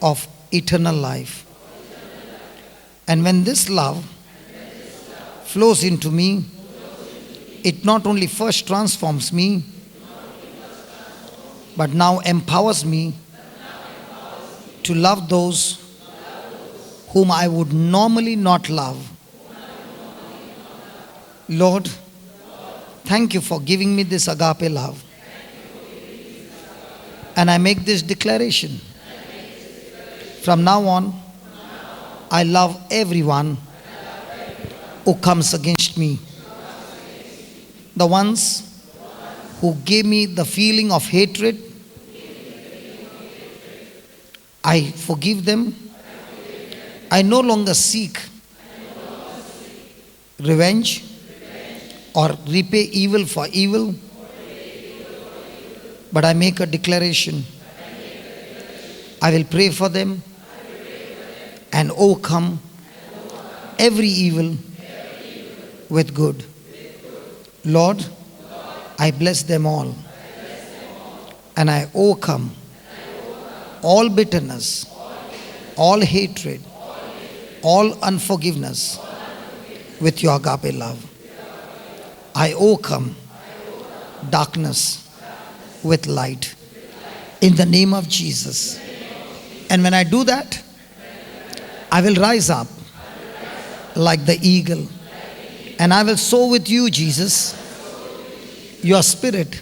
of eternal life. And when this love flows into me, it not only first transforms me, but now empowers me to love those whom I would normally not love. Lord, thank you for giving me this agape love. And I make this declaration. From now on, I love everyone who comes against me. The ones who gave me the feeling of hatred, I forgive them. I no longer seek revenge or repay evil for evil, but I make a declaration. I will pray for them and overcome every evil with good. Lord, I bless them all and I overcome all bitterness, all hatred, all unforgiveness with your agape love. I overcome darkness with light in the name of Jesus. And when I do that, I will rise up like the eagle. And I will soar with you, Jesus, your spirit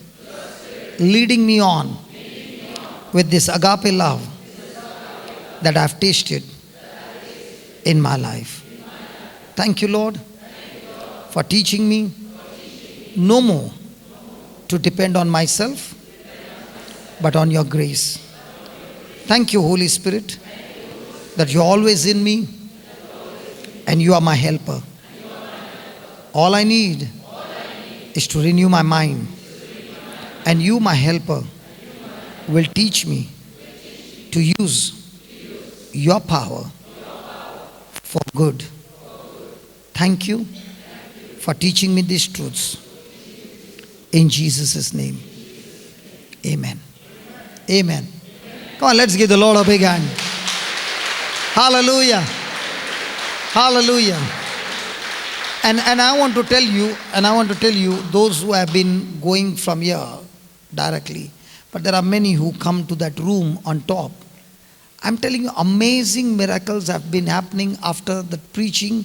leading me on with this agape love that I've tasted in my life. Thank you, Lord, for teaching me no more to depend on myself, but on your grace. Thank you, Holy Spirit, that you're always in me and you are my helper. All I need is to renew my mind, and you, my helper, will teach me to use your power for good. Thank you for teaching me these truths. In Jesus' name. Amen. Amen. Come on, let's give the Lord a big hand. Hallelujah. Hallelujah. And I want to tell you, those who have been going from here directly, but there are many who come to that room on top. I'm telling you, amazing miracles have been happening after the preaching,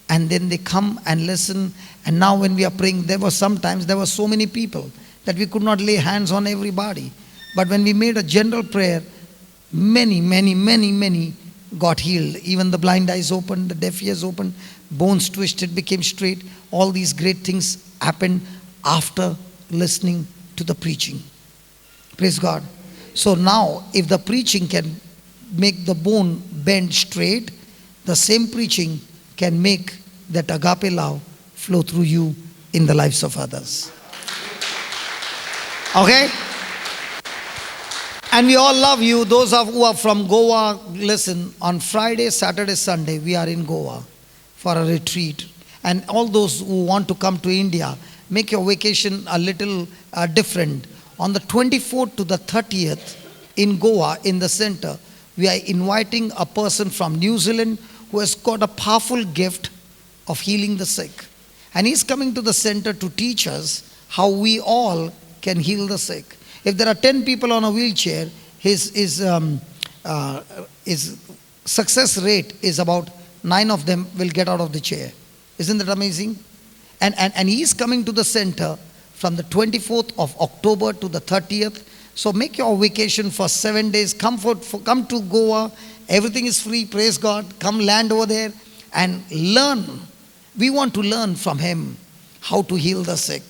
and then they come and listen. And now when we are praying, there were so many people that we could not lay hands on everybody. But when we made a general prayer, many got healed. Even the blind eyes opened, the deaf ears opened, bones twisted, became straight. All these great things happened after listening to the preaching. Praise God. So now, if the preaching can make the bone bend straight, the same preaching can make that agape love flow through you in the lives of others. Okay? And we all love you. Those who are from Goa, listen, on Friday, Saturday, Sunday, we are in Goa for a retreat. And all those who want to come to India, make your vacation a little different. On the 24th to the 30th in Goa, in the center, we are inviting a person from New Zealand who has got a powerful gift of healing the sick. And he's coming to the center to teach us how we all can heal the sick. If there are 10 people on a wheelchair, his success rate is about 9 of them will get out of the chair. Isn't that amazing? And he's coming to the center from the 24th of October to the 30th. So make your vacation for 7 days. Come to Goa. Everything is free. Praise God. Come land over there and learn. We want to learn from him how to heal the sick.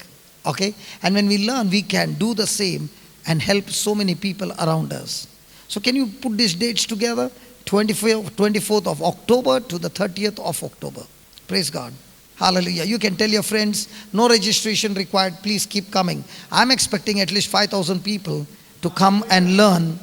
Okay? And when we learn, we can do the same and help so many people around us. So can you put these dates together? 24th of October to the 30th of October. Praise God. Hallelujah. You can tell your friends, no registration required. Please keep coming. I'm expecting at least 5,000 people to come and learn.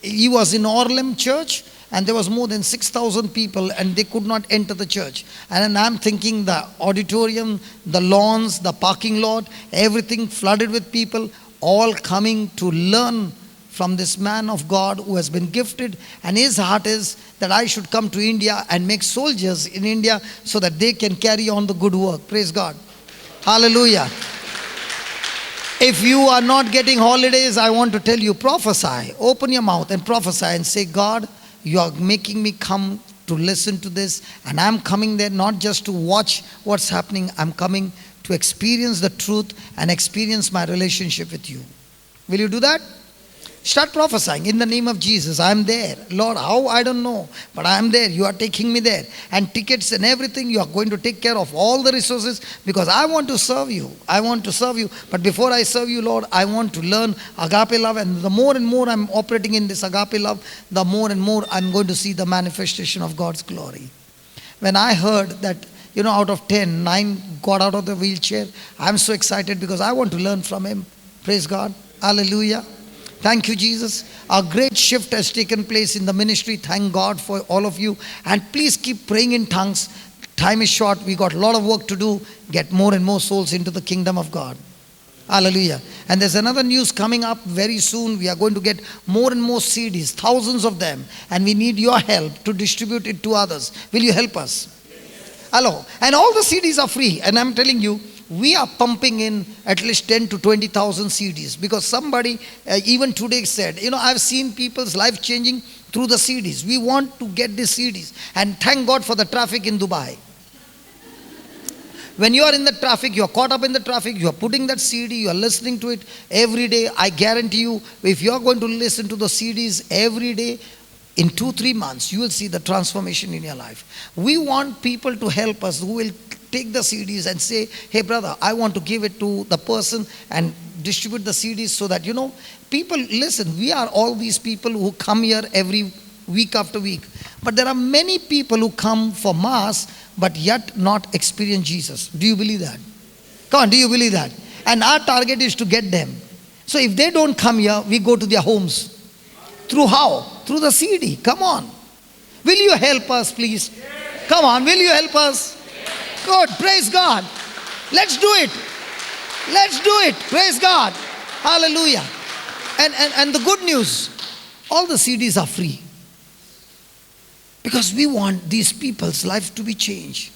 He was in Orlem church, and there was more than 6,000 people, and they could not enter the church. And I'm thinking the auditorium, the lawns, the parking lot, everything flooded with people, all coming to learn from this man of God who has been gifted. And his heart is that I should come to India and make soldiers in India so that they can carry on the good work. Praise God. Hallelujah. If you are not getting holidays, I want to tell you, prophesy. Open your mouth and prophesy and say, God, you are making me come to listen to this, and I'm coming there not just to watch what's happening. I'm coming to experience the truth and experience my relationship with you. Will you do that? Start prophesying in the name of Jesus. I'm there. Lord, how? I don't know. But I'm there. You are taking me there. And tickets and everything, you are going to take care of all the resources, because I want to serve you. I want to serve you. But before I serve you, Lord, I want to learn agape love. And the more and more I'm operating in this agape love, the more and more I'm going to see the manifestation of God's glory. When I heard that, out of 10, 9 got out of the wheelchair, I'm so excited because I want to learn from him. Praise God. Hallelujah. Thank you, Jesus. A great shift has taken place in the ministry. Thank God for all of you. And please keep praying in tongues. Time is short. We got a lot of work to do. Get more and more souls into the kingdom of God. Hallelujah. And there's another news coming up very soon. We are going to get more and more CDs, thousands of them. And we need your help to distribute it to others. Will you help us? Hello. And all the CDs are free. And I'm telling you, we are pumping in at least 10 to 20,000 CDs, because somebody even today said, I've seen people's life changing through the CDs. We want to get these CDs. And thank God for the traffic in Dubai. When you are in the traffic, you are caught up in the traffic, you are putting that CD, you are listening to it every day. I guarantee you, if you are going to listen to the CDs every day, in 2-3 months, you will see the transformation in your life. We want people to help us who will take the CDs and say, hey brother, I want to give it to the person and distribute the CDs so that, people listen. We are all these people who come here every week after week. But there are many people who come for mass but yet not experience Jesus. Do you believe that? Come on, do you believe that? And our target is to get them. So if they don't come here, we go to their homes. Through how? Through the CD. Come on. Will you help us, please? Come on, will you help us? Good, praise God. Let's do it. Let's do it. Praise God. Hallelujah. And the good news, all the CDs are free. Because we want these people's life to be changed.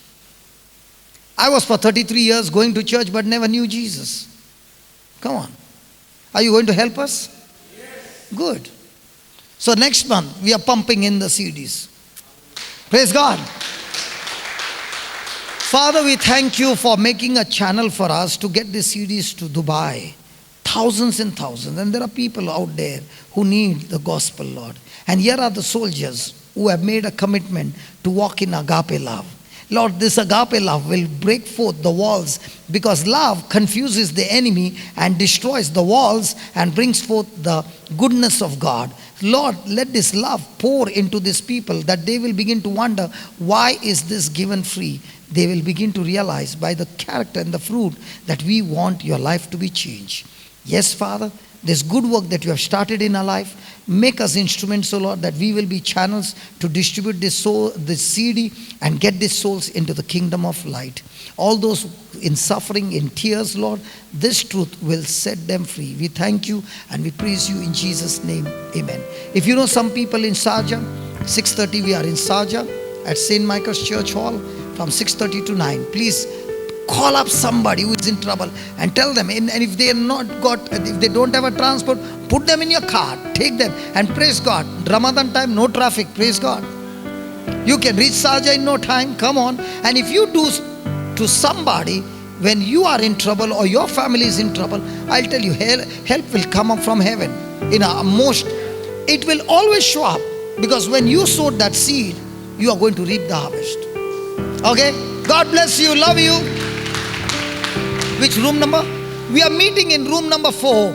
I was for 33 years going to church but never knew Jesus. Come on. Are you going to help us? Yes. Good. So next month we are pumping in the CDs. Praise God. Father, we thank you for making a channel for us to get the CDs to Dubai. Thousands and thousands. And there are people out there who need the gospel, Lord. And here are the soldiers who have made a commitment to walk in agape love. Lord, this agape love will break forth the walls, because love confuses the enemy and destroys the walls and brings forth the goodness of God. Lord, let this love pour into these people that they will begin to wonder, why is this given free? They will begin to realize by the character and the fruit that we want your life to be changed. Yes, Father, this good work that you have started in our life, make us instruments, O Lord, that we will be channels to distribute this CD and get these souls into the kingdom of light. All those in suffering, in tears, Lord, this truth will set them free. We thank you and we praise you in Jesus' name. Amen. If you know some people in Sharjah, 6:30 we are in Sharjah at St. Michael's Church Hall from 6:30 to 9. Please call up somebody who is in trouble and tell them, and if they don't have a transport, put them in your car, take them, and praise God. Ramadan time, no traffic, praise God. You can reach Sharjah in no time, come on. And if you do to somebody when you are in trouble or your family is in trouble, I'll tell you, help will come up from heaven. It will always show up, because when you sowed that seed, you are going to reap the harvest. Okay? God bless you, love you. Which room number? We are meeting in room number 4.